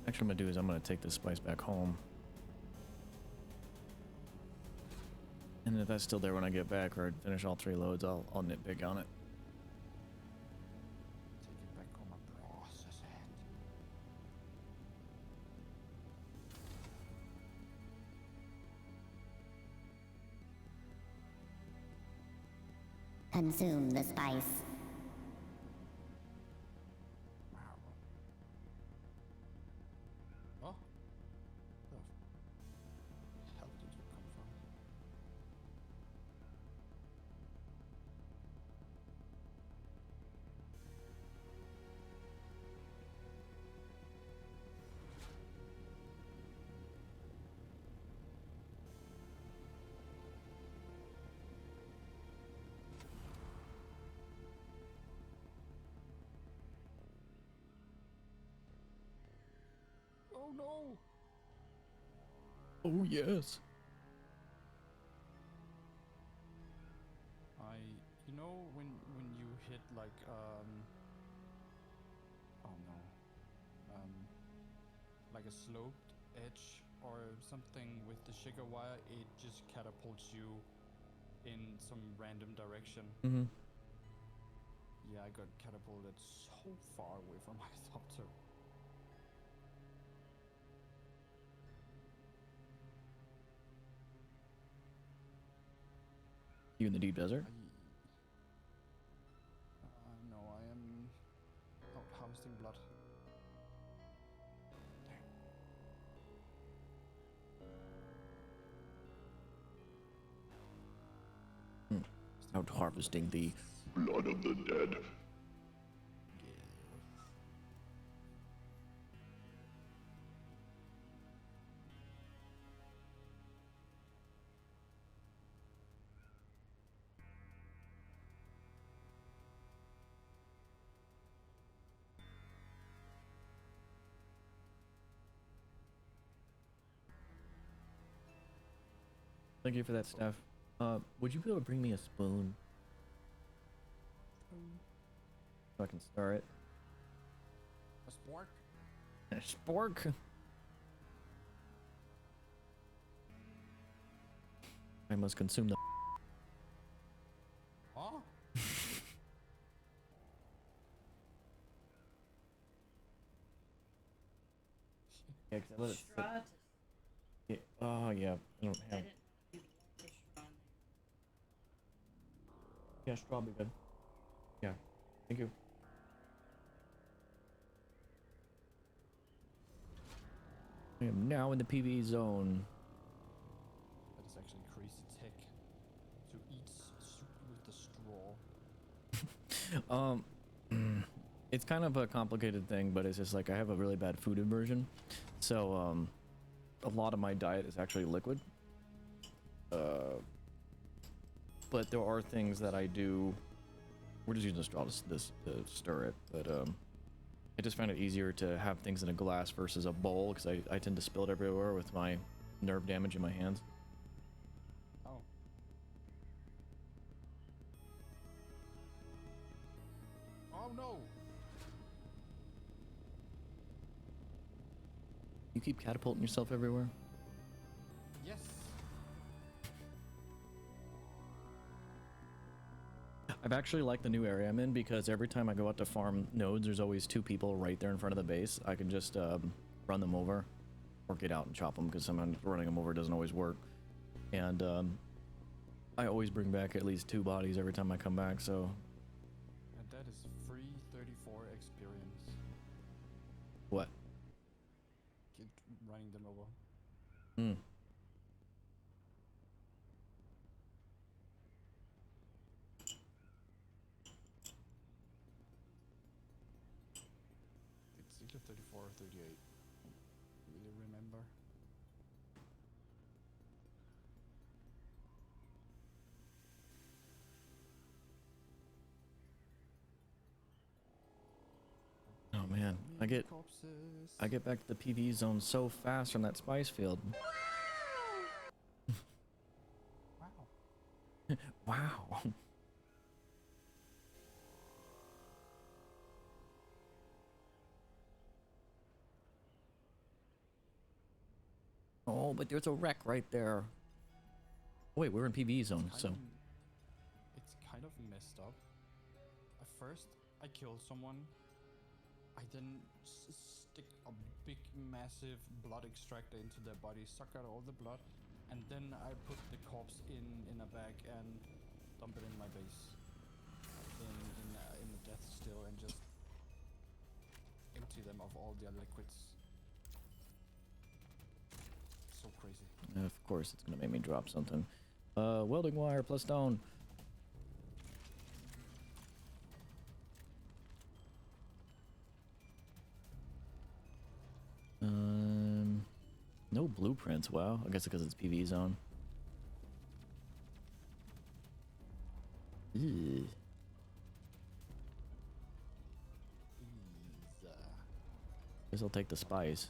Actually, what I'm gonna do is I'm gonna take this spice back home. And if that's still there when I get back or finish all 3 loads, I'll nitpick on it. Take it back home and process it. Consume the spice. Oh? Where the hell did you come from? Oh no! Oh yes. You know when you hit like oh no, like a sloped edge or something with the sugar wire, it just catapults you in some random direction. Mm-hmm. Yeah, I got catapulted so far away from my ornithopter. You in the deep desert? No, I am out harvesting blood. Out harvesting the blood of the dead. Thank you for that, Steph. Would you be able to bring me a spoon? So I can stir it. A spork? A spork? I must consume the Huh? Yeah, 'cause I let it sit. Yeah. Oh yeah, I don't have. Yeah, straw be good. Yeah, thank you. I am now in the PvE zone. That is actually crazy tech. To eat soup with the straw. It's kind of a complicated thing, but it's just like I have a really bad food aversion, so a lot of my diet is actually liquid. But there are things that I do. We're just using the straw to stir it, but I just find it easier to have things in a glass versus a bowl because I tend to spill it everywhere with my nerve damage in my hands. Oh. Oh no! You keep catapulting yourself everywhere? Yes. I've actually liked the new area I'm in because every time I go out to farm nodes, there's always 2 people right there in front of the base. I can just run them over or get out and chop them because sometimes running them over doesn't always work. And I always bring back at least 2 bodies every time I come back, so... And that is free 34 experience. What? Keep running them over. Hmm. It's either 34 or 38. Really remember? I get corpses. I get back to the PvE zone so fast from that spice field. Wow. Wow. Oh, but there's a wreck right there. Oh, wait, we're in PvE zone, so. It's kind of messed up. At first, I killed someone. I then stick a big, massive blood extractor into their body, suck out all the blood, and then I put the corpse in a bag and dump it in my base. In the death still, and just empty them of all their liquids. So crazy. Of course, it's gonna make me drop something. Welding wire plus stone. No blueprints. Wow. I guess because it's PvE zone. Ew. Guess I'll take the spice.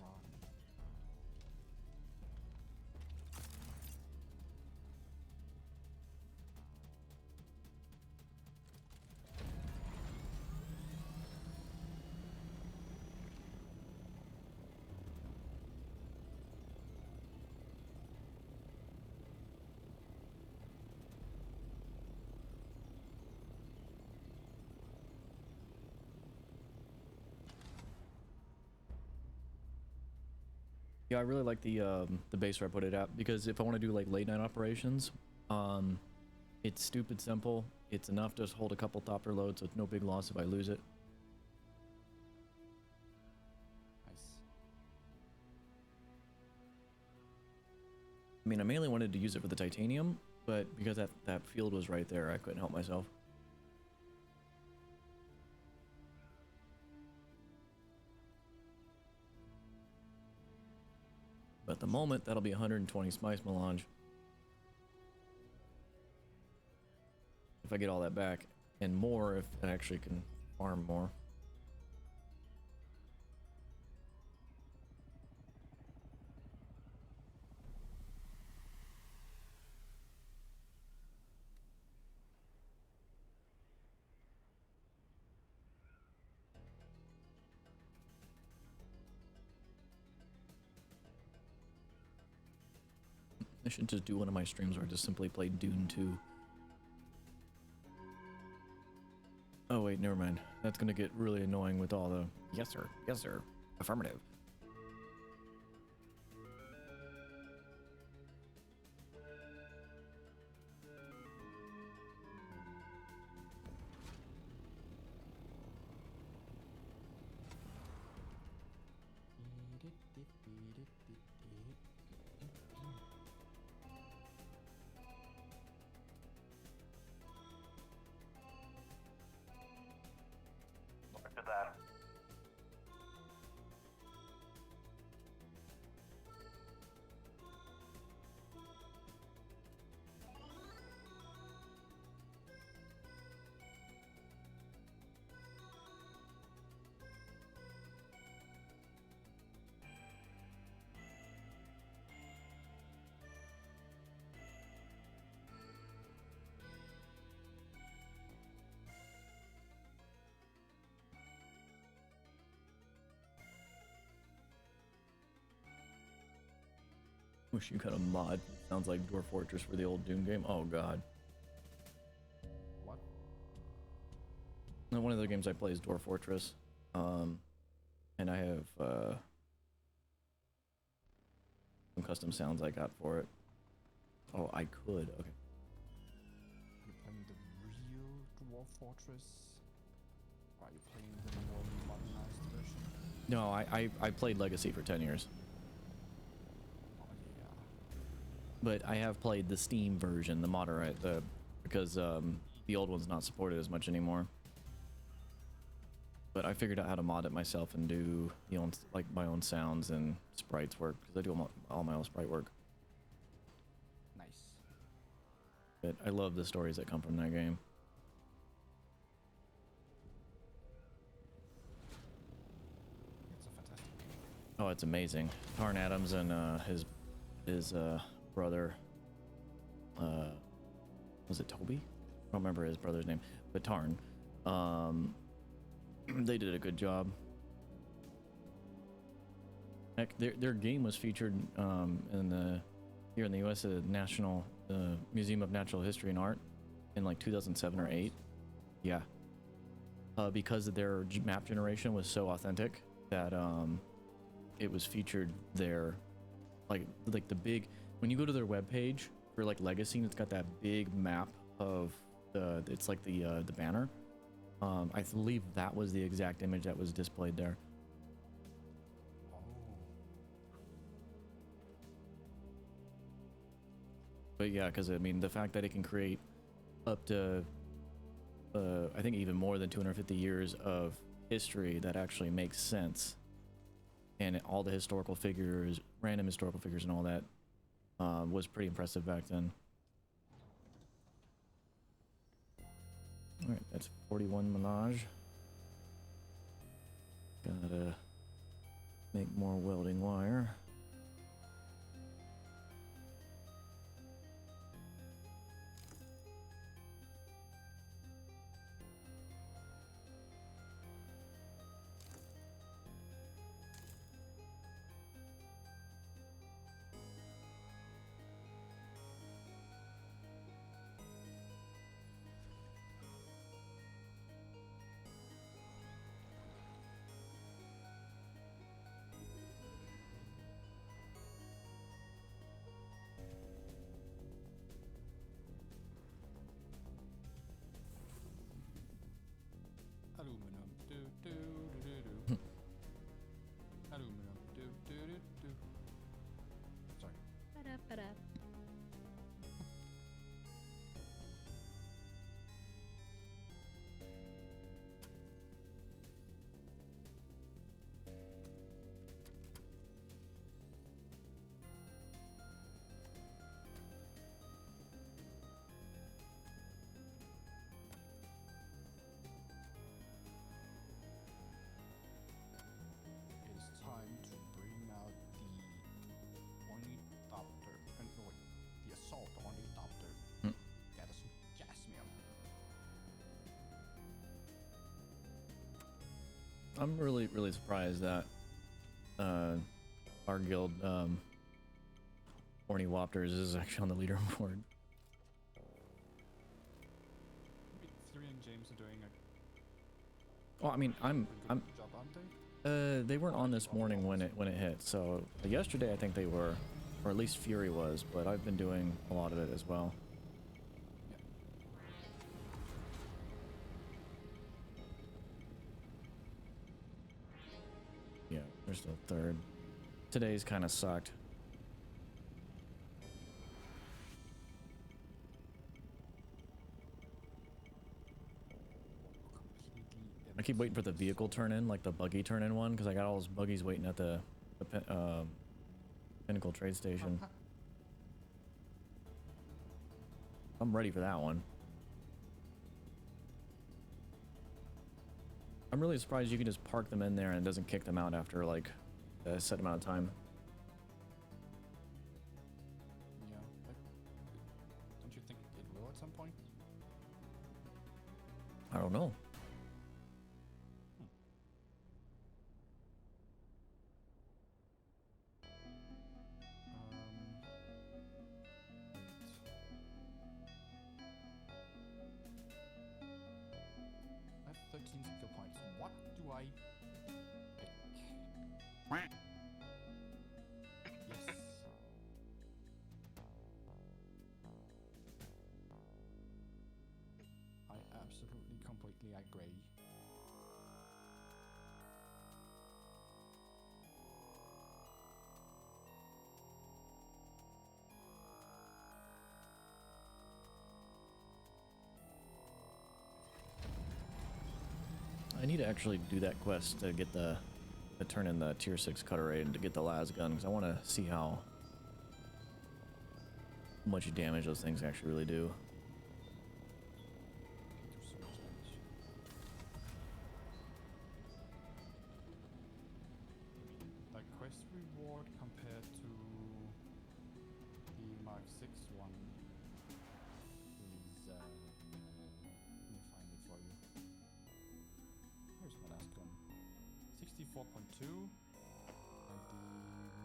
Yeah, I really like the base where I put it at, because if I want to do like late night operations, it's stupid simple. It's enough to just hold a couple topper loads, so it's no big loss if I lose it. Nice. I mean, I mainly wanted to use it for the titanium, but because that field was right there, I couldn't help myself. But at the moment, that'll be 120 spice melange. If I get all that back, and more if I actually can farm more. I should just do one of my streams where I just simply play Dune 2. Oh wait, never mind. That's gonna get really annoying with all the yes sir, affirmative. Look at that. Wish you got a mod. Sounds like Dwarf Fortress for the old Doom game. Oh god. What? No, one of the games I play is Dwarf Fortress. And I have some custom sounds I got for it. Oh, I could. Okay. Are you playing the real Dwarf Fortress? Or are you playing the more modernized version? No, I played Legacy for 10 years. Oh yeah. But I have played the Steam version, the moderate, because the old one's not supported as much anymore. But I figured out how to mod it myself and do like my own sounds and sprites work, because I do all my own sprite work. Nice. But I love the stories that come from that game. Oh, it's amazing. Tarn Adams and his brother, was it Toby? I don't remember his brother's name, but Tarn. They did a good job. Heck, their game was featured here in the U.S. at National Museum of Natural History and Art in like 2007 or 8. Yeah. Because their map generation was so authentic that it was featured there. Like the big, when you go to their webpage for like Legacy, it's got that big map of it's like the banner. I believe that was the exact image that was displayed there. But yeah, because I mean, the fact that it can create up to, I think even more than 250 years of history that actually makes sense, and all the historical figures, random historical figures and all that, was pretty impressive back then. Alright, that's 41 Menage. Gotta make more welding wire. Aluminum. Do do do do do. Aluminum. Do do do do. Sorry. Ba-da-ba-da. It's time to bring out the ornithopter. And no, wait, the assault ornithopter. Get us some jasmine. I'm really surprised that our guild Ornithopters is actually on the leaderboard. Pt3 and James are doing a Well, I mean, I'm good job, aren't they? they weren't on this morning when it hit. So yesterday I think they were, or at least Fury was, but I've been doing a lot of it as well. Yeah, there's the third. Today's kind of sucked. I keep waiting for the vehicle turn in, like the buggy turn in one, because I got all those buggies waiting at the Pinnacle Trade Station. I'm ready for that one. I'm really surprised you can just park them in there and it doesn't kick them out after like a set amount of time. Yeah, but don't you think it will at some point? I don't know. I have 13 skill points. What do I pick? Yes. I absolutely completely agree. I need to actually do that quest to get to turn in the tier 6 cutter raid and to get the las gun, because I want to see how much damage those things actually really do. Do so much damage. Like quest 6 one is let me find it for you. Here's my last gun. 64.2 and the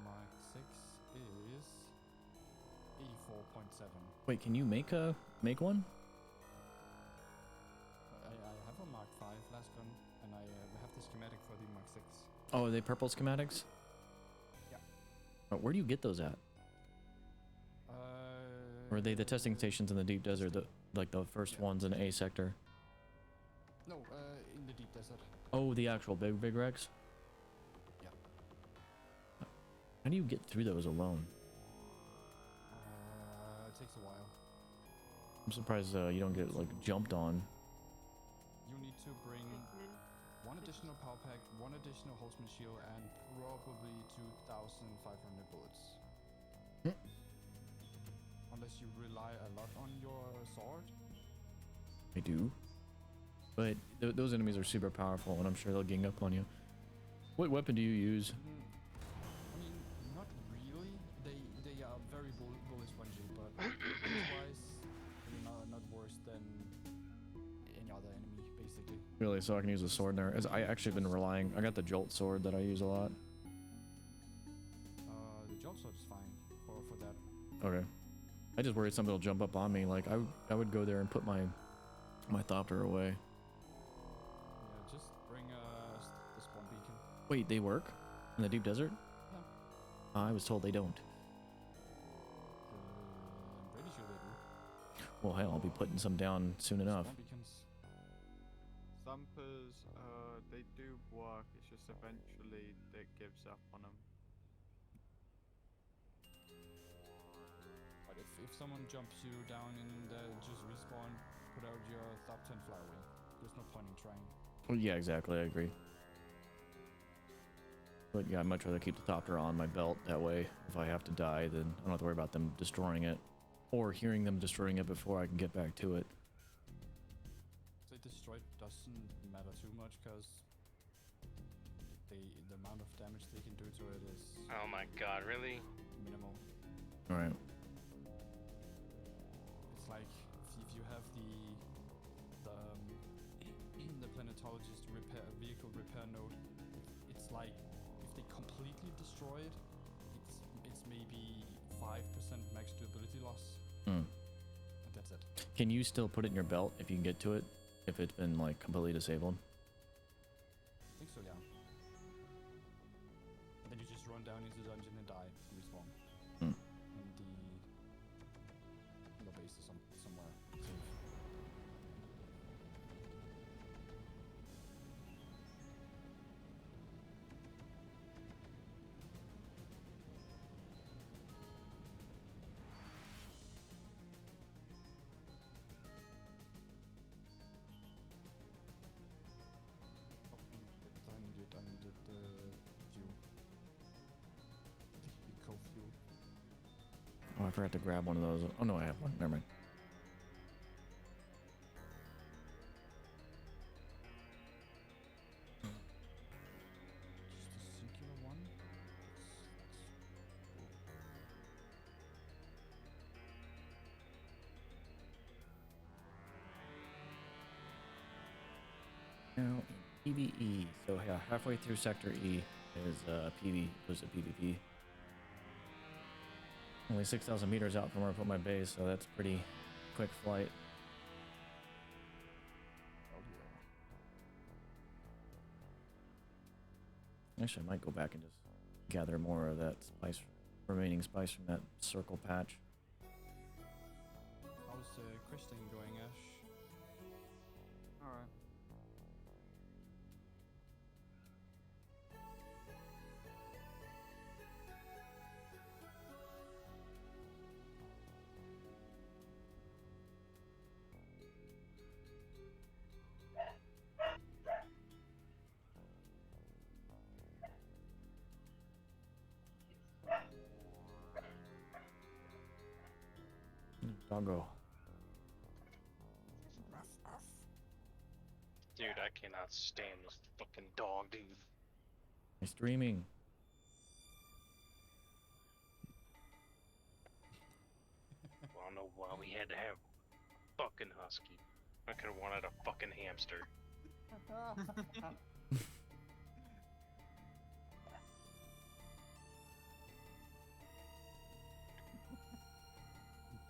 Mark 6 is 84.7. Wait, can you make one? I have a Mark 5 last gun and I have the schematic for the Mark 6. Oh, are they purple schematics? Yeah. Where do you get those at? Or are they the testing stations in the deep desert, like the first ones in A sector? No, in the deep desert. Oh, the actual big Rex? Yeah. How do you get through those alone? It takes a while. I'm surprised you don't get like jumped on. You need to bring one additional power pack, one additional horseman shield, and probably 2,500 bullets. Unless you rely a lot on your sword. I do. But those enemies are super powerful, and I'm sure they'll gang up on you. What weapon do you use? I mean, not really. They are very bullet spongy, but otherwise, not worse than any other enemy, basically. Really, so I can use a sword there. As I actually been relying. I got the jolt sword that I use a lot. The jolt sword is fine for that. Okay. I just worried something will jump up on me. Like I would go there and put my thopter away. Yeah, just bring the spawn beacon. Wait, they work in the deep desert? Yeah. I was told they don't. I'm pretty sure they do. Well, hell, I'll be putting some down soon enough. Spawn beacons. Sumpers, they do work, it's just eventually it gives up on them. But if someone jumps you down and just respawn, put out your thopter and fly away. There's no point in trying. Well, yeah, exactly. I agree. But yeah, I'd much rather keep the thopter on my belt. That way, if I have to die, then I don't have to worry about them destroying it. Or hearing them destroying it before I can get back to it. So destroyed doesn't matter too much, because the amount of damage they can do to it is... Oh my god, really? Minimal. Alright. It's like if you have the planetologist vehicle repair node, it's like if they completely destroy it, it's maybe 5% max durability loss. And that's it. Can you still put it in your belt if you can get to it? If it's been like completely disabled? I think so, yeah. And then you just run down into the dungeon and die, respawn. And the base is somewhere safe. Oh, I forgot to grab one of those. Oh no, I have one. Never mind. Just a singular one. Now in PvE, so yeah, halfway through Sector E is PV goes to PvP. Only 6,000 meters out from where I put my base, so that's pretty quick flight. Oh yeah. Actually, I might go back and just gather more of that spice, remaining spice from that circle patch. How's Christian going, Ash? Alright. Doggo. Dude, I cannot stand this fucking dog, dude. He's streaming. had to have fucking husky. I could have wanted a fucking hamster. Do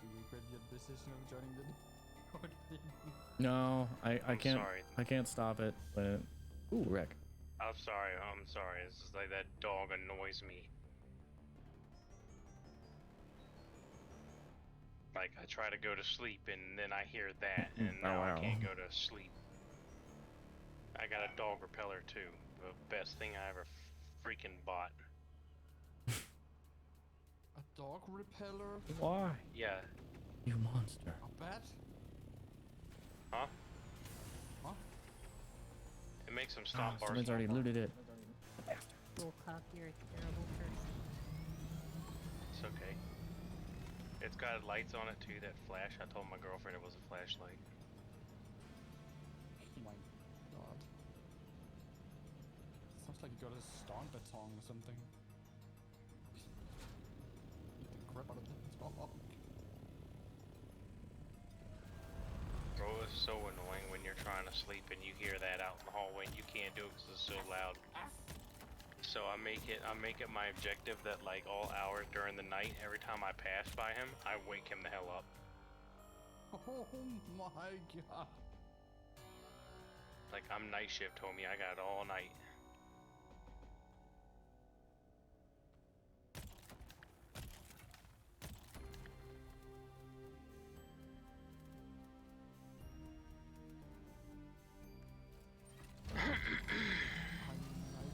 you regret your decision of joining the Discord? No, I I'm can't. sorry. I can't stop it. But ooh, wreck. I'm sorry. It's just like that dog annoys me. Like I try to go to sleep and then I hear that and Oh, now wow. I can't go to sleep. I got a dog repeller too. The best thing I ever freaking bought. A dog repeller? Why? Yeah. You monster. A bat? Huh? Huh? It makes them stop barking. Someone's already looted it. Bullcock, you're a terrible person. It's okay. It's got lights on it too that flash. I told my girlfriend it was a flashlight. Oh my god. Sounds like you got a Sturtevant or something. Beat the crap out of that dog. Bro, it's so annoying when you're trying to sleep and you hear that out in the hallway and you can't do it because it's so loud. So I make it my objective that like all hours during the night, every time I pass by him, I wake him the hell up. Oh my god. Like I'm night shift, homie. I got it all night. Night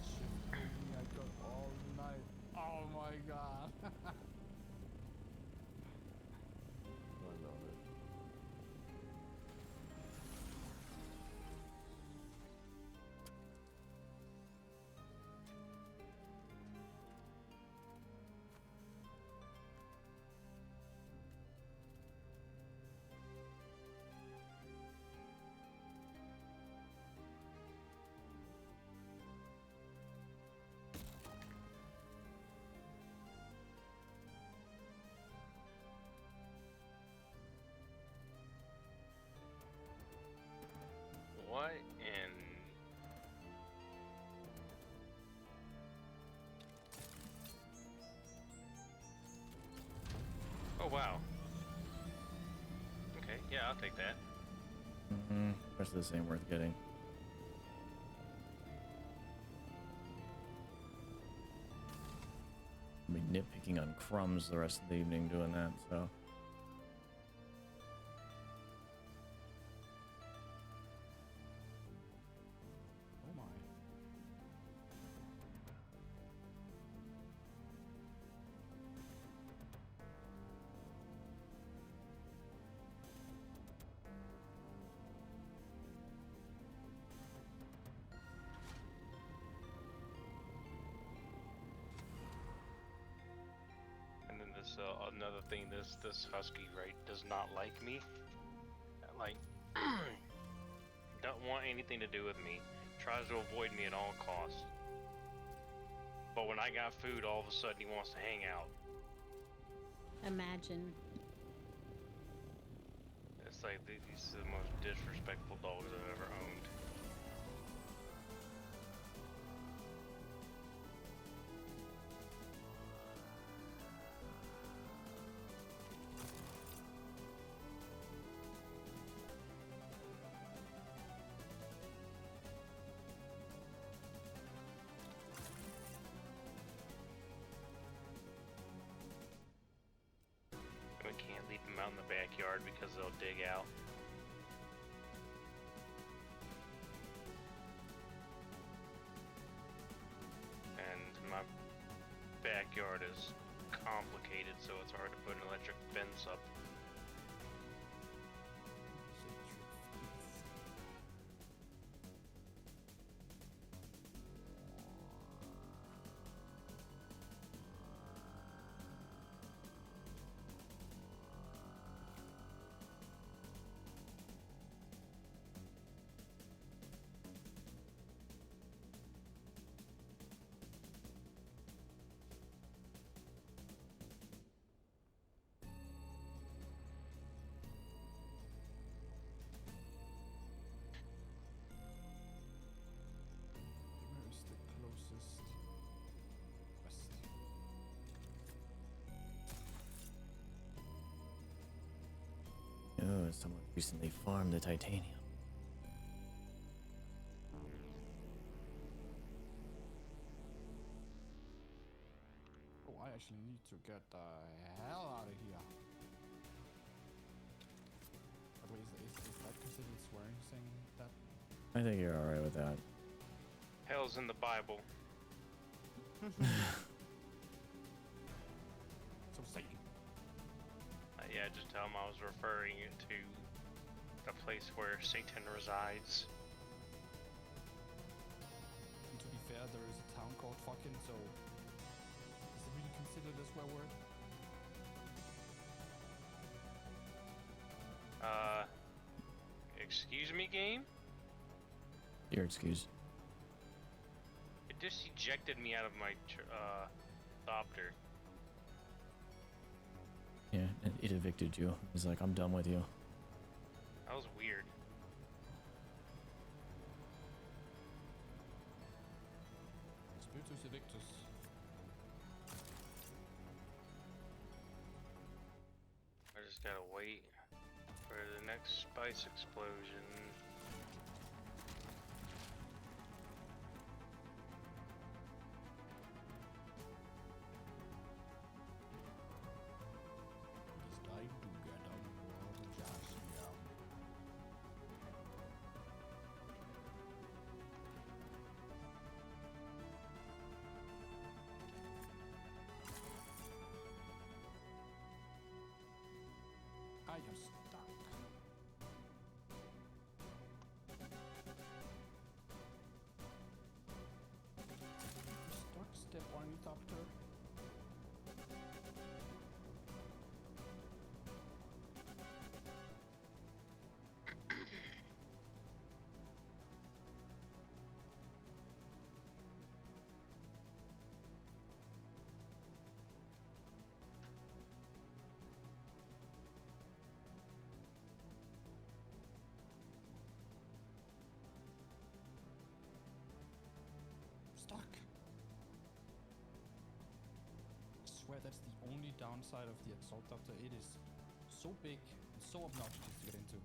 shift, baby. I got all night. Oh my god. I love it. What in... Oh wow. Okay, yeah, I'll take that. Mm-hmm. The rest of this ain't worth getting. I'll be nitpicking on crumbs the rest of the evening doing that, so. Oh my. And then this another thing, this husky right does not like me. Like, don't want anything to do with me. Tries to avoid me at all costs. But when I got food, all of a sudden he wants to hang out. Imagine. It's like these are the most disrespectful dogs I've ever owned. We can't leave them out in the backyard because they'll dig out. And my backyard is complicated, so it's hard to put an electric fence up. someone recently farmed the titanium. Oh, I actually need to get the hell out of here. But wait, is that considered swearing saying that? I think you're alright with that. Hell's in the Bible. So Satan. Yeah, just tell him I was referring to the place where Satan resides. And to be fair, there is a town called fucking, so is it really considered a swear word? Excuse me, game? Your excuse. It just ejected me out of my adopter. Yeah, it evicted you. He's like, I'm done with you. That was weird. Spiritus Evictus. I just gotta wait for the next spice explosion. I am stuck. Stuck, step ornithopter. Stuck. I swear that's the only downside of the assault doctor. It is so big and so obnoxious to get into.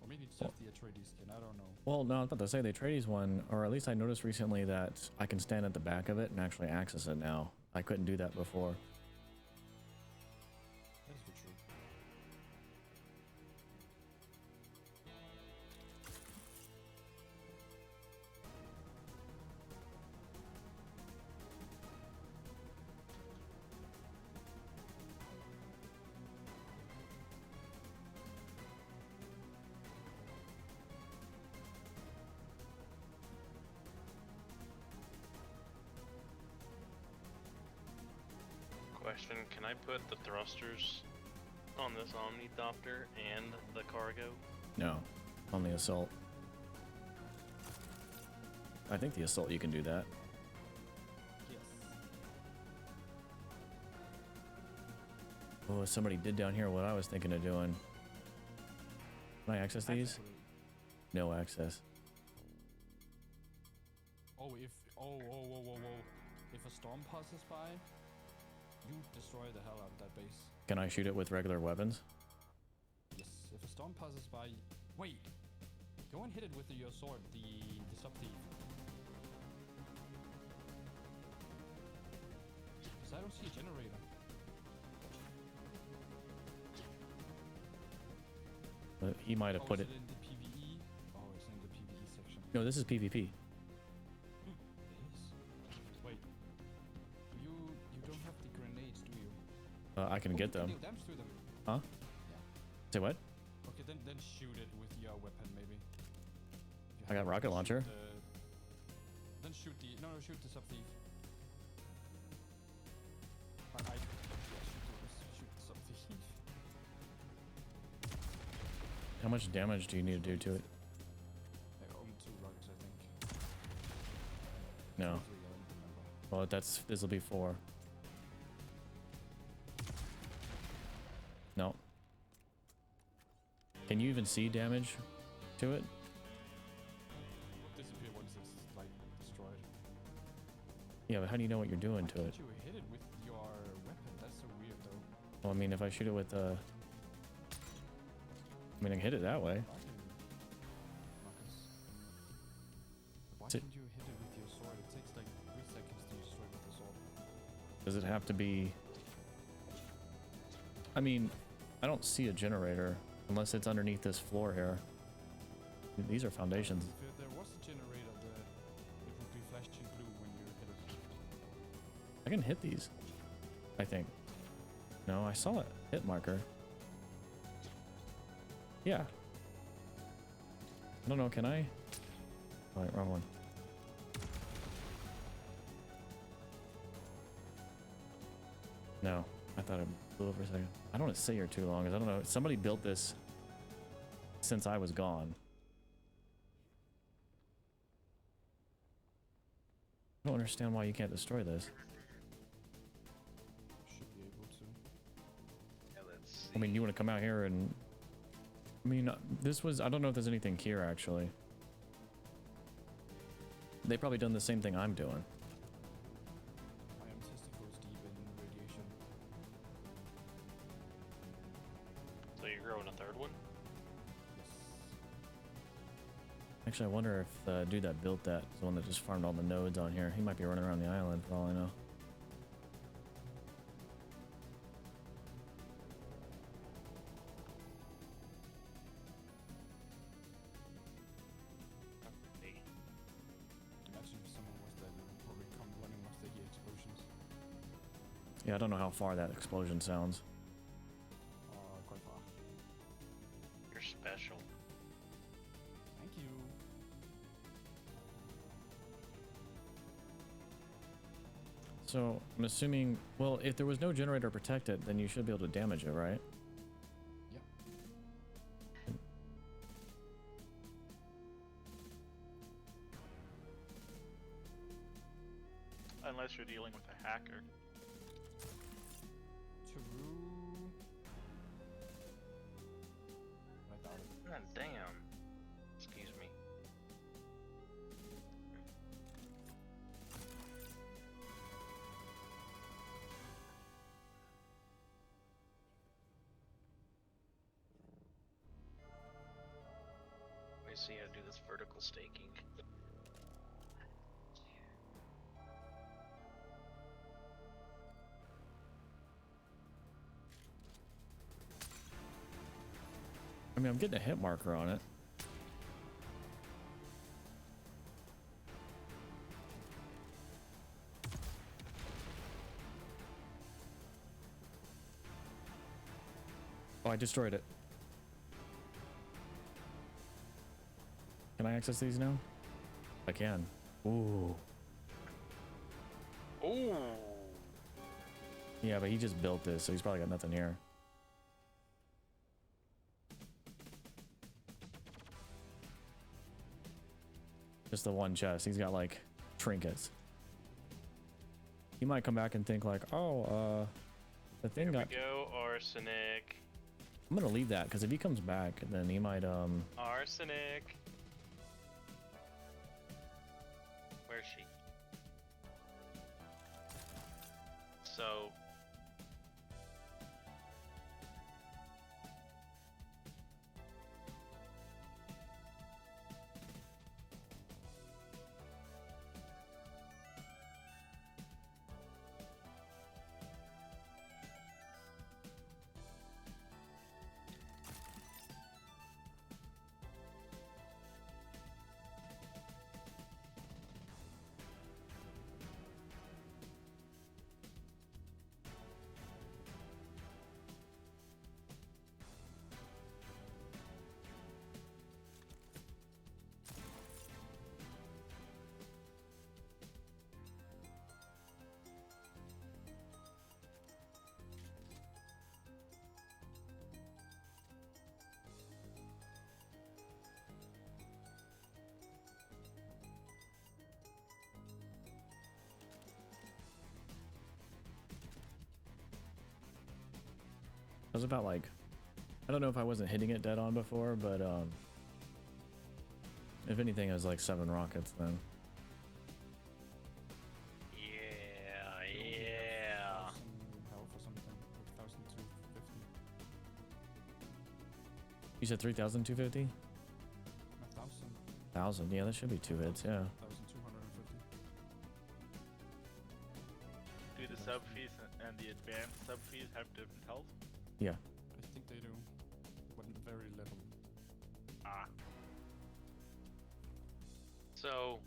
Or maybe it's just the Atreides skin, I don't know. Well, no, I was about to say the Atreides one, or at least I noticed recently that I can stand at the back of it and actually access it now. I couldn't do that before. That is for true. Question, can I put the thrusters on this ornithopter and the cargo? No, on the assault. I think the assault you can do that. Yes. Oh, somebody did down here what I was thinking of doing. Can I access these? Actually, No access. oh, if whoa. If a storm passes by, you destroy the hell out of that base. Can I shoot it with regular weapons? Yes. If a storm passes by, wait. Go and hit it with your sword, the sub thief. Because I don't see a generator. He might have put is it. in the PvE? Oh, it's in the PvE section. No, this is PvP. It is. Wait. You don't have the grenades, do you? I can Oh, get you can them. deal damage to them. Huh? Yeah. Say what? Okay, then shoot it with your weapon, maybe. You I got have rocket to launcher. shoot then shoot the shoot the sub thief. Shoot the sub thief. How much damage do you need to do to it? Only 2 rockets, I think. No. 3, I don't remember. Well, this will be 4. No. Can you even see damage to it? Disappear once it's like destroyed. Yeah, but how do you know what you're doing to it? Can't you hit it with your weapon? That's so weird, though. Well, I mean, if I shoot it with I mean, I can hit it that way. Why Is it- can't you hit it with your sword? It takes like 3 seconds to destroy with the sword. Does it have to be? I mean, I don't see a generator unless it's underneath this floor here. These are foundations. If there was a generator, it would be flashing blue when you hit it. I can hit these, I think. No, I saw a hit marker. Yeah. I don't know, can I? Oh, wait, wrong one. No, I thought it blew over a second. I don't want to sit here too long, because I don't know. Somebody built this since I was gone. I don't understand why you can't destroy this. Should be able to. Yeah, let's see. I mean, you want to come out here and... I mean, this was... I don't know if there's anything here, actually. They probably done the same thing I'm doing. I am testicles deep in radiation. So you're growing a third one? Yes. Actually, I wonder if the dude that built that is the one that just farmed all the nodes on here. He might be running around the island for all I know. Imagine if someone was there, they would probably come running once they hear explosions. Yeah, I don't know how far that explosion sounds. Quite far. You're special. Thank you. So, I'm assuming... Well, if there was no generator to protect it, then you should be able to damage it, right? Yep. Unless you're dealing with a hacker. True. I doubt it. God damn. Excuse me. Let me see how to do this vertical staking. I mean, I'm getting a hit marker on it. Oh, I destroyed it. Can I access these now? I can. Ooh. Ooh. Yeah, but he just built this, so he's probably got nothing here. Just the one chest. He's got like trinkets. He might come back and think like, oh, the thing Here got... we go, arsenic. I'm gonna leave that, because if he comes back, then he might, Arsenic. Where's she? So... I was about like, I don't know if I wasn't hitting it dead on before, but if anything, it was like 7 rockets then. Yeah. Some health or something, like 1,002 said 3,250? 1,000. 1,000. Yeah, that should be 2 hits. Yeah. 1,250. Do the sub fees and the advanced sub fees have different health? Yeah. I think they do, but very little. Ah. So,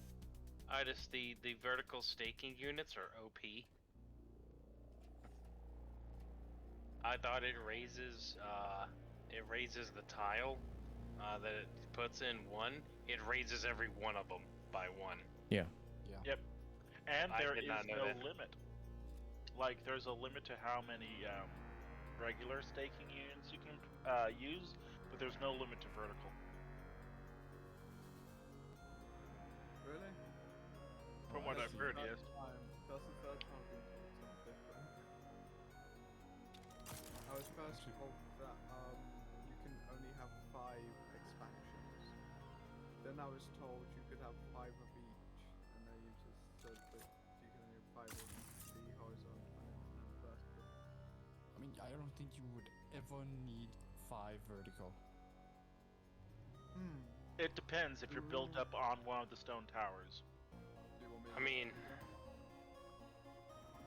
I just the vertical staking units are OP. I thought it raises the tile that it puts in one. It raises every one of them by one. Yeah. Yep. And I there did is not know no that. limit. Like, there's a limit to how many regular staking units you can use, but there's no limit to vertical. Really? From what I've heard, yes. That's the first time I've been told something different. I was first told that you can only have 5 expansions. Then I was told you could have 5 of each, and then you just said that you can only have 5 of the horizontal and vertical. I mean, I don't think you would ever need 5 vertical. It depends if you're built up on one of the stone towers. Do you want me I mean,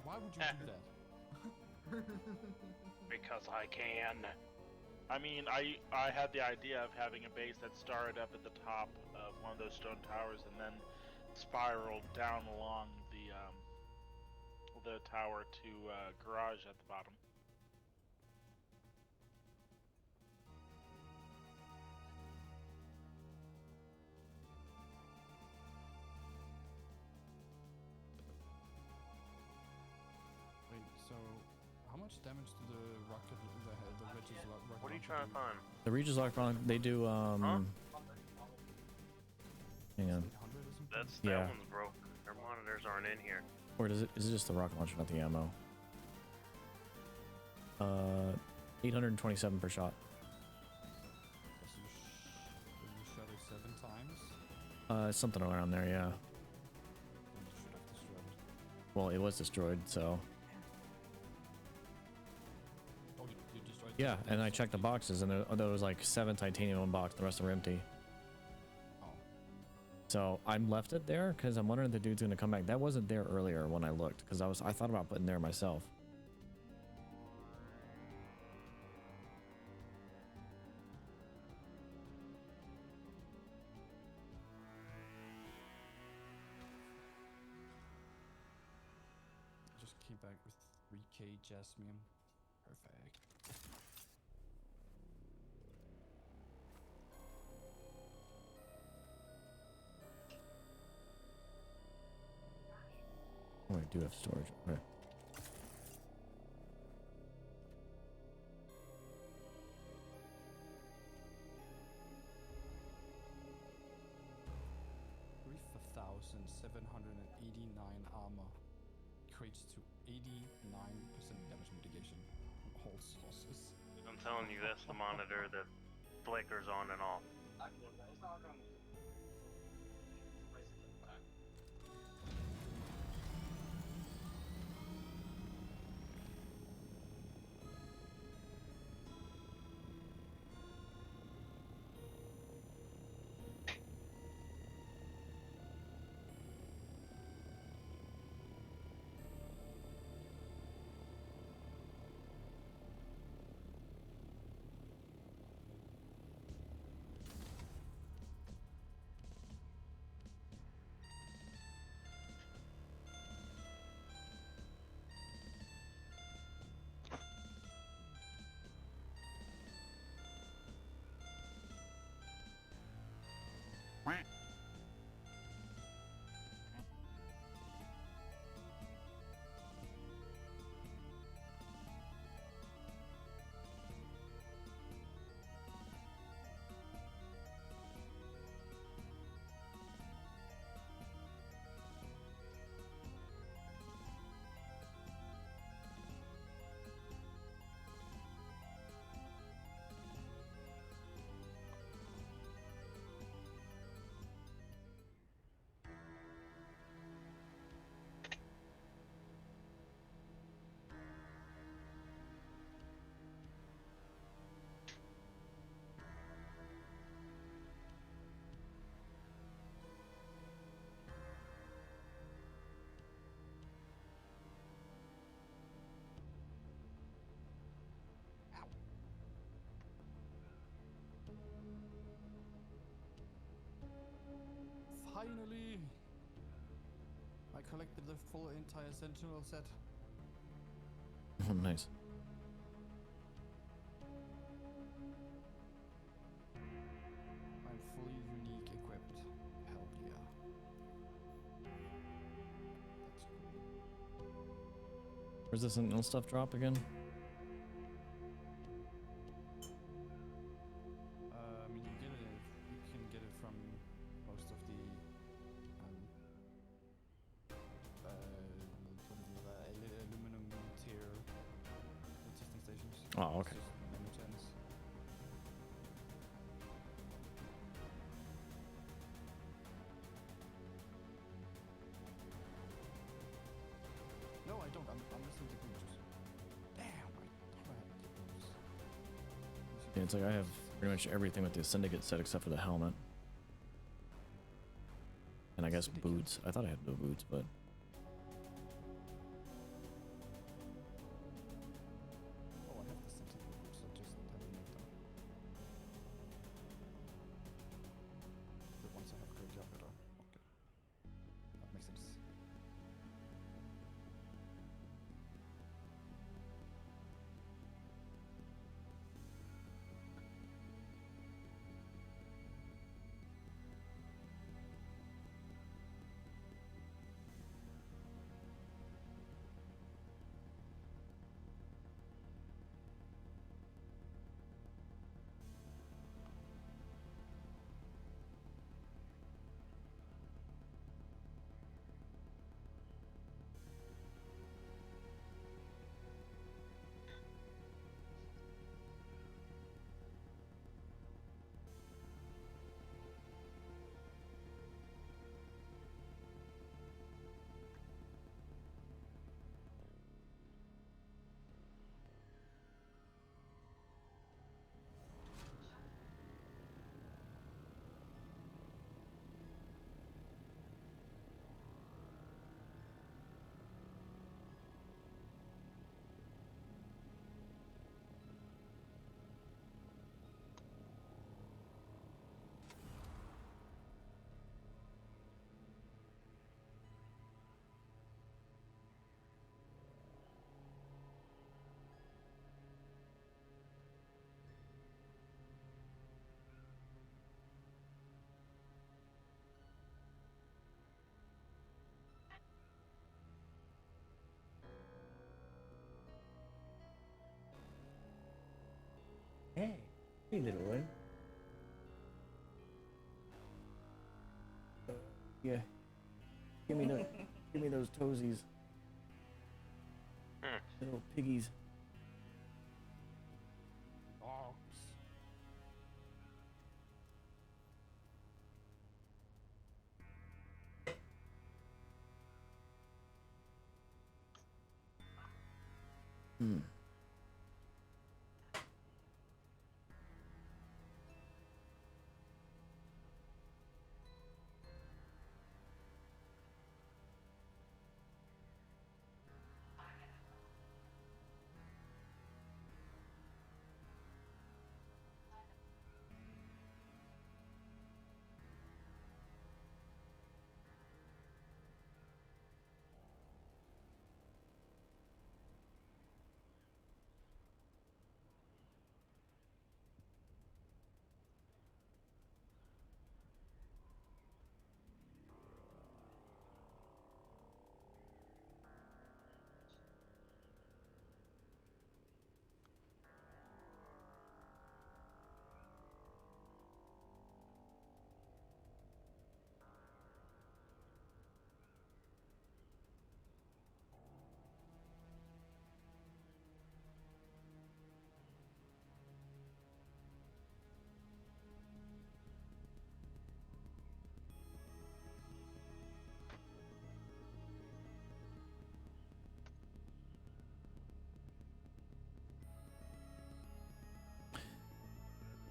Why would you do that? because I can. I mean, I had the idea of having a base that started up at the top of one of those stone towers and then spiraled down along the tower to garage at the bottom. Wait, so how much damage to the rocket, the wedges rocket What are you launcher trying do? to find? The Regis Lockron, they do, hang on. 800 or something? That Yeah. one's broke. Our monitors aren't in here. Or is it just the rocket launcher, not the ammo? 827 per shot. Because you shot it 7 times, Something around there, yeah. then you should have destroyed it. Well, it was destroyed, so. Oh, you destroyed it? Yeah, and I checked the boxes, and there was like 7 titanium in one box, the rest are empty. Oh. So I'm left it there because I'm wondering if the dude's gonna come back. That wasn't there earlier when I looked, because I thought about putting there myself. Just came back with 3k jasmine. Perfect. Oh, I do have storage. Okay. With 1,789 armor equates to 89% damage mitigation from all sources. I'm telling you, that's the monitor that flickers on and off. Finally! I collected the full entire Sentinel set. Oh, nice. I'm fully unique equipped. Hell yeah. That's cool. Where's the Sentinel stuff drop again? I mean, you can get it from most of the aluminum tier testing stations. Oh, okay. It's just menu 10s. No, I don't. I'm missing the boots. Damn, I thought I had the boots. Yeah, it's like I have pretty much everything with the Syndicate set except for the helmet. And I guess Syndicate? boots. I thought I had no boots, but Oh, I have the Sentinel boots. I just haven't made them. But once I have a great job better. Okay. That makes sense. hey, hey, little one. Yeah, give me those toesies, little piggies. Dogs. Hmm.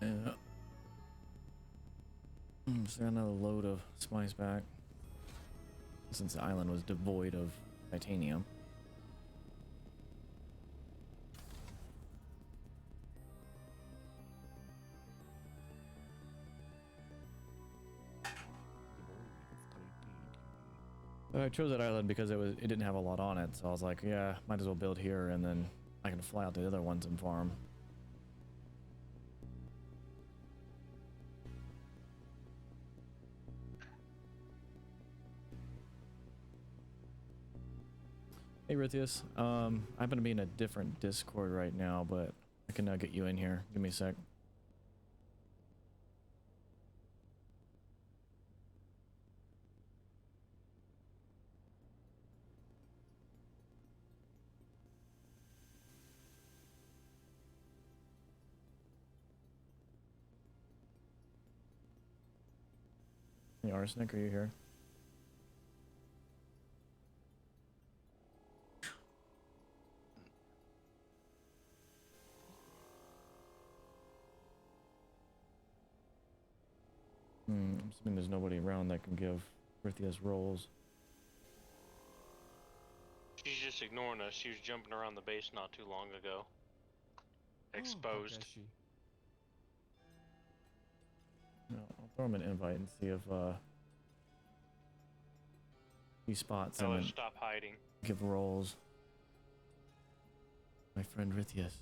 Yeah. So got another load of spice back. Since the island was devoid of titanium. Devoid of I chose that island because it didn't have a lot on it, so I was like, yeah, might as well build here, and then I can fly out to the other ones and farm. Hey Rithius, I'm gonna be in a different Discord right now, but I can get you in here. Give me a sec. Hey Arsenic, are you here? I'm assuming there's nobody around that can give Rithius rolls. She's just ignoring us. She was jumping around the base not too long ago. Exposed. Oh, No, I'll throw him an invite and see if he spots him Tell her and stop hiding. give rolls. My friend Rithius.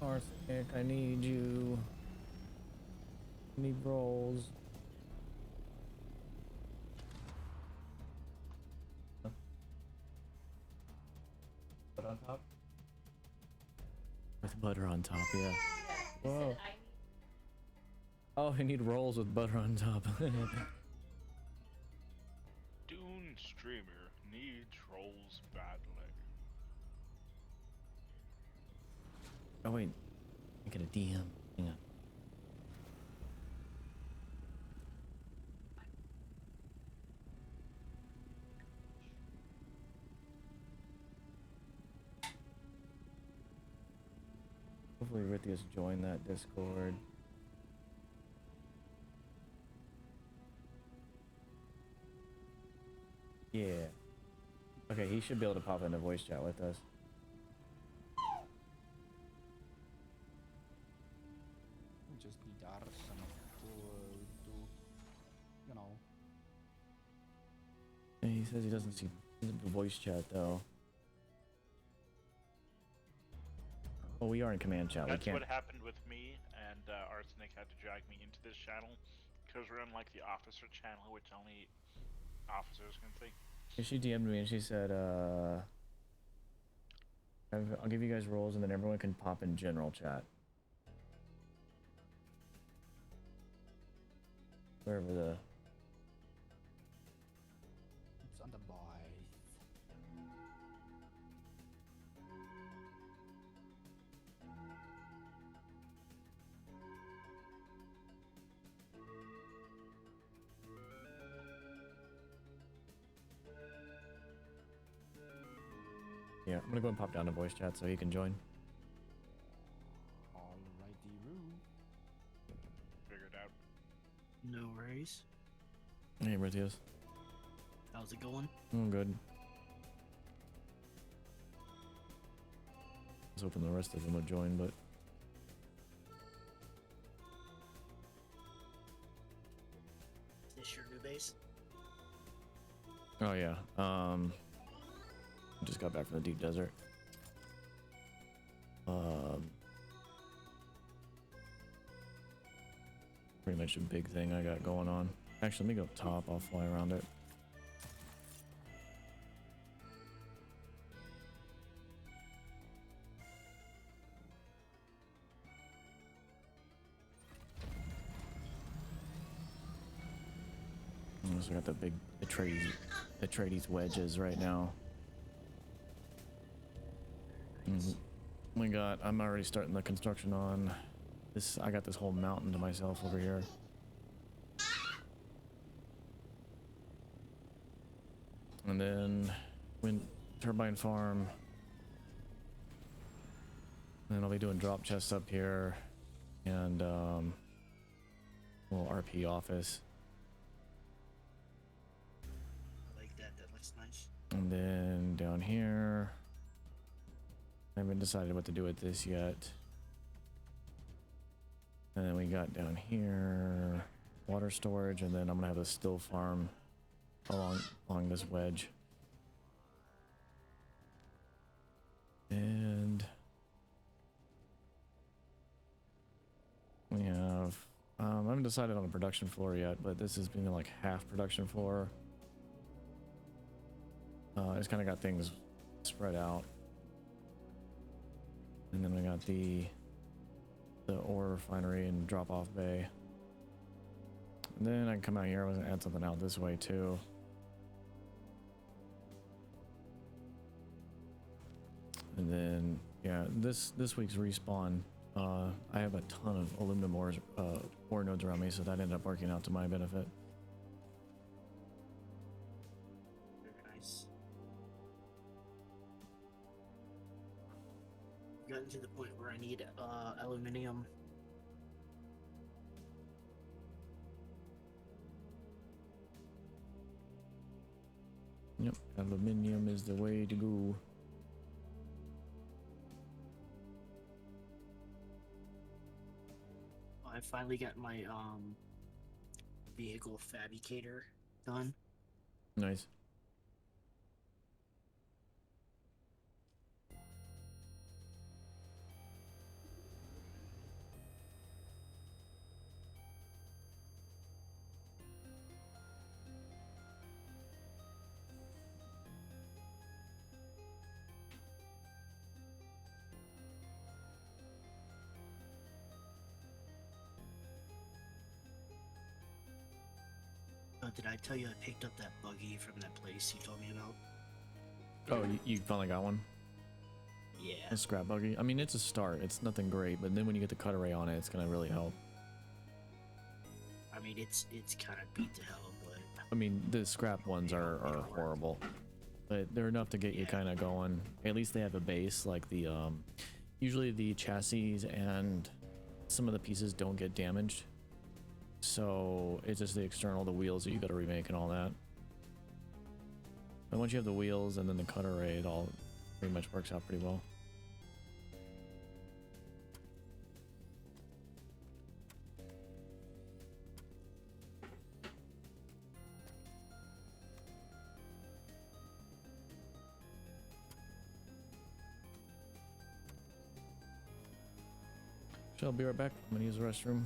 Arsenic, I need you. I need rolls. Butter on top? With butter on top, yeah. Whoa. Oh, I need rolls with butter on top. Dune streamer needs trolls badly. Oh wait, I get a DM. Hang on. Hopefully Rithius joined that Discord. Yeah. Okay, he should be able to pop into voice chat with us. We just need Arsenic to, you know. Yeah, he says he doesn't see the voice chat though. Oh, we are in command chat. That's We can't. what happened with me, and Arsenic had to drag me into this channel because we're in like the officer channel, which only officers can see. She DM'd me and she said, I'll give you guys roles and then everyone can pop in general chat. Wherever the... It's on the boys. Yeah, I'm gonna go and pop down to voice chat so he can join. Alrighty-roo. Figured out. No worries. Hey, Rithius. How's it going? I'm good. I was hoping the rest of them would join, but... Is this your new base? Oh yeah, just got back from the deep desert. Pretty much a big thing I got going on. Actually, let me go up top, I'll fly around it. So I got the big Pt3 wedges right now. Nice. We got, I'm already starting the construction on this. I got this whole mountain to myself over here. And then wind turbine farm. And I'll be doing drop chests up here and little RP office. I like that. That looks nice. And then down here, I haven't decided what to do with this yet. And then we got down here water storage, and then I'm gonna have a still farm along this wedge. And we have I haven't decided on a production floor yet, but this has been like half production floor. It's kind of got things spread out. And then we got the ore refinery and drop off bay. And then I can come out here and add something out this way too. And then yeah, this week's respawn, I have a ton of aluminum ore nodes around me, so that ended up working out to my benefit. Very nice. Gotten to the point where I need aluminium. Yep, aluminium is the way to go. I finally got my vehicle fabricator done. Nice. Did I tell you I picked up that buggy from that place you told me about? Oh, you finally got one? Yeah. A scrap buggy? I mean, it's a start. It's nothing great, but then when you get the cut array on it, it's gonna really help. I mean, it's kind of beat to hell, but... I mean, the scrap ones are horrible. But they're enough to get you kind of going. At least they have a base, like the, usually the chassis and some of the pieces don't get damaged. So it's just the external, the wheels that you got to remake and all that. But once you have the wheels and then the cut array, it all pretty much works out pretty well. So I'll be right back. I'm gonna use the restroom.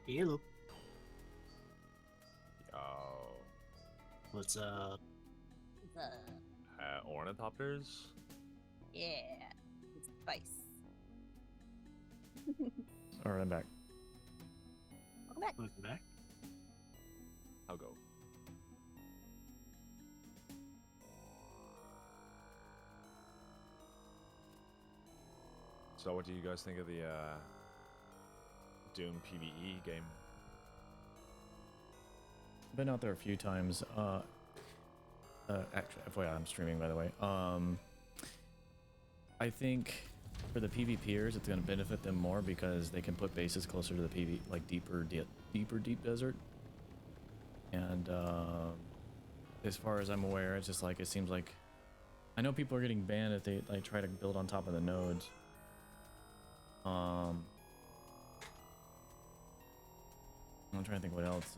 Hello. Yo. What's up? Ornithopters? Yeah. It's spice. All right, I'm back. Welcome back. Welcome back. I'll go. So what do you guys think of the Dune PvE game? Been out there a few times. Actually, FYI, I'm streaming, by the way. I think for the PvPers, it's going to benefit them more because they can put bases closer to the PV, like deeper deep desert. And as far as I'm aware, it's just like it seems like I know people are getting banned if they like try to build on top of the nodes. I'm trying to think what else.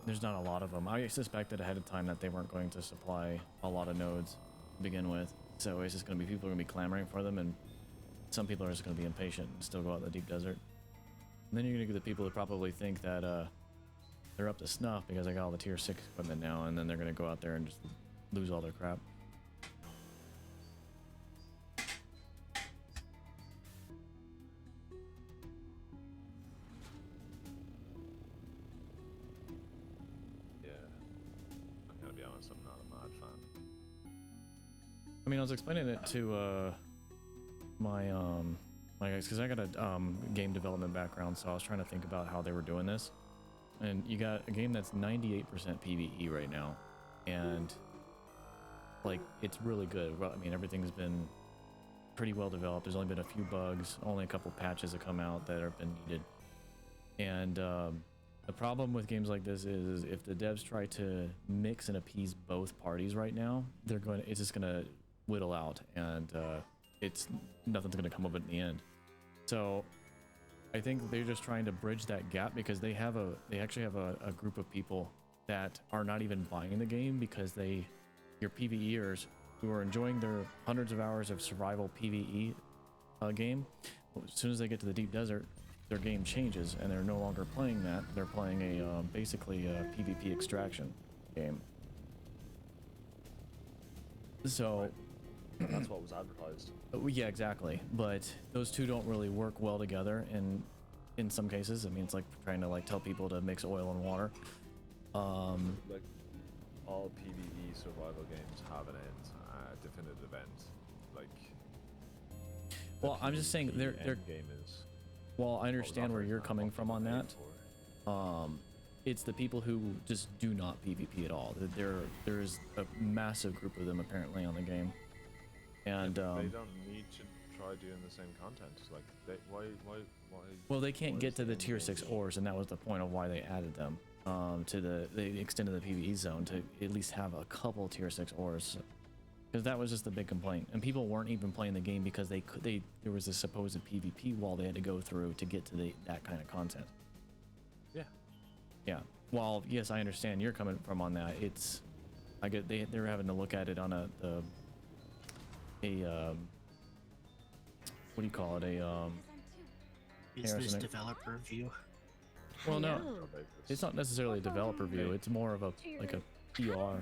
There's not a lot of them. I suspected ahead of time that they weren't going to supply a lot of nodes to begin with. So it's just going to be people are going to be clamoring for them, and some people are just going to be impatient and still go out in the deep desert. And then you're going to get the people who probably think that they're up to snuff because they got all the tier 6 equipment now, and then they're going to go out there and just lose all their crap. I mean, I was explaining it to my guys because I got a game development background, so I was trying to think about how they were doing this. And you got a game that's 98% PvE right now, and like it's really good. Well, I mean, everything's been pretty well developed. There's only been a few bugs, only a couple patches have come out that have been needed. And the problem with games like this is if the devs try to mix and appease both parties right now, it's just gonna whittle out, and nothing's gonna come of it in the end. So I think they're just trying to bridge that gap because they actually have a group of people that are not even buying the game because your PvEers who are enjoying their hundreds of hours of survival PvE game, as soon as they get to the deep desert, their game changes and they're no longer playing that. They're playing basically a PvP extraction game. So that's what was advertised. Yeah, exactly. But those two don't really work well together in some cases. I mean, it's like trying to tell people to mix oil and water. Like all PvE survival games have an end, definitive end. Like. Well, I'm just saying their game is. Well, I understand where you're coming from on that. It's the people who just do not PvP at all. There's a massive group of them apparently on the game. And they don't need to try doing the same content. Like, why? Well, they can't get to the tier 6 ores, and that was the point of why they added them they extended the PvE zone to at least have a couple tier 6 ores, because that was just the big complaint. And people weren't even playing the game because there was a supposed PvP wall they had to go through to get to that kind of content. Yeah. Well, yes, I understand you're coming from on that. They're having to look at it on what do you call it? Is this developer view? Well, no, it's not necessarily a developer view. It's more of a PR.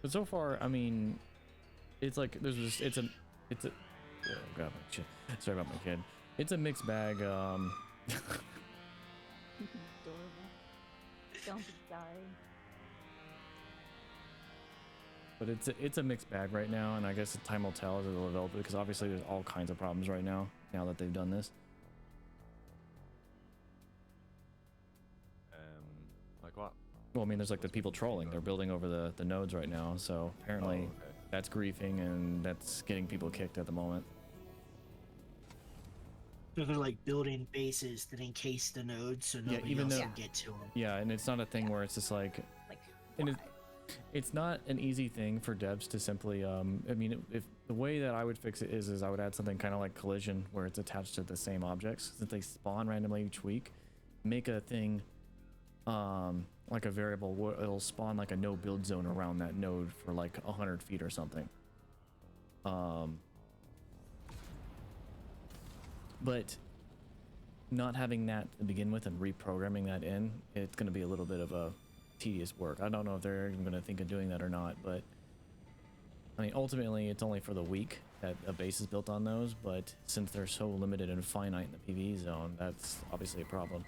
But so far, I mean, it's like it's a. Oh God, shit. Sorry about my kid. It's a mixed bag. Adorable. Don't be sorry. But it's a mixed bag right now, and I guess time will tell as it'll develop, because obviously there's all kinds of problems right now that they've done this. Like what? Well, I mean, there's like the people trolling. They're building over the nodes right now, so apparently that's griefing, and that's getting people kicked at the moment. So they're like building bases that encase the nodes so nobody else can get to them. Yeah, and it's not a thing where it's just like and it's not an easy thing for devs to simply I mean, if the way that I would fix it is I would add something kind of like collision where it's attached to the same objects since they spawn randomly each week. Make a thing like a variable where it'll spawn like a no build zone around that node for like 100 feet or something. but not having that to begin with and reprogramming that in, it's going to be a little bit of a tedious work. I don't know if they're even going to think of doing that or not, but I mean, ultimately, it's only for the week that a base is built on those, but since they're so limited and finite in the PvE zone, that's obviously a problem.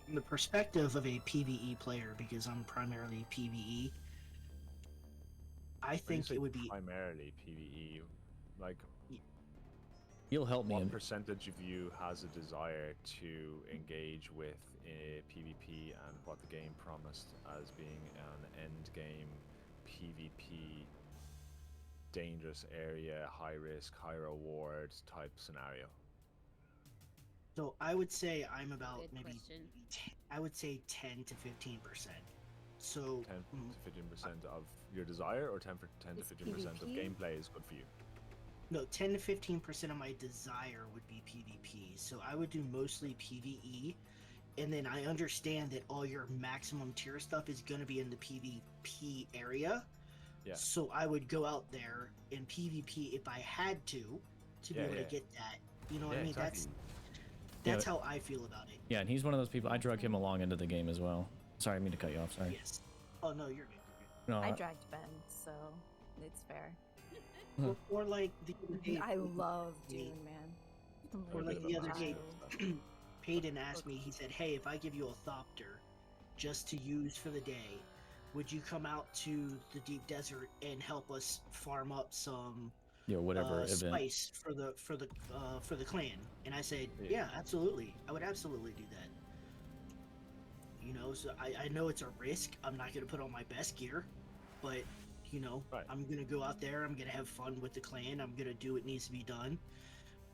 From the perspective of a PvE player, because I'm primarily PvE, I think it would be primarily PvE. Like, you'll help me. What percentage of you has a desire to engage with PvP and what the game promised as being an end game PvP, dangerous area, high risk, high reward type scenario? So I would say I'm about Good maybe question. I would say 10 to 15%. So 10 to 15% of your desire, or 10 to 15% of PvP? gameplay is good for you? no, 10 to 15% of my desire would be PvP. So I would do mostly PvE, and then I understand that all your maximum tier stuff is going to be in the PvP area. Yeah. So I would go out there in PvP if I had to be able to get that. You know what I mean? Exactly. That's how I feel about it. Yeah, and he's one of those people. I drug him along into the game as well. Sorry, I mean to cut you off. Sorry. Yes. Oh no, you're good. You're No, I dragged Ben, so it's fair. good. Or like the other day, I love Dune, man. Or like the other day, Wow. Paden asked me. He said, "Hey, if I give you a thopter, just to use for the day, would you come out to the deep desert and help us farm up some whatever event. spice for the clan?" And I said, "Yeah, absolutely. I would absolutely do that." You know, so I know it's a risk. I'm not going to put on my best gear, but you know, I'm going to go out there. I'm going to have fun with the clan. I'm going to do what needs to be done.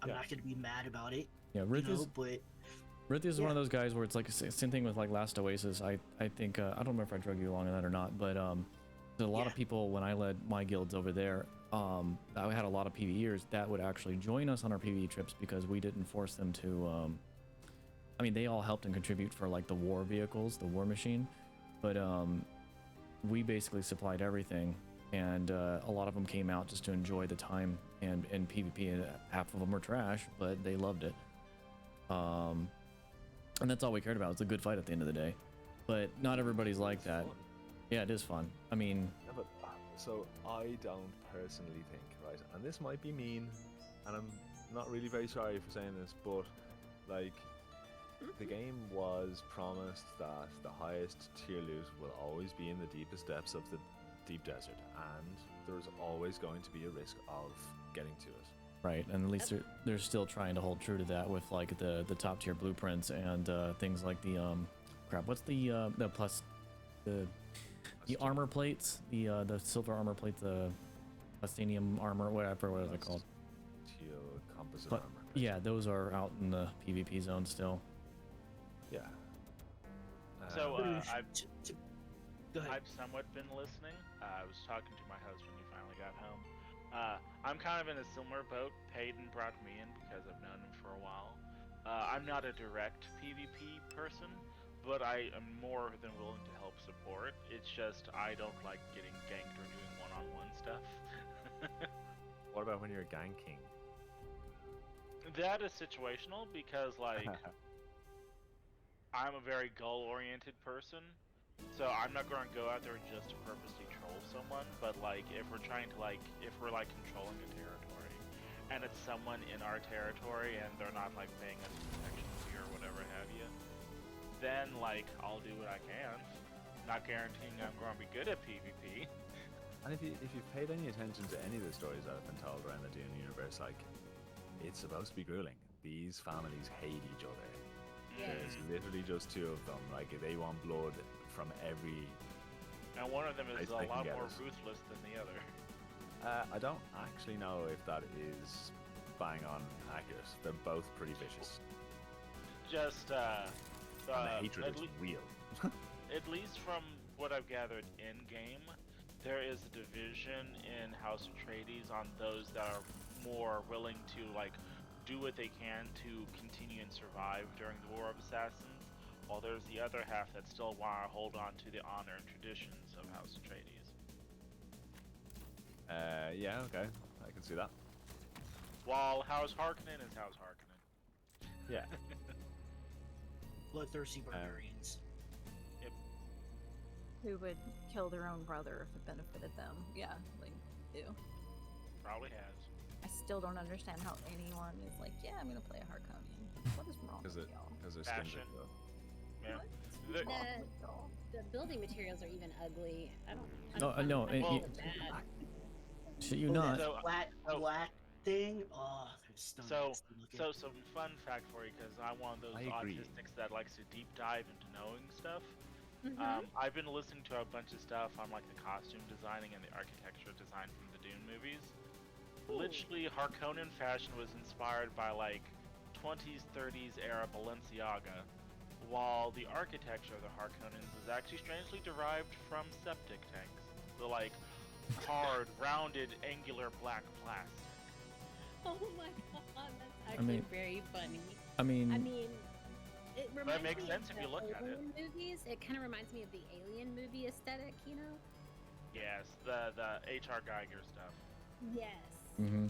I'm not going to be mad about it. Yeah, Rith is one of those guys where it's like same thing with like Last Oasis. I think I don't remember if I drug you along on that or not, but there's a lot of people when I led my guilds over there. I had a lot of PvEers that would actually join us on our PvE trips because we didn't force them to. I mean, they all helped and contribute for like the war vehicles, the war machine, but we basically supplied everything, and a lot of them came out just to enjoy the time and PvP. And half of them were trash, but they loved it. And that's all we cared about. It's a good fight at the end of the day, but not everybody's like that. Yeah, it is fun. I mean, yeah, but so I don't personally think, right, and this might be mean, and I'm not really very sorry for saying this, but like, the game was promised that the highest tier loot will always be in the deepest depths of the deep desert, and there's always going to be a risk of getting to it. Right, and at least they're still trying to hold true to that with like the top tier blueprints and things like the crap. What's the plus the armor plates, the silver armor plates, the plastinium armor, whatever, what is it called? Steel composite But armor. yeah, those are out in the PvP zone still. Yeah. So Go ahead. I've somewhat been listening. I was talking to my husband. He finally got home. I'm kind of in a similar boat. Paden brought me in because I've known him for a while. I'm not a direct PvP person, but I am more than willing to help support. It's just I don't like getting ganked or doing one-on-one stuff. What about when you're ganking? That is situational because, like, I'm a very goal-oriented person, so I'm not going to go out there just to purposely troll someone. But like, if we're trying to if we're like controlling a territory, and it's someone in our territory and they're not like paying us protection fee or whatever have you, then like I'll do what I can. Not guaranteeing I'm going to be good at PvP. And if you've paid any attention to any of the stories that have been told around the Dune universe, like, it's supposed to be grueling. These families hate each other. Yes. There's literally just two of them. Like, they want blood from every. And one of them is a place they can lot get more it. ruthless than the other. I don't actually know if that is bang on accurate. They're both pretty vicious. Just And the hatred at is real. At least from what I've gathered in game, there is a division in House Atreides on those that are more willing to like do what they can to continue and survive during the War of Assassins, while there's the other half that still want to hold on to the honor and traditions of House Atreides. Yeah, okay, I can see that. While House Harkonnen is House Harkonnen. Yeah. Bloodthirsty barbarians. Yep. Who would kill their own brother if it benefited them? Yeah, like, ew. Probably has. I still don't understand how anyone is like, yeah, I'm gonna play a Harkonian. What is wrong with y'all? Because it's Fashion. though. Yeah. The building materials are even ugly. I don't. No, no, I don't you- feel bad. Shit you Oh, not. that black thing. Oh, that's So, nasty looking. some fun fact for you, because I'm one of those I agree. autistics that likes to deep dive into knowing stuff. Mhm. I've been listening to a bunch of stuff on like the costume designing and the architecture design from the Dune movies. Literally, Harkonnen fashion was inspired by like 20s, 30s era Balenciaga, while the architecture of the Harkonnens is actually strangely derived from septic tanks. The like hard, rounded, angular black plastic. Oh my god, that's I actually mean- very funny. I mean, It reminds makes me sense of if you the look at it. Alien movies. It kind of reminds me of the Alien movie aesthetic, you know? Yes, the H.R. Geiger stuff. Yes. hmm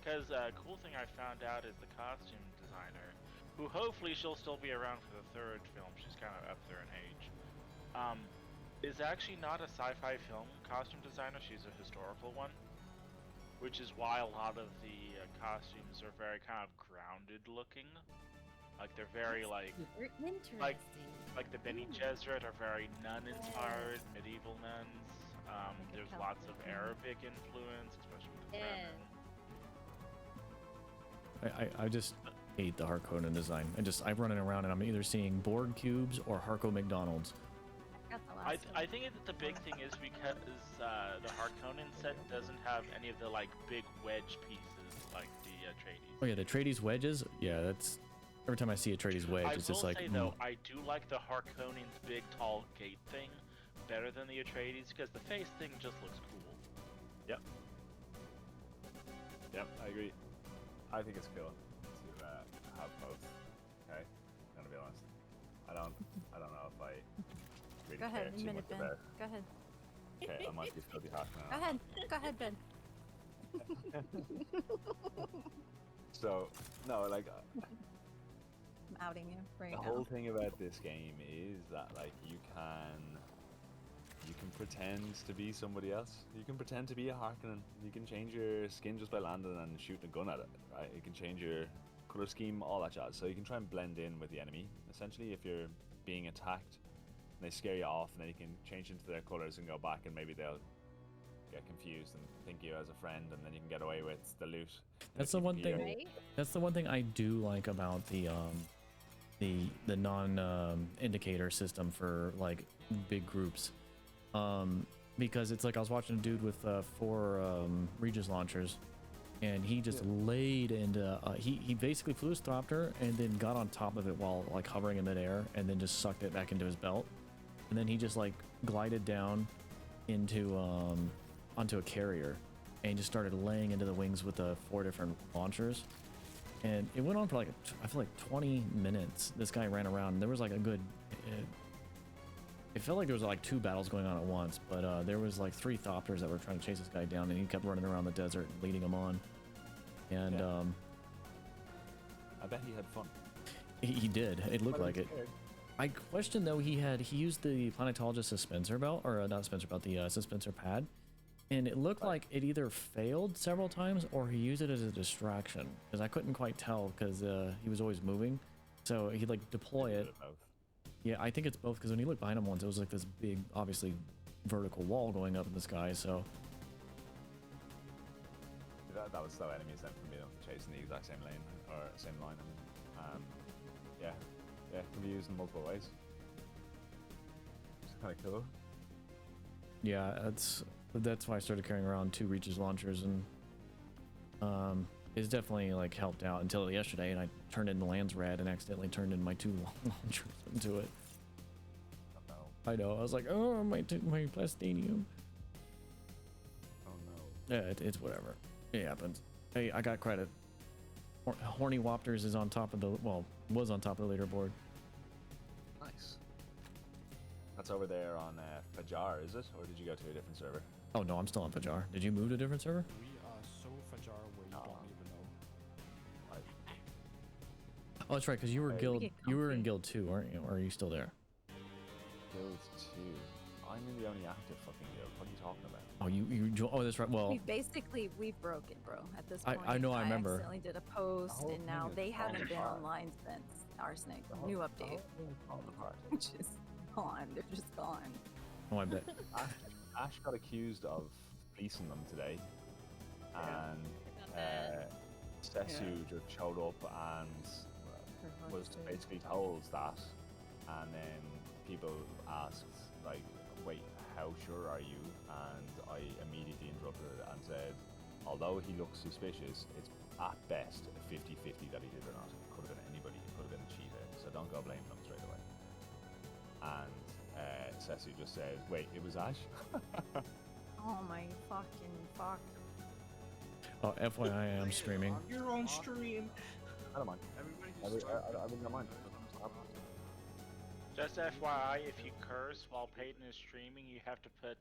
Because cool thing I found out is the costume designer, who hopefully she'll still be around for the third film. She's kind of up there in age. Is actually not a sci-fi film costume designer. She's a historical one, which is why a lot of the costumes are very kind of grounded looking. Like they're very like Super interesting. like the Bene Gesserit are very nun-inspired, medieval nuns. There's lots of Arabic influence, especially with the Fremen. Yeah. I just hate the Harkonnen design. I'm running around and I'm either seeing Borg cubes or Harko McDonald's. I think the big thing is because the Harkonnen set doesn't have any of the like big wedge pieces like the Atreides. Oh yeah, the Atreides wedges. Yeah, that's every time I see a Atreides wedge, I it's just will like. say though, I do like the Harkonnens' big tall gate thing better than the Atreides because the face thing just looks cool. Yep. Yep, I agree. I think it's cool to have both. Okay, I'm gonna be honest. I don't know if I really Go ahead, care too admit much it, Ben. about. Go ahead. Okay, I might be filthy hot now. Go ahead. Go ahead, Ben. So no, like I'm outing you right the now. whole thing about this game is that like you can pretend to be somebody else. You can pretend to be a Harkonnen. You can change your skin just by landing and shooting a gun at it, right? You can change your color scheme, all that jazz. So you can try and blend in with the enemy. Essentially, if you're being attacked, and they scare you off, and then you can change into their colors and go back, and maybe they'll get confused and think you as a friend, and then you can get away with the loot. That's the one thing. Right? That's the one thing I do like about the non indicator system for like big groups, because it's like I was watching a dude with 4 Regis launchers, and he just laid into he basically flew his Thropter and then got on top of it while like hovering in midair, and then just sucked it back into his belt, and then he just like glided down into onto a carrier and just started laying into the wings with the 4 different launchers. And it went on for like, I feel like 20 minutes. This guy ran around. There was like a good, it felt like there was like 2 battles going on at once, but there was like 3 Thopters that were trying to chase this guy down, and he kept running around the desert, leading them on. And I bet he had fun. he did. It looked like it. I question though, he used the planetologist suspensor belt, or not suspensor belt, the suspensor pad. And it looked like it either failed several times or he used it as a distraction, because I couldn't quite tell because he was always moving. So he'd like deploy it. Yeah, I think it's both, because when you look behind him once, it was like this big, obviously vertical wall going up in the sky. So That was so enemies then for me, chasing the exact same lane or same line. Yeah, it can be used in multiple ways. It's kind of cool. yeah, that's why I started carrying around 2 Regis launchers, and it's definitely like helped out until yesterday, and I turned in the Lands Rad and accidentally turned in my 2 launchers into it. I know. I was like, oh, my plastinium. Oh no. Yeah, it's whatever. It happens. Hey, I got credit. Horny Wopters is on top of the, well, Was on top of the leaderboard. Nice. That's over there on Fajar, is it? Or did you go to a different server? Oh no, I'm still on Fajar. Did you move to a different server? We are so Fajar where you don't even know. Oh, that's right, because you were guild. You were in guild 2, weren't you? Or are you still there? Guild 2. I'm in the only active fucking guild. What are you talking about? Oh, oh, that's right. Well, We've broken, bro. At this point, I know. I remember. accidentally did a post, whole and now thing is they haven't falling been apart. online since Arsenic new update. Which is gone. They're just gone. Oh, I bet. Ash got accused of fleecing them today, and Sesu just showed up and was basically told that, and then people asked like, "Wait, how sure are you?" And I immediately interrupted it and said, although he looks suspicious, it's at best a 50-50 that he did or not. It could have been anybody. It could have been a cheater. So don't go blaming them straight away. And Sesu just said, "Wait, it was Ash." Oh my fucking fuck. Oh, FYI, I'm streaming. You're on stream. I don't mind. I don't mind. Just FYI, if you curse while Paden is streaming, you have to put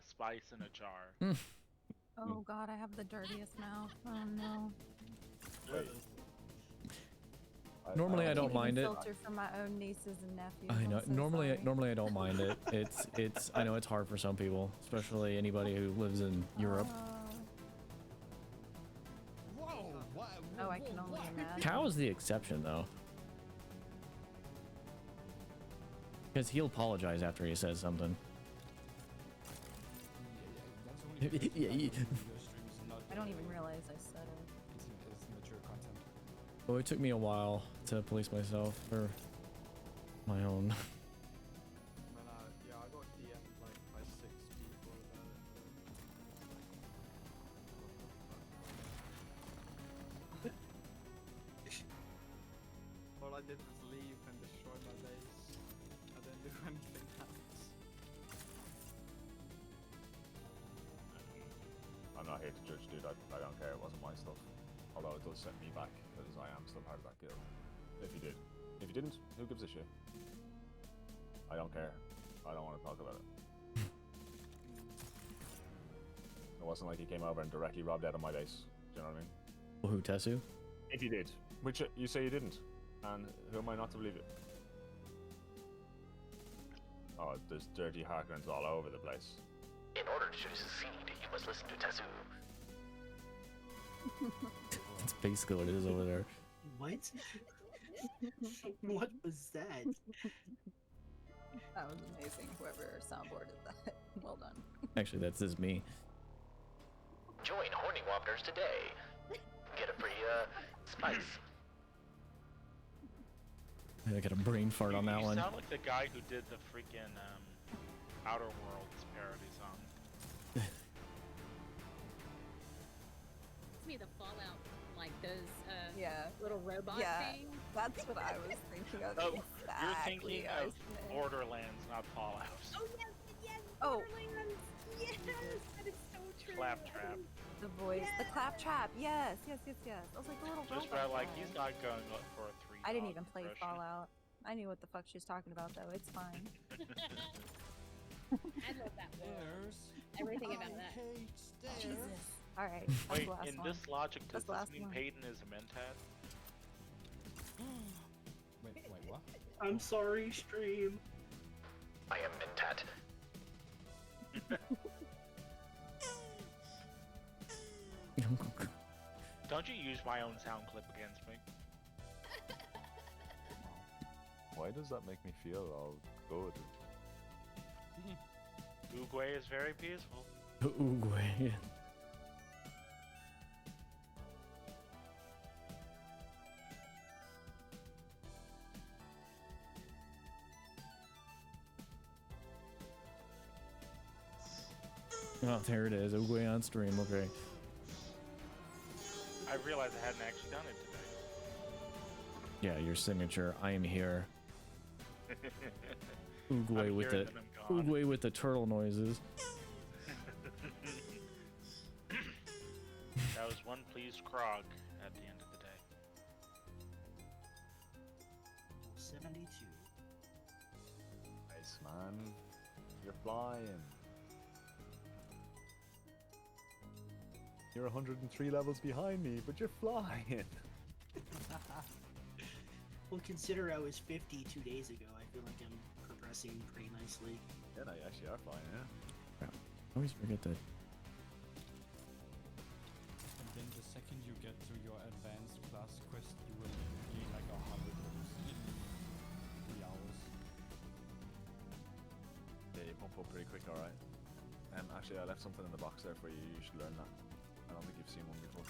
spice in a jar. Oh god, I have the dirtiest mouth. Oh no. Wait. Normally I don't Keeping mind it. filter for my own nieces and nephews. I know. I'm so Normally sorry. I don't mind it. It's. I know it's hard for some people, especially anybody who lives in Europe. Oh, I can only imagine. Cow is the exception, though. Because he'll apologize after he says something. I don't even realize I said it. It's mature content. Well, it took me a while to police myself for my own. Yeah, I got DM'd like by 6 people about it. All I did was leave and destroy my base. I didn't do anything else. I'm not here to judge, dude. I don't care. It wasn't my stuff. Although it does set me back because I am still part of that guild. If you did. If you didn't, who gives a shit? I don't care. I don't want to talk about it. It wasn't like he came over and directly robbed out of my base. Do you know what I mean? Well, who, Tessu? If you did. Which you say you didn't. And who am I not to believe it? Oh, there's dirty Harkonnens all over the place. In order to succeed, you must listen to Tessu. That's basically what it is over there. What? What was that? That was amazing. Whoever soundboarded that. Well done. Actually, that's just me. Join Horny Wapners today. Get a free, spice. I got a brain fart on that You one. sound like the guy who did the freaking Outer Worlds parody song. It's me, the Fallout, like those Yeah. little robot Yeah, things. that's what I was thinking of. Oh, exactly. you're thinking of Isn't it? Borderlands, not Fallout. Oh yes, yes, Oh. Borderlands. Yes, that is so true. Claptrap. The voice, the claptrap. Yes, yes, yes, yes. I was like the little Just robot about like guy. he's not going up for a 3. I didn't even play Fallout. I knew what the fuck she was talking about though. It's fine. I love that world. Everything about that. Jesus. All right. That's Wait, the last in one. this logic, does That's the this last mean one. Paden is a mentat? Wait, what? I'm sorry, stream. I am Mentat. Don't you use my own sound clip against me? Why does that make me feel all good? Uguay is very peaceful. Uguay. Oh, there it is. Uguay on stream. Okay. I realized I hadn't actually done it today. Yeah, your signature. I am here. Uguay I'm with here the and then I'm gone. Uguay with the turtle noises. That was one pleased Krog at the end of the day. man. You're flying. You're 103 levels behind me, but you're flying. Well, consider I was 50 2 days ago. I feel like I'm progressing pretty nicely. Yeah, no, you actually are flying, yeah. Crap. I always forget that. And then the second you get to your advanced class quest, you will gain like 100 levels in 3 hours. Yeah, you pump up pretty quick, alright. Actually, I left something in the box there for you. You should learn that. I don't think you've seen one before.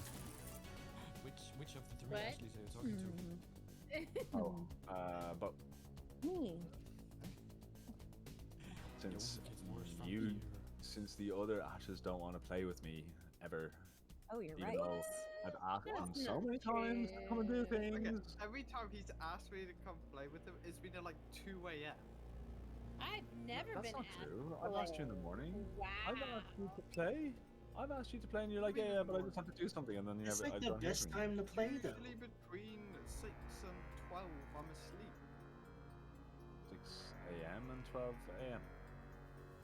Which of the three What? actually are you talking to? But Me. since It gets worse from you, here. since the other Ashes don't want to play with me ever, Oh, you're even right. though I've asked them That's so not many times to come and do true. Okay, things. every time he's asked me to come play with him, it's been at like 2 a.m. I've never That's been not asked true. to I've asked you in the play. morning. Wow. I've asked you to play. I've asked you to play, and you're like, yeah, but I just have to do something, and then you It's never. like I the don't hear best from you. time to play, though. Usually between 6 and 12, I'm asleep. 6 a.m. and 12 a.m.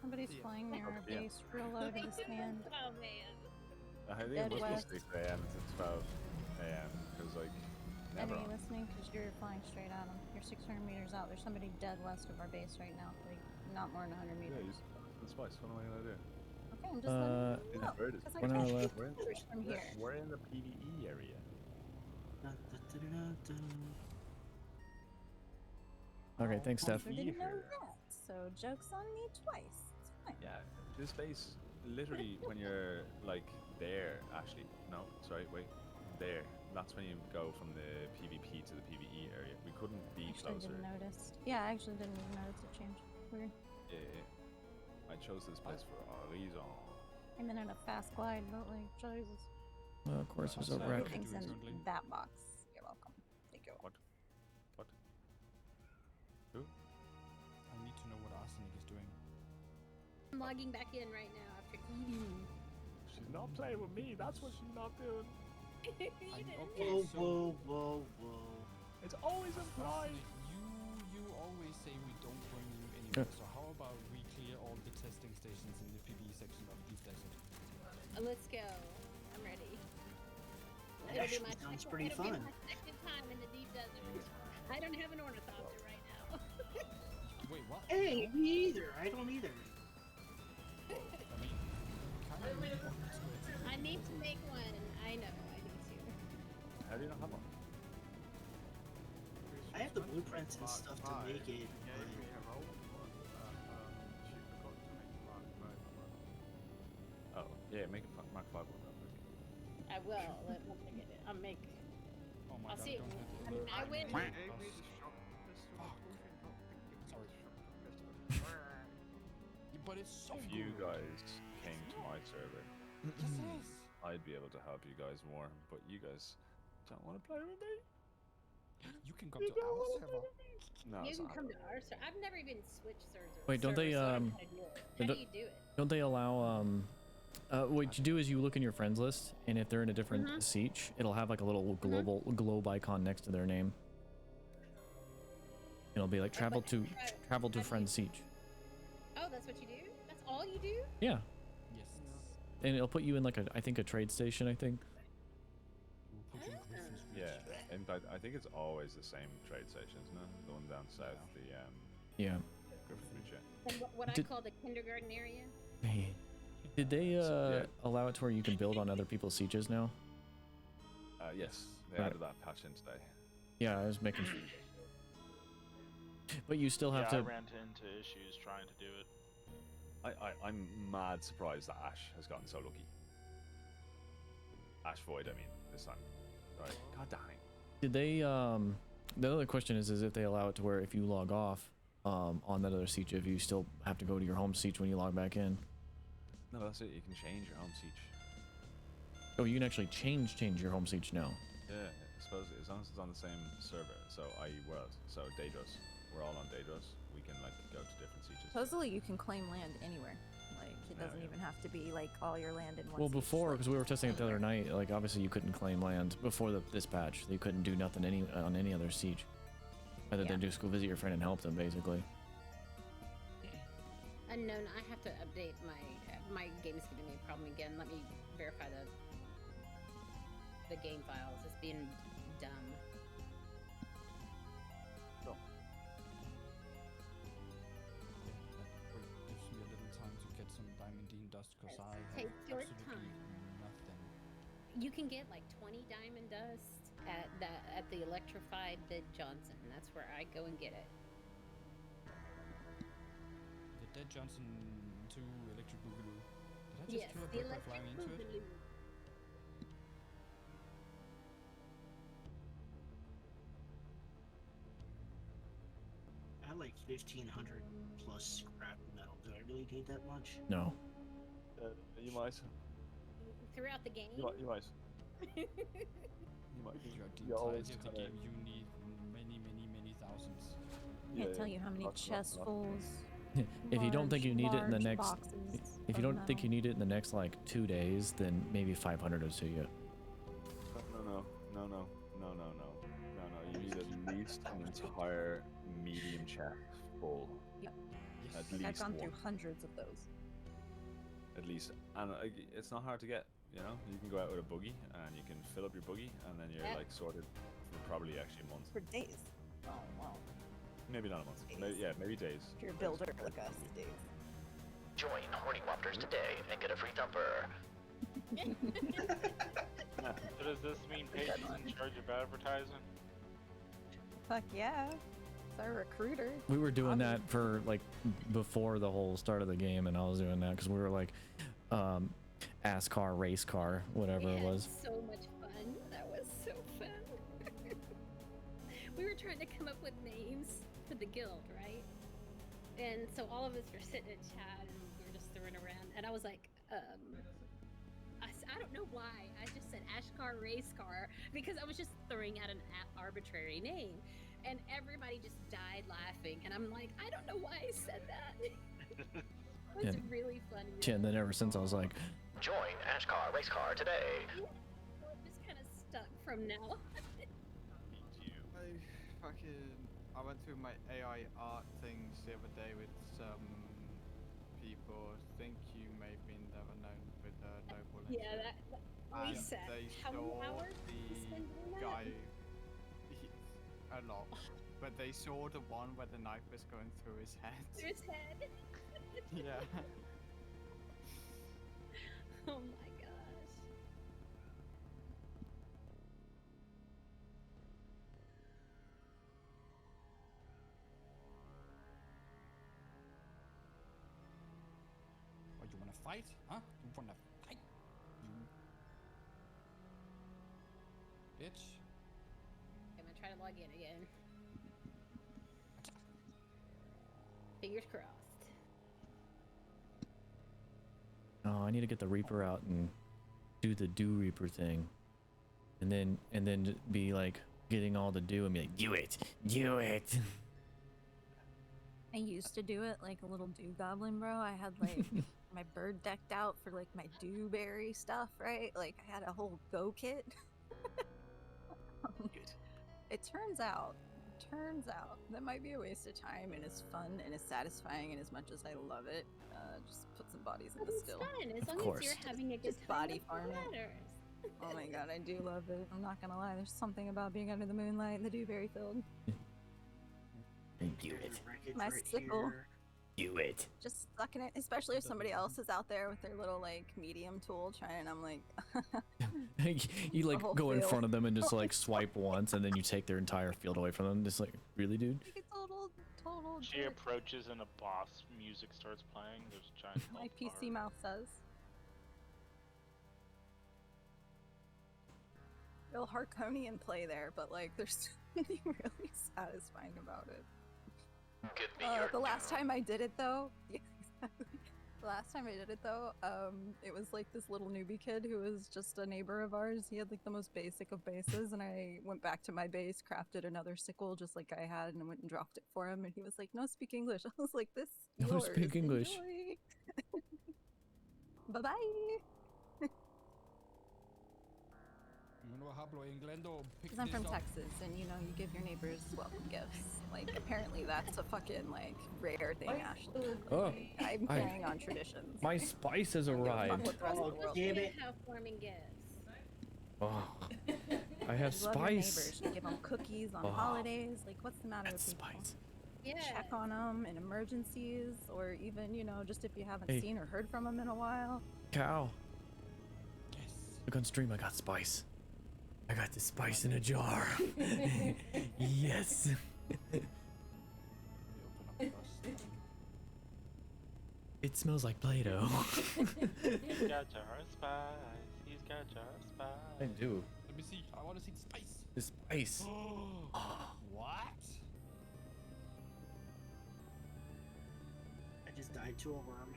Somebody's Yeah. flying near our Yeah. base real low to the stand. Oh man. I think Dead it must west. be 6 a.m. to 12 a.m. because like And never are you on. listening? Because you're flying straight at them. You're 600 meters out. There's somebody dead west of our base right now. Like, not more than 100 Yeah, meters. the spice. What am I gonna do? Okay, I'm just letting you It's know. bird. Because I We're not can't allowed. We're in, push from here. we're in the PvE area. Dun, dun, dun, dun, dun. Okay, thanks, Steph. I didn't know Here. that. So, joke's on me twice. It's fine. Yeah, this base literally when you're like there. Actually, no, sorry, wait, there. That's when you go from the PvP to the PvE area. We couldn't be Actually closer. didn't notice. Yeah, I actually didn't even notice it changed. Weird. Yeah, I chose this place for a reason. I'm in a fast glide, but like, Jesus. Well, of course, there's a Outside wreck. of- Everything's in currently? that box. You're welcome. Thank you. What? What? Who? I need to know what Arsenic is doing. I'm logging back in right now after eating. She's not playing with me. That's what she's not doing. You I'm didn't. okay, Whoa, so whoa, whoa, whoa. It's always implied. Arsenic, you always say we don't bring you anywhere. So how about we clear all the testing stations in the PvE section of Deep Desert? Let's go. I'm ready. That actually sounds pretty it'll fun. be my second time in the deep desert. I don't have an ornithopter right now. Wait, what? Hey, me either. I don't either. I mean, kind of need one to it. I need to make one. I know. I need to. How do you not have one? I have the blueprints and stuff to make it. Gave me her old one, she forgot to make Mark 5 one. Oh, yeah, make a Mark 5 one. I will. Once I get it, I'll make. Oh my I'll god, see. don't hit I mean, I win. Gave me the shock pistol. Fuck. Sorry. But it's so If good. you guys came to my server, Yes, it is. I'd be able to help you guys more, but you guys don't want to play with me. You can come to our server. No, You it's can not come to happening. our server. I've never even switched servers. Wait, don't they, so I don't know um, how to do it. they How do don't- you do it? Don't they allow what you do is you look in your friends list, and if they're in a different Mhm. siege, it'll have like a little global globe icon next to their name. It'll be like travel to how do you- friend siege. Oh, that's what you do? That's all you do? Yeah, Yes. and it'll put you in like I think a trade station. I think. We'll put you in Griffin's Reach. Yeah, in fact, I think it's always the same trade station, isn't it? The one down south, the Yeah. Griffin's Reach, And what I Did- call the kindergarten area? Did they yeah. allow it to where you can build on other people's sieges now? Yes, they Right. added that patch in today. Yeah, I was making sure. But you still have I to. ran into issues trying to do it. I'm mad surprised that Ash has gotten so lucky. Ash Void, I mean, this time. Right. God dang. Did they? The other question is if they allow it to where if you log off on that other siege, if you still have to go to your home siege when you log back in. No, that's it. You can change your home siege. Oh, you can actually change your home siege now. Yeah, I suppose as long as it's on the same server. So i.e. world. So Daedros. We're all on Daedros. We can like go to different sieges. Supposedly, you can claim land anywhere. Like, it Yeah, doesn't yeah. even have to be like all your land in one. Well, siege, before, like, because we were testing it the other anywhere. night, like obviously you couldn't claim land before this patch. You couldn't do nothing on any other siege, other than Yeah. just go visit your friend and help them, basically. Unknown. I have to update my game is giving me a problem again. Let me verify the game files. It's being dumb. That gives me a little time to get some diamondine dust because I have Take your absolutely time. nothing. You can get like 20 diamond dust at the electrified Dead Johnson. That's where I go and get it. The Dead Johnson 2 Electric Boogaloo. Did I just Yes, kill a the bird by electric flying into it? boogaloo. I have like 1,500 plus scrap metal. Do I really need that much? No. You might. Throughout the game. You might. You might. Throughout the You always entirety of the kinda- game, you need many thousands. Can't tell you how many chestfuls. If you don't think you need it in the large next, boxes if you of don't think metal. you need it in the next like 2 days, then maybe 500 will suit you. No. You need at least an entire medium chest full. Yep. At Like, I've least gone one. through hundreds of those. At least, and it's not hard to get. You know, you can go out with a buggy and you can fill up your buggy, and then you're Yep. like sorted for probably actually a month. For days. Oh, wow. Maybe not a month. Days. Maybe days. If you're a builder like us, days. Join Ornithopters today and get a free thumper. So does this mean Paden's in charge of advertising? Fuck yeah. It's our recruiter. We were doing that for like before the whole start of the game, and I was doing that because we were like, ass car, race car, whatever We it had was. so much fun. That was so fun. We were trying to come up with names for the guild, right? And so all of us were sitting in chat and we were just throwing around. And I was like, I don't know why. I just said Ashcar Race Car because I was just throwing out an arbitrary name. And everybody just died laughing. And I'm like, I don't know why I said that. It was Yeah. really funny. Yeah, and then ever since I was like, Join Ashcar Race Car today. I'm just kind of stuck from now. I went through my AI art things the other day with some people. I think you may have been never known with Noble. Yeah, that we And said. they How many saw hours did you spend doing the that? guy a lot, but they saw the one where the knife was going through his head. Through his head. Yeah. Oh my gosh. What, you wanna fight? Huh? You wanna fight? You bitch. I'm gonna try to log in again. Fingers crossed. oh, I need to get the Reaper out and do the Dew Reaper thing, and then be like getting all the dew and be like, do it. I used to do it like a little dew goblin, bro. I had like my bird decked out for like my dewberry stuff, right? Like I had a whole go kit. It turns out that might be a waste of time, and it's fun and it's satisfying, and as much as I love it, just put some bodies in the It's still. fun as long as you're having a good Just time. body that's what farm it. matters. Oh my god, I do love it. I'm not gonna lie. There's something about being under the moonlight in the dewberry field. Do it. My sickle. Do it. Just sucking it, especially if somebody else is out there with their little like medium tool trying. I'm like, You like The whole go in field. front of them and just like swipe once, and then you take their entire field away from them. Just like, really, dude? total. She jerk. approaches and a boss music starts playing. There's a giant My health bar. PC mouth says. Real Harkonian play there, but like there's something really satisfying about it. Give me your The last time I did it though, yeah, exactly. The last time I did it though, it was like this little newbie kid who was just a neighbor of ours. He had like the most basic of bases, and I went back to my base, crafted another sickle just like I had, and went and dropped it for him. And he was like, "No, speak English." I was like, "This No, yours. speak English." Bye bye. no hablo inglés. Because I'm from Texas, and you know, you give your neighbors welcome gifts. Like, apparently that's a fucking, like, rare thing, Ashley. Oh, I'm carrying on traditions. my spice has I don't give a fuck arrived. what the rest of the world You thinks. have farming gifts. Oh, I have You love your neighbors. spice. You give them cookies on holidays. Like, what's the matter with people? Spice. Yeah. Check on them in emergencies, or even, you know, just if you haven't Hey. seen or heard from them in a while. Cow. Yes. Look on stream, I got spice. I got the spice in a jar. Yes. It smells like Play-Doh. He's got jar spice. He's got jar spice. I do. Let me see. I want to see the spice. The spice. What? I just died to a worm.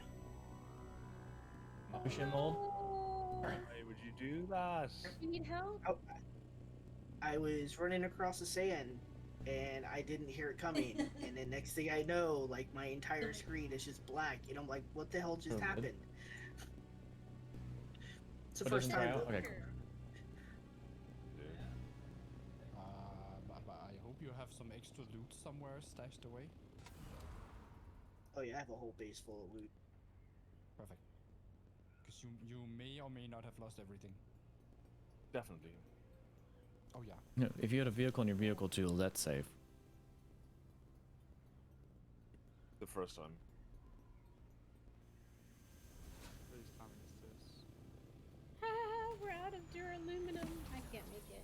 Ocean mold? Why would you do that? You need help? Oh, I was running across the sand and I didn't hear it coming. And then next thing I know, like my entire screen is just black. And I'm like, what the hell just Oh, good. happened? It's the What, first doesn't try time. out? Okay, cool. I hope you have some extra loot somewhere stashed away. Oh yeah, I have a whole base full of loot. Perfect. Because you may or may not have lost everything. Definitely. Oh yeah. No, if you had a vehicle in your vehicle too, that's safe. The first time. Whose time is this? We're out of duraluminum. I can't make it.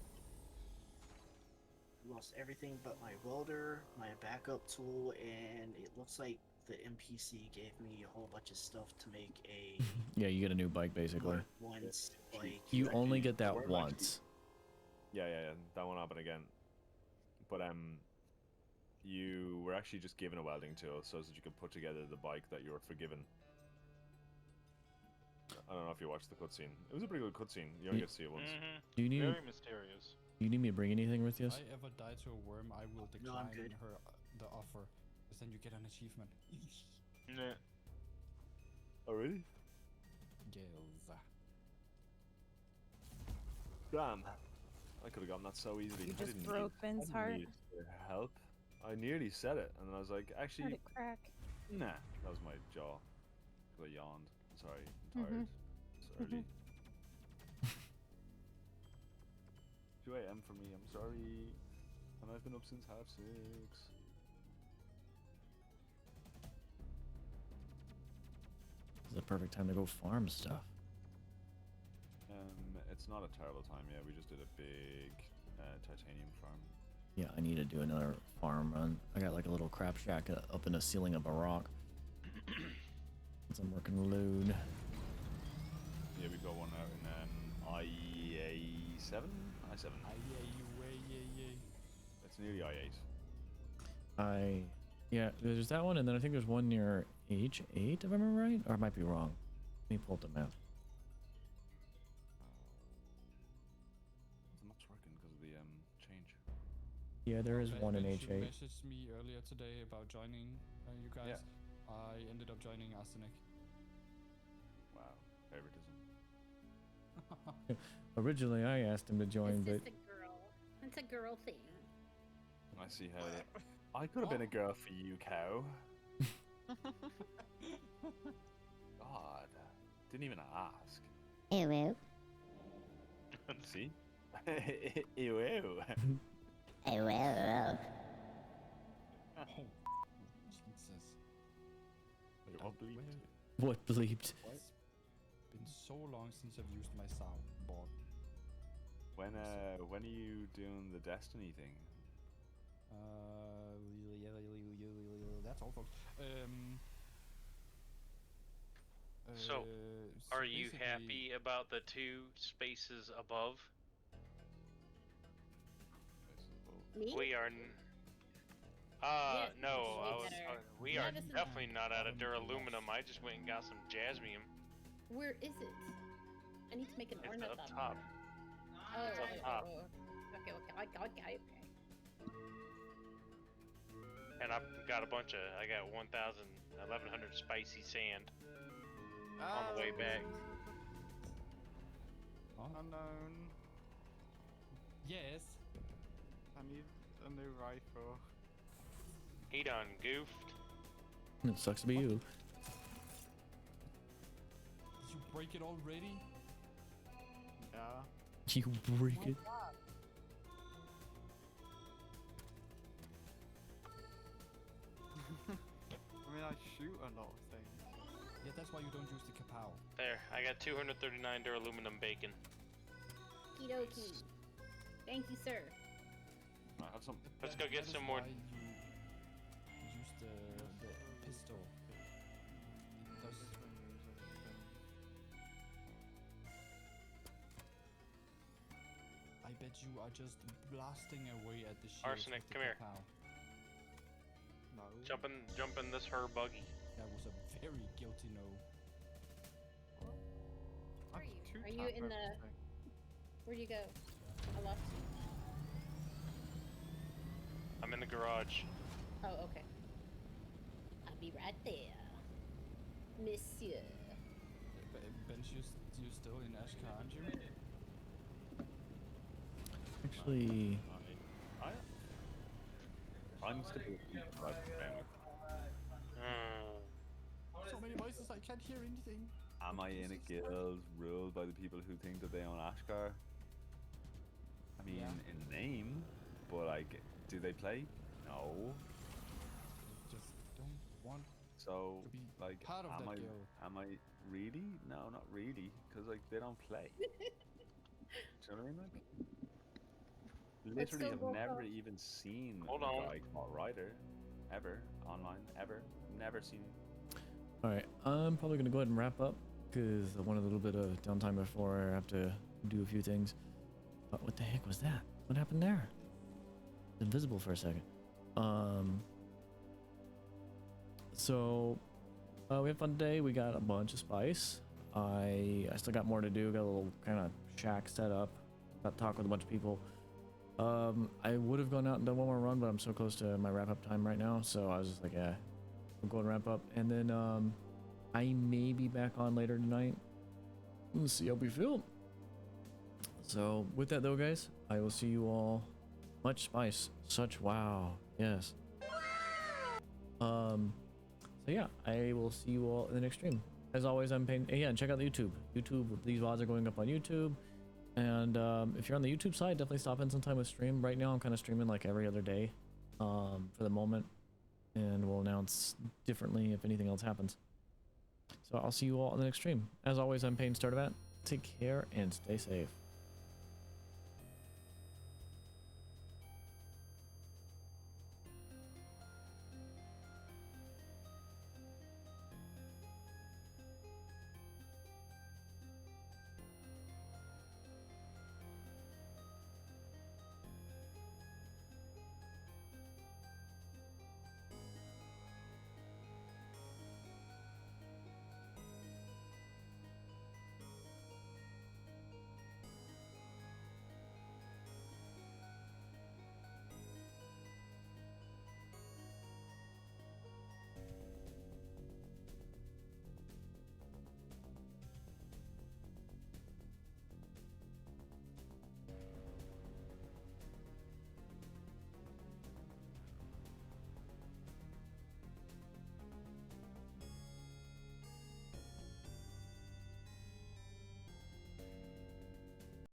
Lost everything but my welder, my backup tool, and it looks like the NPC gave me a whole bunch of stuff to make a Yeah, you get a new bike basically. once like You only get that We're once. Yeah, that won't happen again. But you were actually just given a welding tool so that you could put together the bike that you were forgiven. I don't know if you watched the cutscene. It was a pretty good cutscene. You only get to see it once. Do you need Very mysterious. you need me to bring anything with you? If I ever die to a worm, I will No, I'm decline good. her the offer. Because then you get an achievement. Nah. Oh really? Yes. Damn. I could have gotten that so easily. You I just didn't broke need, Ben's I heart. didn't need help. I nearly said it, and then I was like, Let actually, it crack. nah. That was my jaw. 'Cause I yawned. Sorry, I'm tired. It's early. 2 a.m. for me. I'm sorry. And I've been up since 6:30. This is the perfect time to go farm stuff. It's not a terrible time. Yeah, we just did a big titanium farm. Yeah, I need to do another farm run. I got like a little crap shack up in the ceiling of a rock. Since I'm working load. Yeah, we've got one out in IA7? I7. It's nearly I8. Yeah, there's that one, and then I think there's one near H8, if I remember right, or I might be wrong. Let me pull up the map. The map's working because of the change. Yeah, there is one in She H8. messaged me earlier today about joining you guys. Yeah. I ended up joining Arsenic. Wow, favoritism. Originally, I asked him to join, It's but just a girl. It's a girl thing. I see how I could have been a girl for you, cow. God, didn't even ask. Ew. See? Ew, ew. Ew. Oh, Jesus. What bleeped? what bleeped? It's been so long since I've used my soundboard. When are you doing the Destiny thing? That's all, folks. So, are you basically- happy about the 2 spaces above? Me? We are. Yeah, No, way I was. better. We Yeah, are this is- definitely not out of duraluminum. I just went and got some jasmium. Where is it? I need to make an It's ornithopter. up top. Oh, It's up top. Okay. And I've got a bunch of. I got 1,100 spicy sand on the way back. Unknown. Yes. I need a new rifle. He done goofed. It sucks to be you. Did you break it already? Yeah. You break it. I mean, I shoot a lot of things. Yeah, that's why you don't use the kapow. There, I got 239 aluminum bacon. Okie dokie. Thank you, sir. I have some. Let's go get That some is more. why you use the pistol. It does. I bet you are just blasting away at the shield. Arsenic, come here. No. Jump in this her buggy. That was a very guilty no. Where are you? Are you in the? Where'd you go? I lost you. I'm in the garage. Oh, okay. I'll be right there, Monsieur. Bench, you still in Ashka, aren't you? Actually, I'm still right. So many voices, I can't hear anything. Am I in a guild ruled by the people who think that they own Ashkar? I mean, in name, but like, do they play? No. Just don't want So, to be like, part of am that I? guild. Am I really? No, not really, because like they don't play. Do you know what I mean? Like, Let's literally go have never Volko. even seen Hold a on. guy called Ryder, ever online, ever, never seen. all right. I'm probably gonna go ahead and wrap up because I want a little bit of downtime before I have to do a few things. But what the heck was that? What happened there? Invisible for a second. So we had fun today. We got a bunch of spice. I still got more to do. Got a little kind of shack set up. Got to talk with a bunch of people. I would have gone out and done one more run, but I'm so close to my wrap up time right now. So I was just like, yeah, we'll go and wrap up. And then I may be back on later tonight. Let's see how we feel. So with that though, guys, I will see you all. Much spice, such wow, yes. So yeah, I will see you all in the next stream. As always, I'm paying. Yeah, and check out the YouTube. These VODs are going up on YouTube. And if you're on the YouTube side, definitely stop in sometime with stream. Right now, I'm kind of streaming like every other day for the moment. And we'll announce differently if anything else happens. So I'll see you all in the next stream. As always, I'm Paden Sturtevant. Take care and stay safe.